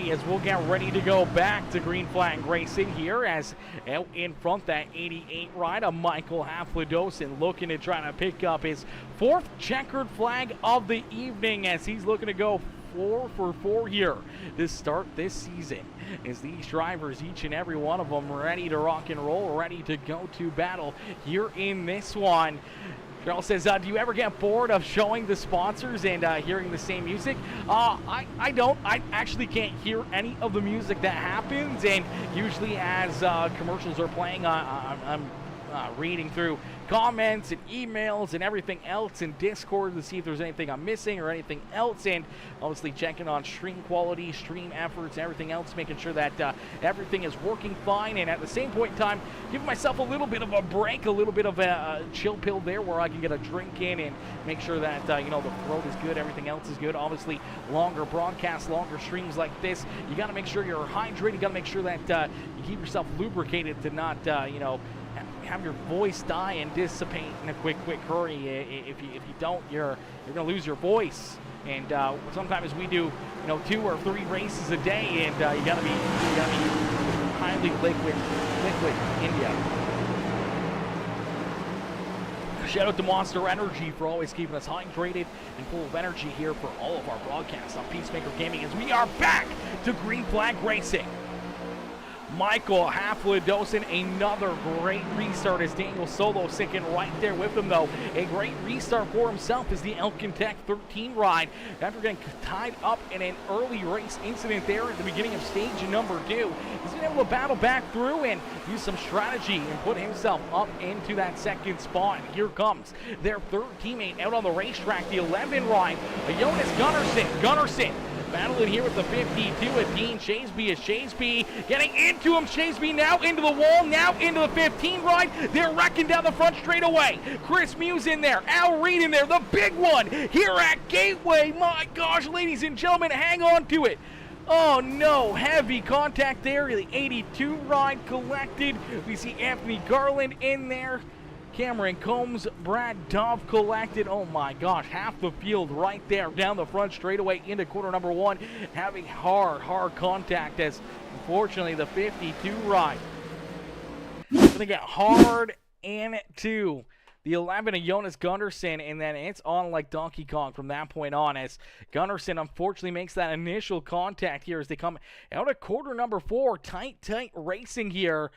As we'll get ready to go back to Green Flag Racing here, as out in front that 88 ride of Michael Haflidosin looking to try to pick up his 4th checkered flag of the evening, as he's looking to go 4 for 4 here to start this season. As these drivers, each and every one of them, ready to rock and roll, ready to go to battle here in this one. Charles says, do you ever get bored of showing the sponsors and hearing the same music? I don't. I actually can't hear any of the music that happens, and usually as commercials are playing, I'm reading through comments and emails and everything else in Discord to see if there's anything I'm missing or anything else, and obviously checking on stream quality, stream efforts, and everything else, making sure that everything is working fine, and at the same point in time, giving myself a little bit of a break, a little bit of a chill pill there where I can get a drink in and make sure that the throat is good, everything else is good. Obviously, longer broadcasts, longer streams like this, you got to make sure you're hydrated, you got to make sure that you keep yourself lubricated to not have your voice die and dissipate in a quick hurry. If you don't, you're gonna lose your voice. And sometimes we do 2 or 3 races a day, and you gotta be highly liquid India. Shout out to Monster Energy for always keeping us hydrated and full of energy here for all of our broadcasts on PeaceMaker Gaming as we are back to Green Flag Racing. Michael Haflidosin, another great restart as Daniel Solo sinking right there with him, though. A great restart for himself as the Elkin Tech 13 ride after getting tied up in an early race incident there at the beginning of stage number 2. He's been able to battle back through and use some strategy and put himself up into that second spot. And here comes their third teammate out on the racetrack, the 11 ride, Jonas Gunnarsson. Battling here with the 52 with Dean Shaseby as Shaseby getting into him. Shaseby now into the wall, now into the 15 ride. They're wrecking down the front straightaway. Chris Muse in there, Al Reed in there, the big one here at Gateway. My gosh, ladies and gentlemen, hang on to it. Oh no, heavy contact there. The 82 ride collected. We see Anthony Garland in there. Cameron Combs, Brad Dove collected. Oh my gosh, half the field right there down the front straightaway into quarter number 1, having hard contact as unfortunately the 52 ride is going to get hard into the 11 of Jonas Gunnarsson, and then it's on like Donkey Kong from that point on as Gunnarsson unfortunately makes that initial contact here as they come out of quarter number 4. Tight racing here.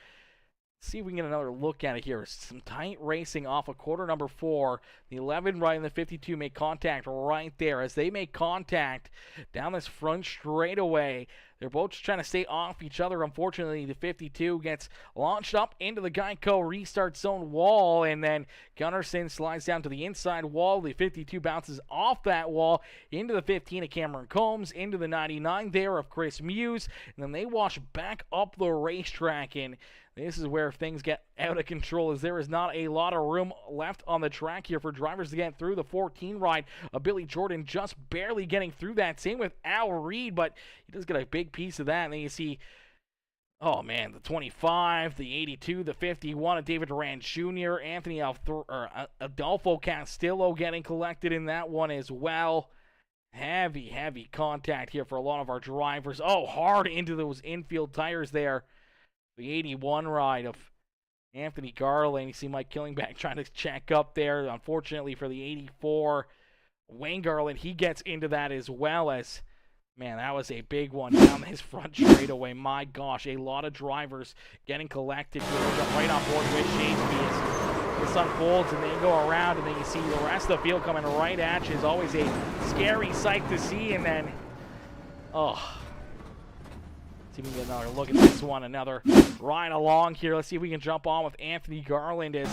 See if we can get another look at it here. Some tight racing off of quarter number 4. The 11 right and the 52 make contact right there. As they make contact down this front straightaway, they're both just trying to stay off each other. Unfortunately, the 52 gets launched up into the Geico restart zone wall, and then Gunnarsson slides down to the inside wall. The 52 bounces off that wall into the 15 of Cameron Combs, into the 99 there of Chris Muse, and then they wash back up the racetrack, and this is where things get out of control as there is not a lot of room left on the track here for drivers to get through. The 14 ride of Billy Jordan just barely getting through that. Same with Al Reed, but he does get a big piece of that. And then you see, oh man, the 25, the 82, the 51 of David Durant Jr., Anthony Adolfo Castillo getting collected in that one as well. Heavy contact here for a lot of our drivers. Oh, hard into those infield tires there. The 81 ride of Anthony Garland. You see Mike Killingback trying to check up there. Unfortunately for the 84, Wayne Garland, he gets into that as well as, man, that was a big one down his front straightaway. My gosh, a lot of drivers getting collected here. We'll jump right on board with Shaseby as this unfolds and they go around and then you see the rest of the field coming right at you. It's always a scary sight to see, and then, oh, see if we can get another look at this one. Another ride along here. Let's see if we can jump on with Anthony Garland as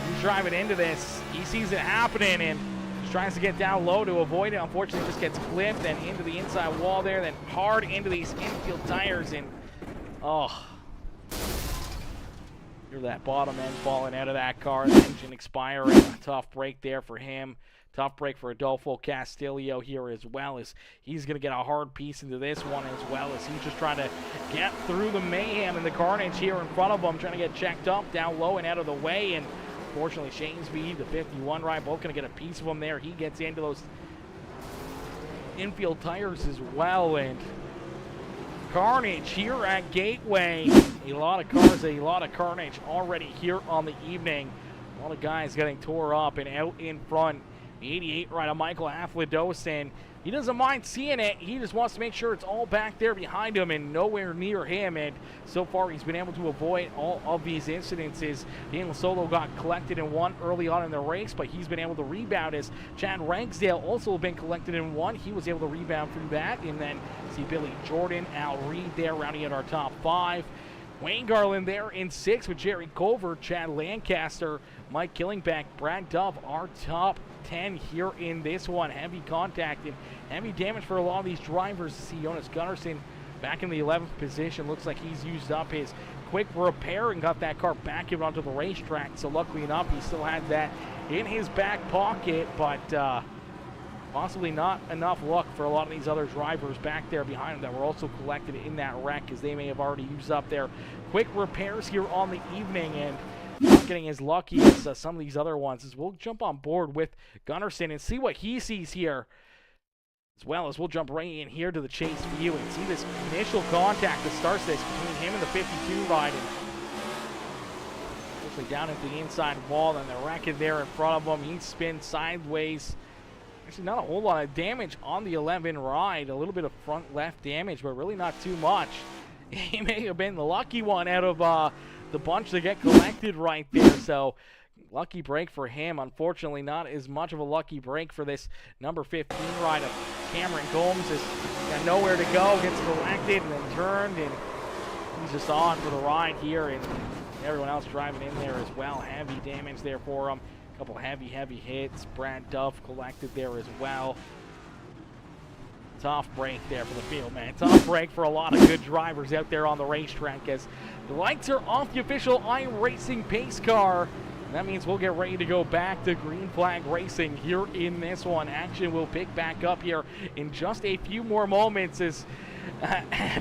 he's driving into this. He sees it happening and just tries to get down low to avoid it. Unfortunately, just gets clipped and into the inside wall there, then hard into these infield tires, and oh, hear that bottom end falling out of that car. The engine expiring. A tough break there for him. Tough break for Adolfo Castillo here as well, as he's going to get a hard piece into this one as well, as he's just trying to get through the mayhem and the carnage here in front of him, trying to get checked up, down low and out of the way. And unfortunately, Shaseby, the 51 ride, both going to get a piece of him there. He gets into those infield tires as well, and carnage here at Gateway. A lot of cars, a lot of carnage already here on the evening. A lot of guys getting tore up and out in front. 88 ride of Michael Haflidosin. He doesn't mind seeing it. He just wants to make sure it's all back there behind him and nowhere near him. And so far, he's been able to avoid all of these incidences. Daniel Solo got collected in one early on in the race, but he's been able to rebound as Chad Ragsdale also been collected in one. He was able to rebound through that. And then see Billy Jordan, Al Reed there rounding out our top 5. Wayne Garland there in 6 with Jerry Culver, Chad Lancaster, Mike Killingback, Brad Dove, our top 10 here in this one. Heavy contact and heavy damage for a lot of these drivers. See Jonas Gunnarsson back in the 11th position. Looks like he's used up his quick repair and got that car back out onto the racetrack. So luckily enough, he still had that in his back pocket, but possibly not enough luck for a lot of these other drivers back there behind him that were also collected in that wreck, as they may have already used up their quick repairs here on the evening and not getting as lucky as some of these other ones. As we'll jump on board with Gunnarsson and see what he sees here, as well as we'll jump right in here to the chase view and see this initial contact that starts this between him and the 52 ride. And unfortunately down into the inside wall, and the racket there in front of him. He spins sideways. Actually, not a whole lot of damage on the 11 ride. A little bit of front left damage, but really not too much. He may have been the lucky one out of the bunch to get collected right there. So, lucky break for him. Unfortunately, not as much of a lucky break for this number 15 ride of Cameron Gomes. Has got nowhere to go, gets collected and then turned, and he's just on for the ride here, and everyone else driving in there as well. Heavy damage there for him. A couple heavy hits. Brad Duff collected there as well. Tough break there for the field, man. Tough break for a lot of good drivers out there on the racetrack, as the lights are off the official iRacing pace car. That means we'll get ready to go back to green flag racing here in this one. Action will pick back up here in just a few more moments, as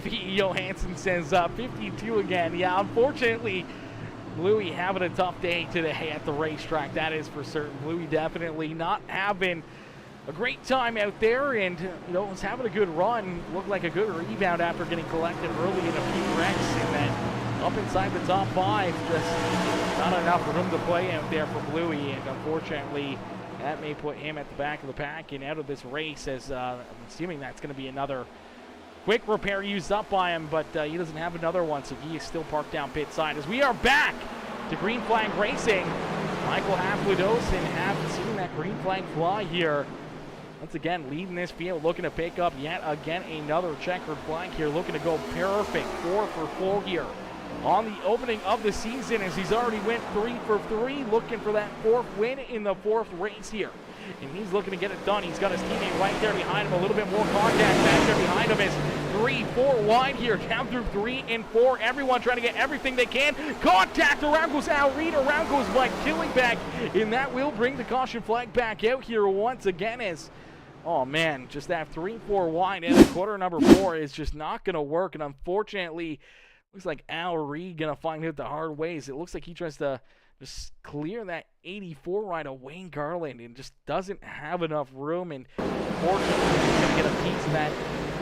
P. Johansson says 52 again. Yeah, unfortunately, Bluey having a tough day today at the racetrack, that is for certain. Bluey definitely not having a great time out there, and was having a good run. Looked like a good rebound after getting collected early in a few wrecks, and then up inside the top 5. Just not enough room to play out there for Bluey, and unfortunately that may put him at the back of the pack and out of this race, as I'm assuming that's going to be another quick repair used up by him, but he doesn't have another one, so he is still parked down pit side. As we are back to green flag racing, Michael Afladosin have seen that green flag fly here. Once again, leading this field, looking to pick up yet again another checkered flag here, looking to go perfect, 4 for 4 here on the opening of the season, as he's already went 3 for 3, looking for that 4th win in the 4th race here. And he's looking to get it done. He's got his teammate right there behind him. A little bit more contact back there behind him. Is 3-4 wide here. Down through 3 and 4. Everyone trying to get everything they can. Contact. Around goes Al Reed. Around goes Mike Killingback. And that will bring the caution flag back out here once again, as, oh man, just that 3-4 wide and quarter number 4 is just not going to work. And unfortunately, looks like Al Reed going to find it the hard ways. It looks like he tries to just clear that 84 ride of Wayne Garland and just doesn't have enough room, and unfortunately he's going to get a piece of that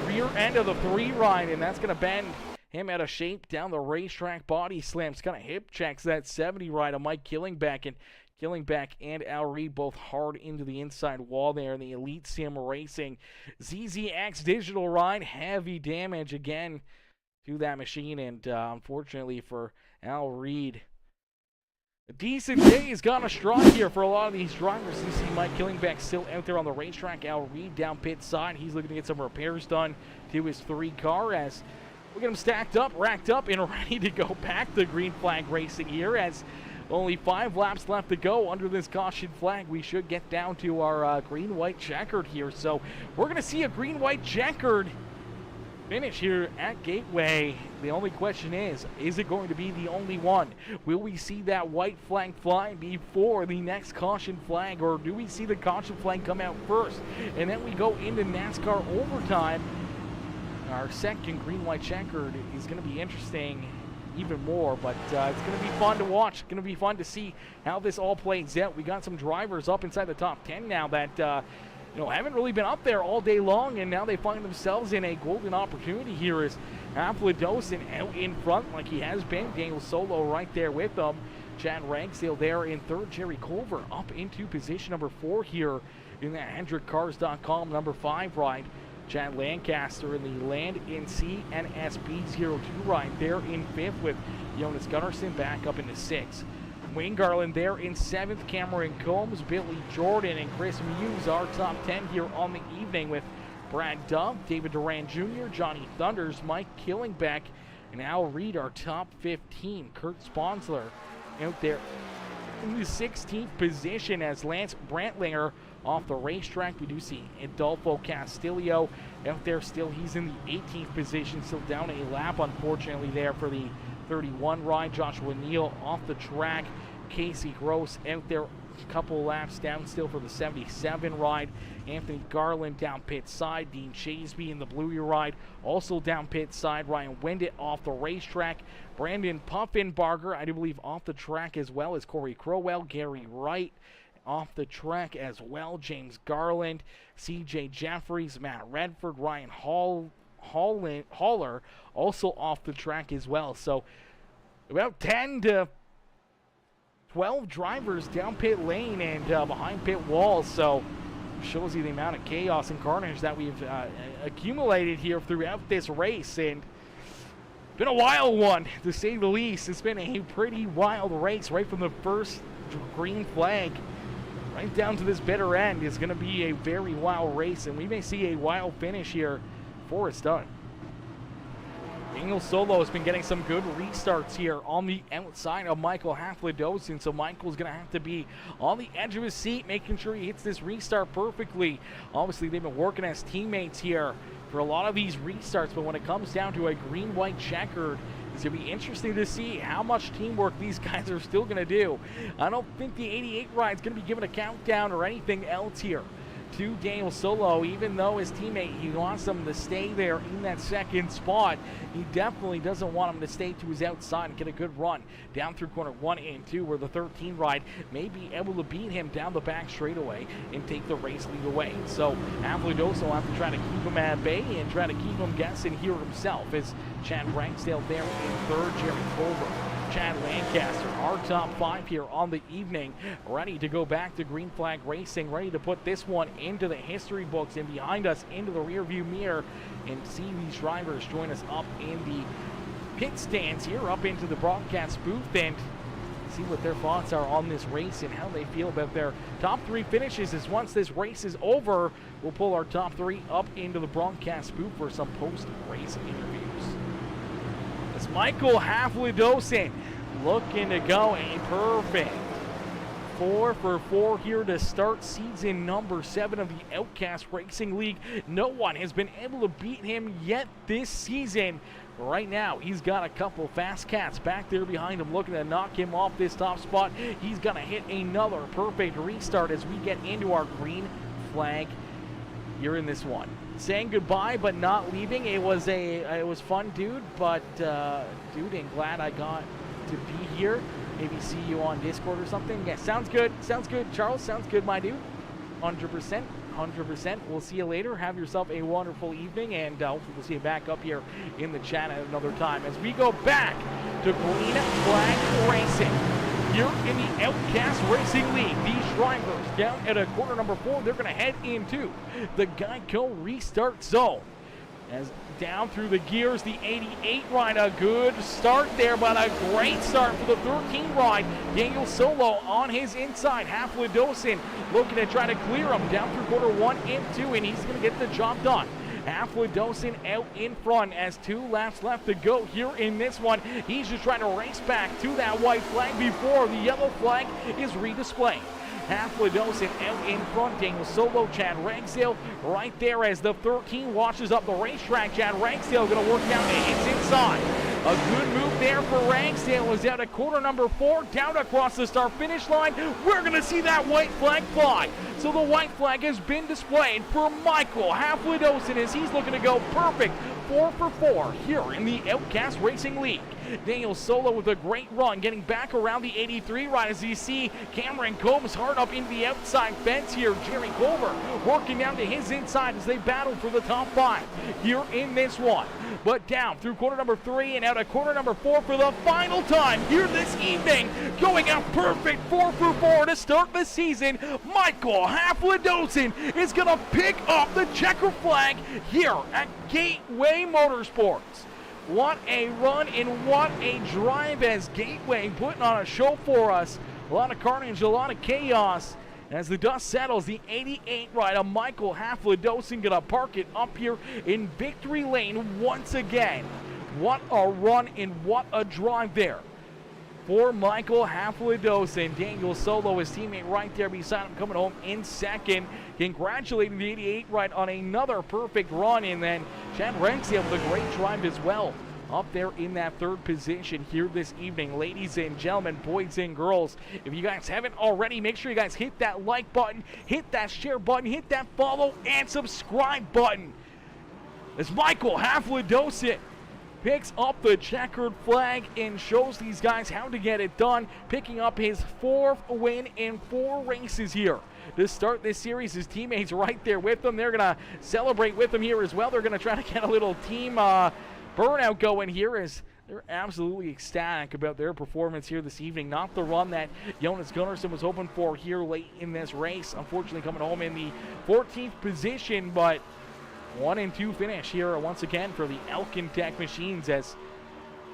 rear end of the 3 ride, and that's going to bend him out of shape down the racetrack. Body slams, kind of hip checks that 70 ride of Mike Killingback, and Killingback and Al Reed both hard into the inside wall there in the Elite Sim Racing ZZX digital ride. Heavy damage again to that machine, and unfortunately for Al Reed, a decent day has gone astray here for a lot of these drivers. You see Mike Killingback still out there on the racetrack. Al Reed down pit side. He's looking to get some repairs done to his 3 car, as we get him stacked up, racked up, and ready to go back to green flag racing here, as only 5 laps left to go under this caution flag. We should get down to our green-white checkered here. So we're going to see a green-white checkered finish here at Gateway. The only question is it going to be the only one? Will we see that white flag fly before the next caution flag, or do we see the caution flag come out first and then we go into NASCAR overtime? Our second green-white checkered is going to be interesting even more, but it's going to be fun to watch. It's going to be fun to see how this all plays out. We got some drivers up inside the top 10 now that haven't really been up there all day long, and now they find themselves in a golden opportunity here, as Afladosin out in front like he has been. Daniel Solo right there with them. Chad Ragsdale there in 3rd. Jerry Culver up into position number 4 here in that HendrickCars.com number 5 ride. Chad Lancaster in the Land NC and SB02 ride there in 5th, with Jonas Gunnarsson back up into 6th. Wayne Garland there in 7th, Cameron Combs, Billy Jordan, and Chris Muse, our top 10 here on the evening, with Brad Dove, David Duran Jr., Johnny Thunders, Mike Killingback, and Al Reed, our top 15. Kurt Sponsler out there in the 16th position, as Lance Brantlinger off the racetrack. We do see Adolfo Castillo out there still. He's in the 18th position, still down a lap, unfortunately, there for the 31 ride. Joshua Neal off the track. Casey Gross out there, a couple laps down still for the 77 ride. Anthony Garland down pit side. Dean Chaseby in the Bluey ride also down pit side. Ryan Wendett off the racetrack. Brandon Puffenbarger, I do believe, off the track as well as Corey Crowell. Gary Wright off the track as well. James Garland, CJ Jeffries, Matt Redford, Ryan Haller also off the track as well. So about 10 to 12 drivers down pit lane and behind pit walls, so shows you the amount of chaos and carnage that we've accumulated here throughout this race. And been a wild one, to say the least. It's been a pretty wild race right from the first green flag right down to this bitter end. It's going to be a very wild race, and we may see a wild finish here before it's done. Daniel Solo has been getting some good restarts here on the outside of Michael Haflidosin, so Michael's going to have to be on the edge of his seat, making sure he hits this restart perfectly. Obviously, they've been working as teammates here for a lot of these restarts, but when it comes down to a green-white checkered, it's going to be interesting to see how much teamwork these guys are still going to do. I don't think the 88 ride's going to be given a countdown or anything else here to Daniel Solo, even though his teammate, he wants him to stay there in that second spot. He definitely doesn't want him to stay to his outside and get a good run down through corner 1 and 2, where the 13 ride may be able to beat him down the back straightaway and take the race lead away. So Avlidoso will have to try to keep him at bay and try to keep him guessing here himself, as Chad Ragsdale there in third, Jeremy Culver, Chad Lancaster, our top 5 here on the evening, ready to go back to green flag racing, ready to put this one into the history books and behind us into the rear view mirror, and see these drivers join us up in the pit stands here, up into the broadcast booth, and see what their thoughts are on this race and how they feel about their top 3 finishes. As once this race is over, we'll pull our top 3 up into the broadcast booth for some post-race interviews. It's Michael Haflidosin looking to go a perfect 4 for 4 here to start season number 7 of the Outcast Racing League. No one has been able to beat him yet this season. Right now, he's got a couple fast cats back there behind him looking to knock him off this top spot. He's going to hit another perfect restart as we get into our green flag here in this one. Saying goodbye but not leaving. It was fun, dude, but dude, and glad I got to be here. Maybe see you on Discord or something. Yeah, sounds good. Sounds good, Charles. Sounds good, my dude. 100%. 100%. We'll see you later. Have yourself a wonderful evening, and hopefully we'll see you back up here in the chat at another time as we go back to green flag racing here in the Outcast Racing League. These drivers down at a corner number 4, they're going to head into the Geico restart zone. As down through the gears, the 88 ride, a good start there, but a great start for the 13 ride. Daniel Solo on his inside. Haflidosin looking to try to clear him down through corner 1 and 2, and he's going to get the job done. Haflidosin out in front as 2 laps left to go here in this one. He's just trying to race back to that white flag before the yellow flag is redisplayed. Haflidosin out in front. Daniel Solo, Chad Ragsdale right there as the 13 washes up the racetrack. Chad Ragsdale going to work down to hits inside. A good move there for Ragsdale as out at corner number 4, down across the start-finish line. We're going to see that white flag fly. So the white flag has been displayed for Michael Haflidosin as he's looking to go perfect 4 for 4 here in the Outcast Racing League. Daniel Solo with a great run, getting back around the 83 ride as you see Cameron Combs hard up into the outside fence here. Jerry Culver working down to his inside as they battle for the top 5 here in this one. But down through corner number 3 and out of corner number 4 for the final time here this evening. Going out perfect 4 for 4 to start the season. Michael Haflidosin is going to pick up the checker flag here at Gateway Motorsports. What a run and what a drive as Gateway putting on a show for us. A lot of carnage, a lot of chaos. As the dust settles, the 88 ride of Michael Haflidosin gonna park it up here in victory lane once again. What a run and what a drive there for Michael Haflidosin. Daniel Solo, his teammate right there beside him, coming home in second. Congratulating the 88 ride on another perfect run, and then Chad Ragsdale with a great drive as well, up there in that 3rd position here this evening. Ladies and gentlemen, boys and girls, if you guys haven't already, make sure you guys hit that like button, hit that share button, hit that follow and subscribe button. As Michael Haflidosin picks up the checkered flag and shows these guys how to get it done, picking up his 4th win in 4 races here to start this series. His teammates right there with him. They're going to celebrate with him here as well. They're going to try to get a little team burnout going here as they're absolutely ecstatic about their performance here this evening. Not the run that Jonas Gunnarsson was hoping for here late in this race. Unfortunately, coming home in the 14th position, but 1-2 finish here once again for the Elkin Tech Machines as,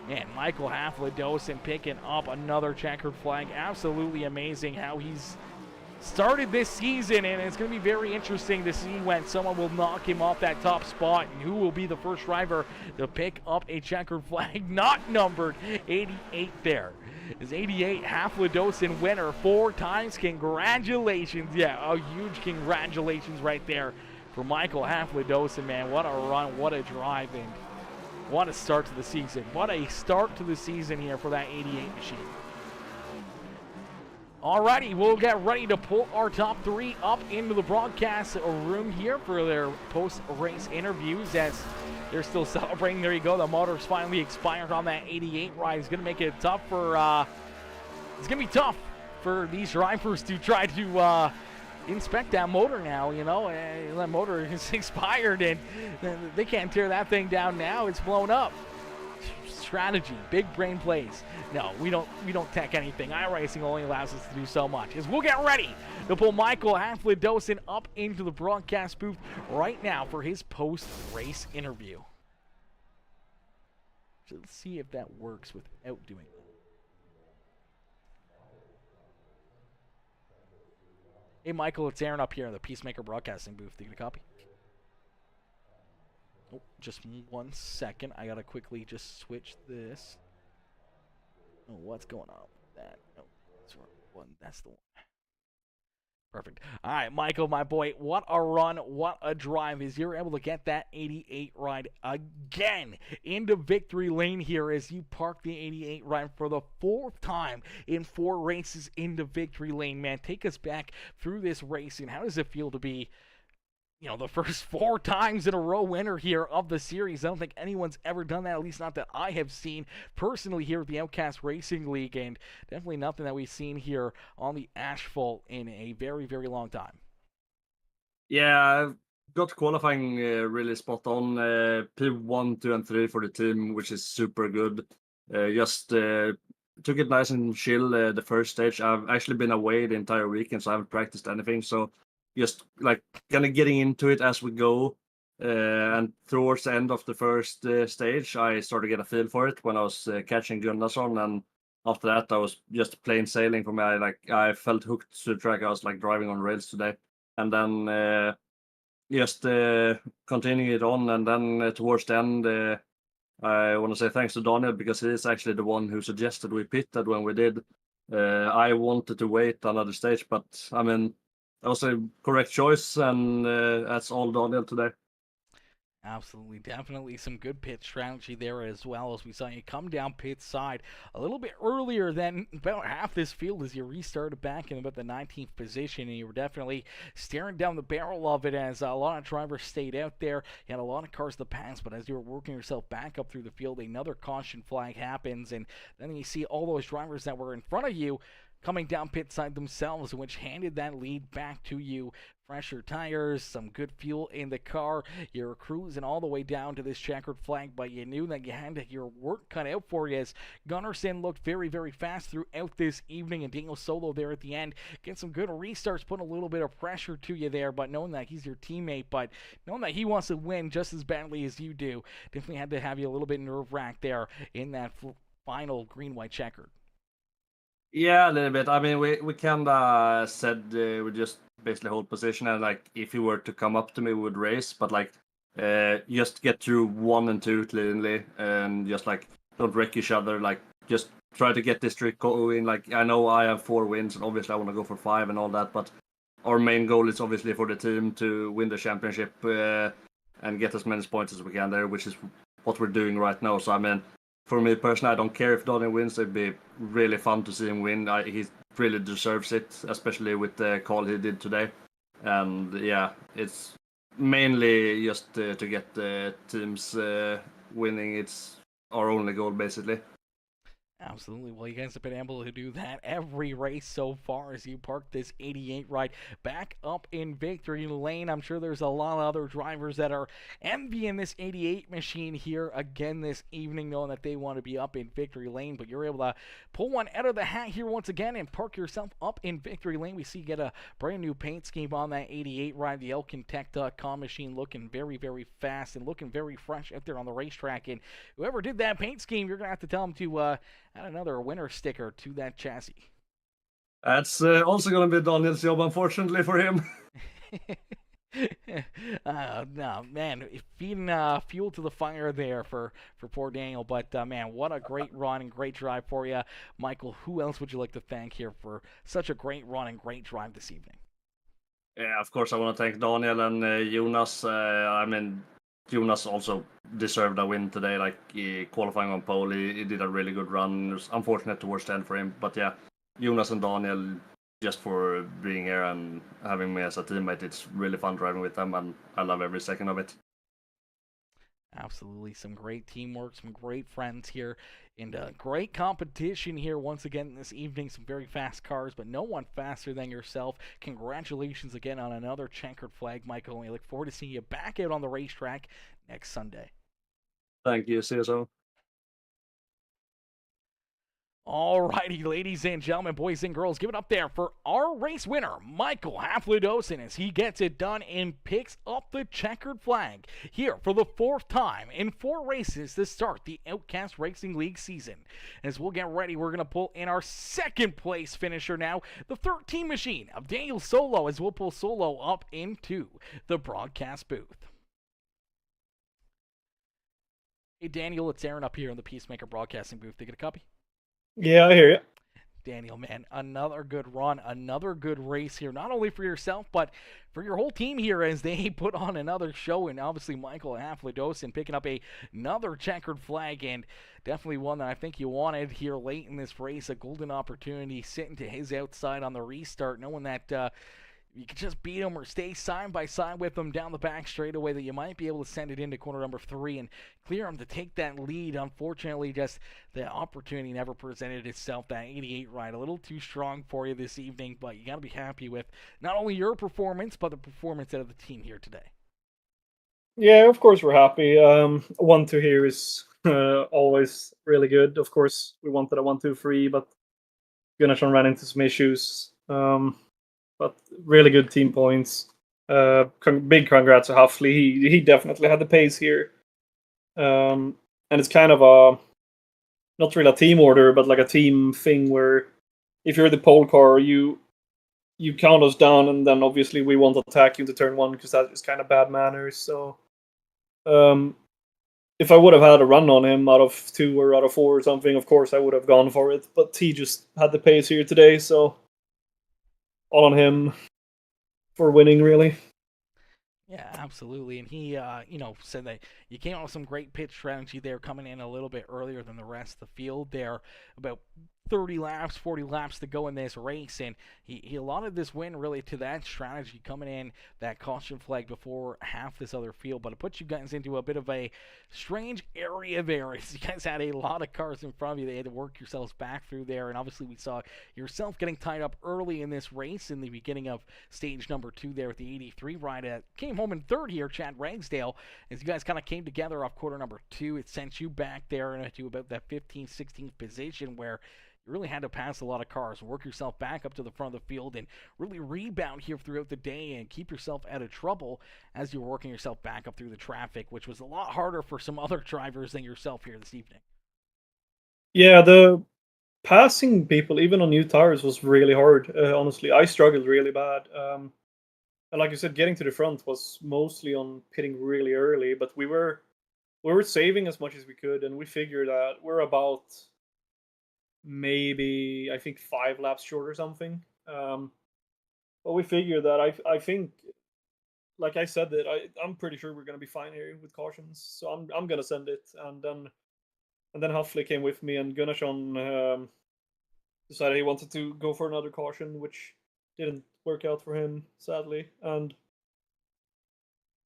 man, Michael Haflidosin picking up another checkered flag. Absolutely amazing how he's started this season, and it's going to be very interesting to see when someone will knock him off that top spot and who will be the first driver to pick up a checkered flag, not numbered 88 there. Is 88 Haflidosin winner 4 times. Congratulations. Yeah, a huge congratulations right there for Michael Haflidosin, man. What a run, what a drive, and what a start to the season. What a start to the season here for that 88 machine. Alrighty, we'll get ready to pull our top 3 up into the broadcast room here for their post-race interviews as they're still celebrating. There you go, the motor's finally expired on that 88 ride. It's going to make it tough for, it's going to be tough for these drivers to try to inspect that motor now, you know. That motor is expired and they can't tear that thing down now. It's blown up. Strategy, big brain plays. No, we don't tech anything. iRacing only allows us to do so much. As we'll get ready to pull Michael Haflidosin up into the broadcast booth right now for his post-race interview. So let's see if that works without doing that. Hey Michael, it's Aaron up here in the PeaceMaker broadcasting booth. Do you get a copy? Oh, just 1 second. I gotta quickly just switch this. Oh, what's going on with that? Oh, that's the wrong one. That's the one. Perfect. All right, Michael, my boy, what a run, what a drive as you're able to get that 88 ride again into victory lane here as you park the 88 ride for the 4th time in 4 races into victory lane, man. Take us back through this race, and how does it feel to be, you know, the first 4 times in a row winner here of the series? I don't think anyone's ever done that, at least not that I have seen personally here at the Outcast Racing League, and definitely nothing that we've seen here on the asphalt in a very, very long time. Yeah, I've got qualifying really spot on. P1, 2, and 3 for the team, which is super good. Just took it nice and chill the first stage. I've actually been away the entire weekend, so I haven't practiced anything, so just like kind of getting into it as we go. And towards the end of the first stage, I started to get a feel for it when I was catching Gunnarsson. And after that, I was just plain sailing for me. I felt hooked to the track. I was like driving on rails today. And then just continuing it on. And then towards the end, I want to say thanks to Daniel because he is actually the one who suggested we pitted when we did. I wanted to wait another stage, but I mean, that was a correct choice, and that's all Daniel today. Absolutely, definitely some good pit strategy there as well, as we saw you come down pit side a little bit earlier than about half this field as you restarted back in about the 19th position, and you were definitely staring down the barrel of it as a lot of drivers stayed out there. You had a lot of cars to pass, but as you were working yourself back up through the field, another caution flag happens, and then you see all those drivers that were in front of you coming down pit side themselves, which handed that lead back to you. Fresher tires, some good fuel in the car. You're cruising all the way down to this checkered flag, but you knew that you had your work cut out for you as Gunnarsson looked very, very fast throughout this evening, and Daniel Solo there at the end get some good restarts, putting a little bit of pressure to you there, but knowing that he's your teammate, but knowing that he wants to win just as badly as you do, definitely had to have you a little bit nerve-wracked there in that final green-white checkered. Yeah, a little bit. I mean, we kind of said we just basically hold position, and like if he were to come up to me, we would race, but like just get through 1 and 2 cleanly, and just like don't wreck each other. Like just try to get this streak going. Like I know I have 4 wins, and obviously I want to go for 5 and all that, but our main goal is obviously for the team to win the championship and get as many points as we can there, which is what we're doing right now. So I mean, for me personally, I don't care if Daniel wins. It'd be really fun to see him win. He really deserves it, especially with the call he did today. And yeah, it's mainly just to get the teams winning. It's our only goal, basically. Absolutely. Well, you guys have been able to do that every race so far as you park this 88 ride back up in victory lane. I'm sure there's a lot of other drivers that are envying this 88 machine here again this evening, knowing that they want to be up in victory lane. But you're able to pull one out of the hat here once again and park yourself up in victory lane. We see you get a brand new paint scheme on that 88 ride. The ElkinTech.com machine looking very, very fast and looking very fresh out there on the racetrack. And whoever did that paint scheme, you're going to have to tell them to add another winner sticker to that chassis. That's also going to be Daniel's job, unfortunately, for him. No, man, feeding fuel to the fire there for poor Daniel. But, man, what a great run and great drive for you. Michael, who else would you like to thank here for such a great run and great drive this evening? Yeah, of course, I want to thank Daniel and Jonas. I mean, Jonas also deserved a win today, like qualifying on pole. He did a really good run. It was unfortunate towards the end for him. But yeah, Jonas and Daniel, just for being here and having me as a teammate, it's really fun driving with them, and I love every second of it. Absolutely. Some great teamwork, some great friends here, and great competition here once again this evening. Some very fast cars, but no one faster than yourself. Congratulations again on another checkered flag, Michael. We look forward to seeing you back out on the racetrack next Sunday. Thank you. See you soon. Alrighty, ladies and gentlemen, boys and girls, give it up there for our race winner, Michael Haflidosin, as he gets it done and picks up the checkered flag here for the fourth time in 4 races to start the Outcast Racing League season. As we'll get ready, we're going to pull in our second place finisher now, the 13 machine of Daniel Solo, as we'll pull Solo up into the broadcast booth. Hey, Daniel, it's Aaron up here in the PeaceMaker broadcasting booth. Did you get a copy? Yeah, I hear you. Daniel, man, another good run, another good race here, not only for yourself, but for your whole team here as they put on another show, and obviously Michael Haflidosin picking up another checkered flag, and definitely one that I think you wanted here late in this race, a golden opportunity sitting to his outside on the restart, knowing that you could just beat him or stay side by side with him down the back straightaway, that you might be able to send it into corner number 3 and clear him to take that lead. Unfortunately, just the opportunity never presented itself. That 88 ride, a little too strong for you this evening, but you got to be happy with not only your performance, but the performance out of the team here today. Yeah, of course we're happy. 1-2 here is always really good. Of course, we wanted a 1-2-3, but Gunnarsson ran into some issues. But really good team points. Big congrats to Huffley. He definitely had the pace here. And it's kind of a, not really a team order, but like a team thing where if you're the pole car, you count us down, and then obviously we won't attack you into turn 1 because that is kind of bad manners. So if I would have had a run on him out of 2 or out of 4 or something, of course I would have gone for it. But he just had the pace here today, so all on him for winning, really. Yeah, absolutely. And he, said that you came out with some great pitch strategy there, coming in a little bit earlier than the rest of the field there, about 30 laps, 40 laps to go in this race, and he allotted this win really to that strategy, coming in that caution flag before half this other field. But it puts you guys into a bit of a strange area there, as you guys had a lot of cars in front of you. They had to work yourselves back through there, and obviously we saw yourself getting tied up early in this race in the beginning of stage number 2 there with the 83 ride. Came home in third here, Chad Ragsdale, as you guys kind of came together off quarter number 2. It sent you back there into about that 15th, 16th position where you really had to pass a lot of cars, work yourself back up to the front of the field, and really rebound here throughout the day and keep yourself out of trouble as you're working yourself back up through the traffic, which was a lot harder for some other drivers than yourself here this evening. Yeah, the passing people, even on new tires, was really hard. Honestly, I struggled really bad. And like you said, getting to the front was mostly on pitting really early, but we were saving as much as we could, and we figured that we're about maybe, I think, 5 laps short or something. But we figured that I think, like I said, that I'm pretty sure we're gonna be fine here with cautions. So I'm gonna send it, and then Huffley came with me, and Gunnarsson decided he wanted to go for another caution, which didn't work out for him, sadly. And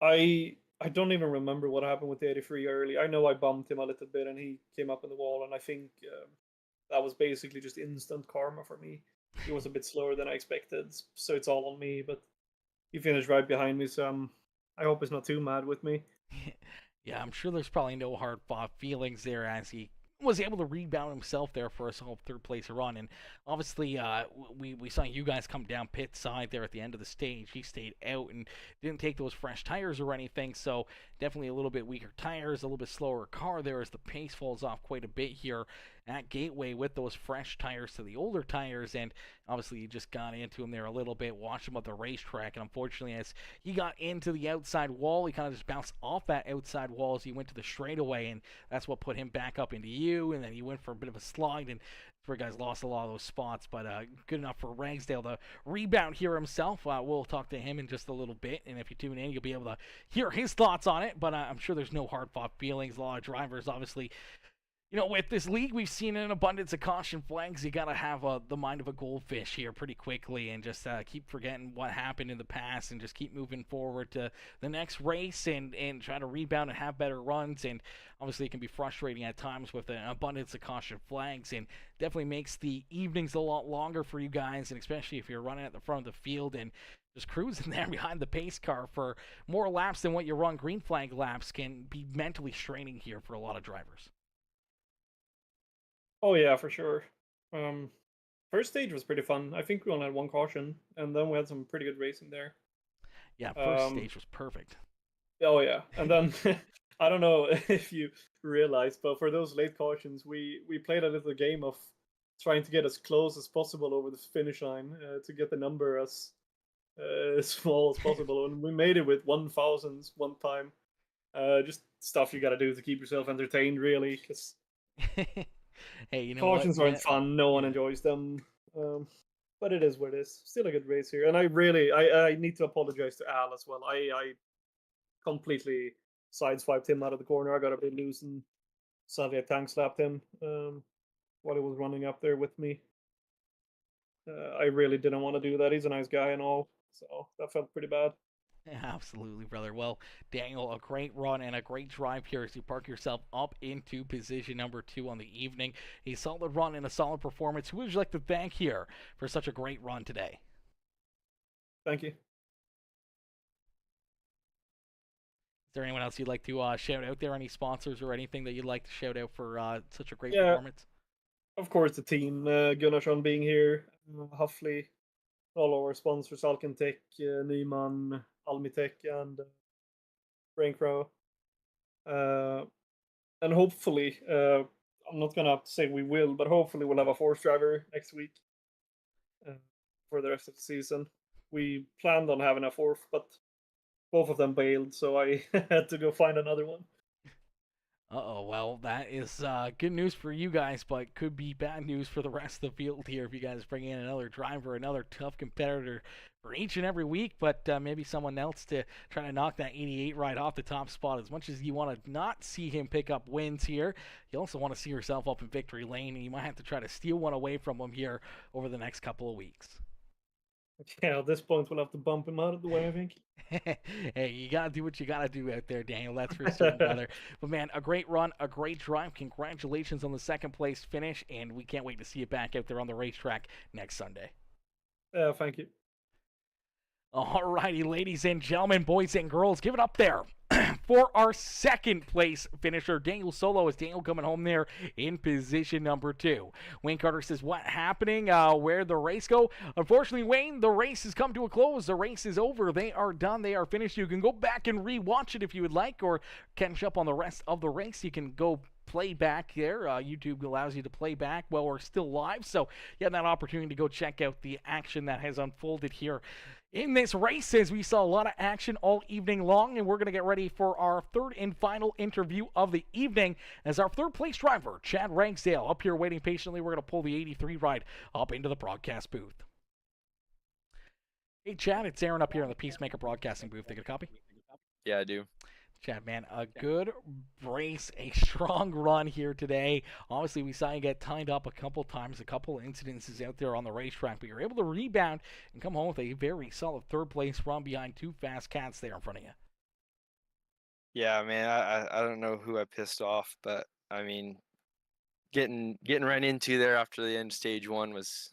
I don't even remember what happened with the 83 early. I know I bumped him a little bit, and he came up in the wall, and I think that was basically just instant karma for me. He was a bit slower than I expected, so it's all on me. But he finished right behind me, so I hope he's not too mad with me. Yeah, I'm sure there's probably no hard-fought feelings there as he was able to rebound himself there for a solid third place run. And obviously, we saw you guys come down pit side there at the end of the stage. He stayed out and didn't take those fresh tires or anything, so definitely a little bit weaker tires, a little bit slower car there as the pace falls off quite a bit here at Gateway with those fresh tires to the older tires. And obviously you just got into him there a little bit, watched him at the racetrack, and unfortunately as he got into the outside wall, he kind of just bounced off that outside wall as he went to the straightaway, and that's what put him back up into you. And then he went for a bit of a slide, and three guys lost a lot of those spots, but good enough for Ragsdale to rebound here himself. We'll talk to him in just a little bit, and if you tune in, you'll be able to hear his thoughts on it. But I'm sure there's no hard-fought feelings. A lot of drivers, obviously, with this league, we've seen an abundance of caution flags. You got to have the mind of a goldfish here pretty quickly and just keep forgetting what happened in the past and just keep moving forward to the next race and try to rebound and have better runs. And obviously, it can be frustrating at times with an abundance of caution flags, and definitely makes the evenings a lot longer for you guys, and especially if you're running at the front of the field and just cruising there behind the pace car for more laps than what you run green flag laps can be mentally straining here for a lot of drivers. Oh yeah, for sure. First stage was pretty fun. I think we only had one caution, and then we had some pretty good racing there. Yeah, first stage was perfect. Oh yeah, and then I don't know if you realized, but for those late cautions, we played a little game of trying to get as close as possible over the finish line to get the number as small as possible, and we made it with 1,000 one time. Just stuff you got to do to keep yourself entertained, really, because. Hey, Cautions what? aren't fun. No one enjoys them. But it is what it is. Still a good race here. And I need to apologize to Al as well. I completely sideswiped him out of the corner. I got a bit loose and sadly I tank slapped him while he was running up there with me. I really didn't want to do that. He's a nice guy and all. So that felt pretty bad. Yeah, absolutely, brother. Well, Daniel, a great run and a great drive here as you park yourself up into position number 2 on the evening. A solid run and a solid performance. Who would you like to thank here for such a great run today? Thank you. Is there anyone else you'd like to shout out there? Any sponsors or anything that you'd like to shout out for such a great performance? Of course, the team, Gunnarsson being here, Huffley, all our sponsors, Alcantech, Nyman, Almitech, and Braincrow. And hopefully, I'm not going to say we will, but hopefully we'll have a fourth driver next week for the rest of the season. We planned on having a fourth, but both of them bailed, so I had to go find another one. Uh-oh, well, that is good news for you guys, but could be bad news for the rest of the field here if you guys bring in another driver, another tough competitor for each and every week, but maybe someone else to try to knock that 88 right off the top spot. As much as you want to not see him pick up wins here, you also want to see yourself up in victory lane, and you might have to try to steal one away from him here over the next couple of weeks. Yeah, at this point, we'll have to bump him out of the way, I think. Hey, you got to do what you got to do out there, Daniel. That's for certain, brother. But, man, a great run, a great drive. Congratulations on the second place finish, and we can't wait to see you back out there on the racetrack next Sunday. Thank you. All righty, ladies and gentlemen, boys and girls, give it up there for our second place finisher, Daniel Solo. Is Daniel coming home there in position number 2? Wayne Carter says, what happening? Where'd the race go? Unfortunately, Wayne, the race has come to a close. The race is over. They are done. They are finished. You can go back and re-watch it if you would like, or catch up on the rest of the race. You can go play back there. YouTube allows you to play back while we're still live, so you have that opportunity to go check out the action that has unfolded here in this race, as we saw a lot of action all evening long. And we're going to get ready for our third and final interview of the evening as our third place driver, Chad Ragsdale, up here waiting patiently. We're going to pull the 83 ride up into the broadcast booth. Hey, Chad, it's Aaron up here in the PeaceMaker broadcasting booth. Take a copy? Yeah, I do. Chad, man, a good race, a strong run here today. Obviously, we saw you get tied up a couple times, a couple incidences out there on the racetrack, but you're able to rebound and come home with a very solid third-place run behind 2 fast cats there in front of you. Yeah, man, I don't know who I pissed off, but, I mean, getting run into there after the end of stage 1 was.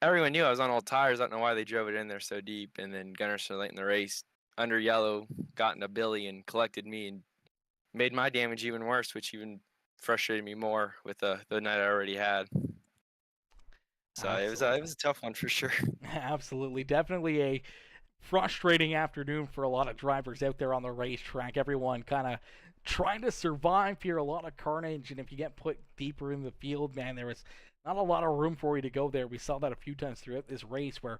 Everyone knew I was on all tires. I don't know why they drove it in there so deep. And then Gunnarsson late in the race, under yellow, got into Billy and collected me and made my damage even worse, which even frustrated me more with the night I already had. So it was a tough one for sure. Absolutely. Definitely a frustrating afternoon for a lot of drivers out there on the racetrack. Everyone kind of trying to survive here. A lot of carnage. And if you get put deeper in the field, man, there was not a lot of room for you to go there. We saw that a few times throughout this race where,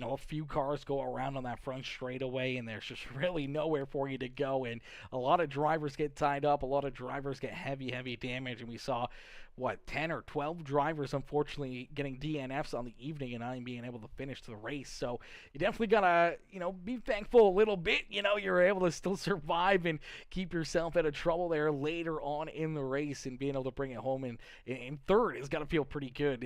a few cars go around on that front straightaway and there's just really nowhere for you to go. And a lot of drivers get tied up. A lot of drivers get heavy damage. And we saw, 10 or 12 drivers, unfortunately, getting DNFs on the evening and not being able to finish the race. So you definitely got to, be thankful a little bit. You're able to still survive and keep yourself out of trouble there later on in the race, and being able to bring it home in third has got to feel pretty good.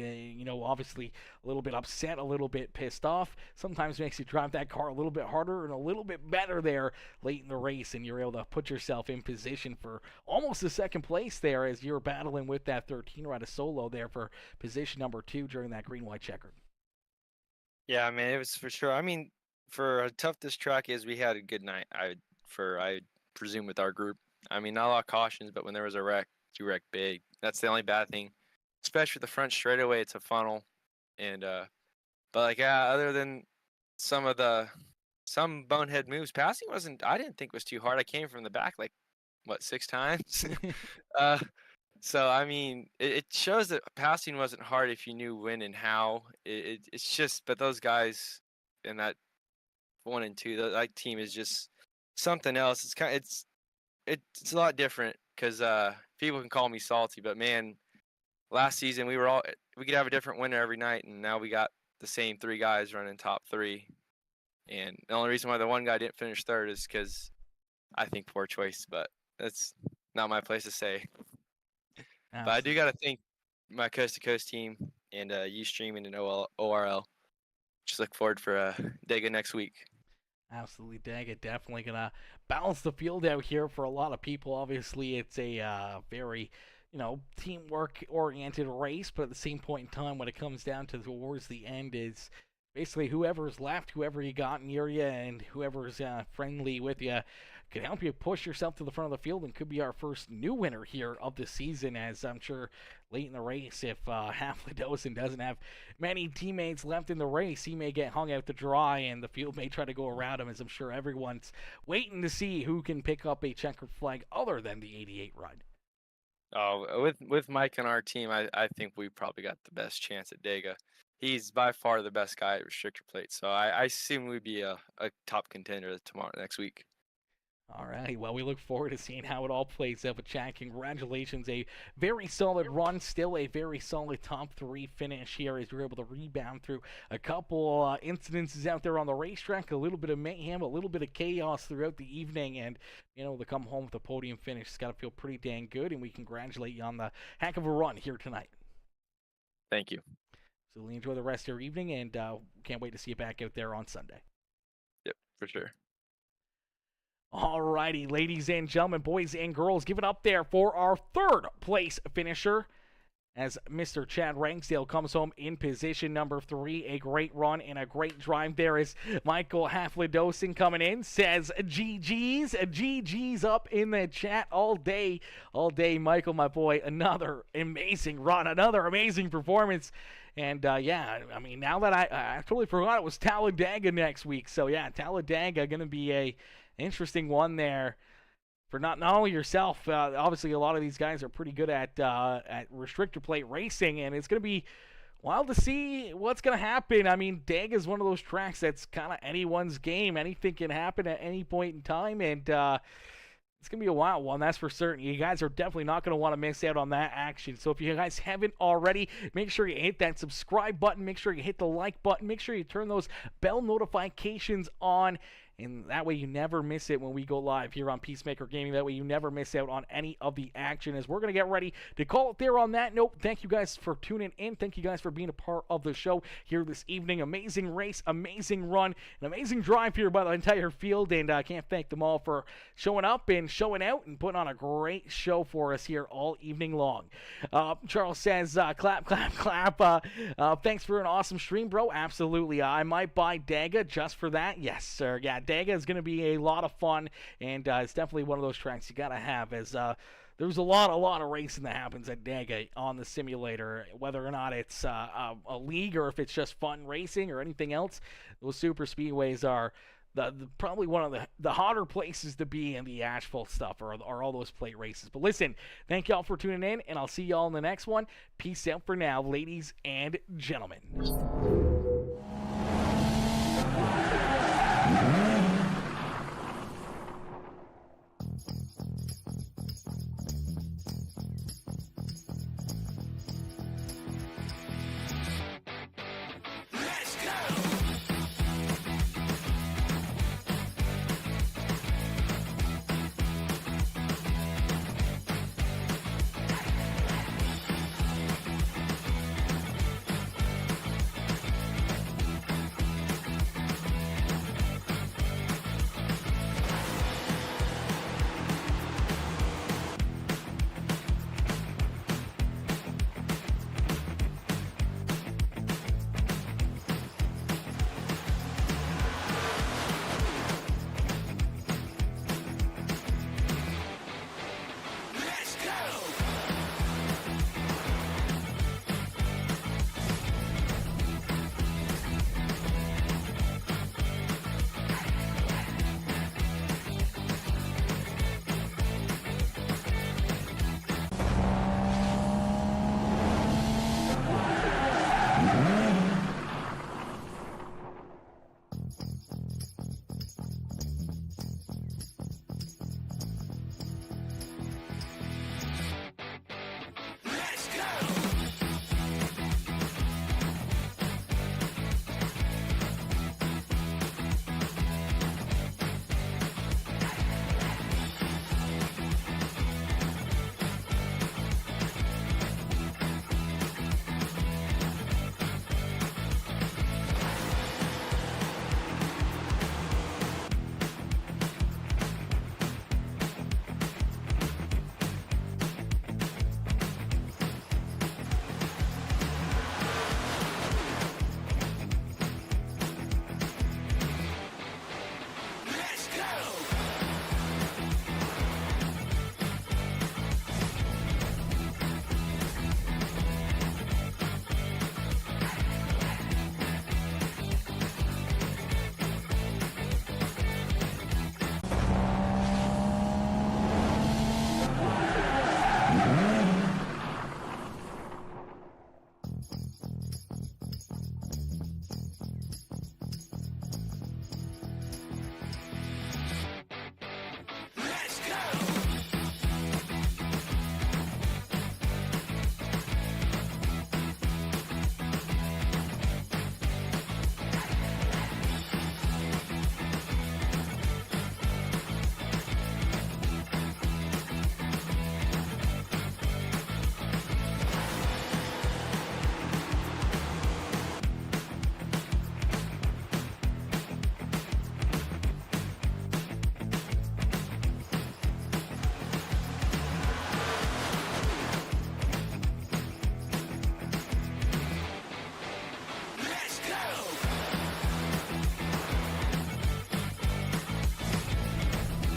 Obviously a little bit upset, a little bit pissed off. Sometimes makes you drive that car a little bit harder and a little bit better there late in the race, and you're able to put yourself in position for almost the second place there as you're battling with that 13 ride of solo there for position number 2 during that green-white checkered. Yeah, man, it was for sure. I mean, for how tough this track is, we had a good night. I presume with our group. I mean, not a lot of cautions, but when there was a wreck, you wrecked big. That's the only bad thing, especially the front straightaway. It's a funnel, and other than some bonehead moves, passing I didn't think was too hard. I came from the back 6 times. So I mean, it shows that passing wasn't hard if you knew when and how. It's just, but those guys in that 1 and 2, that team is just something else. It's a lot different because people can call me salty, but man, last season we could have a different winner every night, and now we got the same 3 guys running top 3. And the only reason why the one guy didn't finish third is because I think poor choice, but that's not my place to say. But I do got to thank my Coast to Coast team and Ustream and ORL. Just look forward for Dega next week. Absolutely, Dega definitely going to balance the field out here for a lot of people. Obviously, it's a very, teamwork-oriented race, but at the same point in time, when it comes down to towards the end, is basically whoever's left, whoever you got near you, and whoever's friendly with you can help you push yourself to the front of the field, and could be our first new winner here of the season, as I'm sure late in the race, if Haflidosin doesn't have many teammates left in the race, he may get hung out to dry, and the field may try to go around him, as I'm sure everyone's waiting to see who can pick up a checkered flag other than the 88 ride. Oh, with Mike on our team, I think we probably got the best chance at Dega. He's by far the best guy at restrictor plate, so I assume we'd be a top contender next week. All right, well, we look forward to seeing how it all plays out. But Chad, congratulations. A very solid run, still a very solid top 3 finish here as you're able to rebound through a couple incidences out there on the racetrack, a little bit of mayhem, a little bit of chaos throughout the evening, and, to come home with a podium finish, it's got to feel pretty dang good, and we congratulate you on the heck of a run here tonight. Thank you. So enjoy the rest of your evening, and can't wait to see you back out there on Sunday. Yep, for sure. Alrighty, ladies and gentlemen, boys and girls, give it up there for our 3rd place finisher as Mr. Chad Rangsdale comes home in position number 3. A great run and a great drive there is Michael Haflidosin coming in, says GG's up in the chat all day, Michael, my boy. Another amazing run, another amazing performance. And, I mean, now that I totally forgot it was Talladega next week. So, yeah, Talladega going to be a interesting one there for not only yourself. Obviously, a lot of these guys are pretty good at restrictor plate racing, and it's going to be wild to see what's going to happen. I mean, Dega is one of those tracks that's kind of anyone's game. Anything can happen at any point in time, and it's going to be a wild one, that's for certain. You guys are definitely not going to want to miss out on that action. So if you guys haven't already, make sure you hit that subscribe button. Make sure you hit the like button. Make sure you turn those bell notifications on. And that way you never miss it when we go live here on Peacemaker Gaming. That way you never miss out on any of the action. As we're going to get ready to call it there on that note. Thank you guys for tuning in. Thank you guys for being a part of the show here this evening. Amazing race, amazing run, an amazing drive here by the entire field. And I can't thank them all for showing up and showing out and putting on a great show for us here all evening long. Charles says, clap, clap, clap. Thanks for an awesome stream, bro. Absolutely. I might buy Daga just for that. Yes, sir. Yeah, Daga is going to be a lot of fun, and it's definitely one of those tracks you got to have, as there's a lot of racing that happens at Daga on the simulator, whether or not it's a league or if it's just fun racing or anything else. Those super speedways are probably one of the hotter places to be in the asphalt stuff, or all those plate races. But listen, thank y'all for tuning in, and I'll see y'all in the next one. Peace out for now, ladies and gentlemen.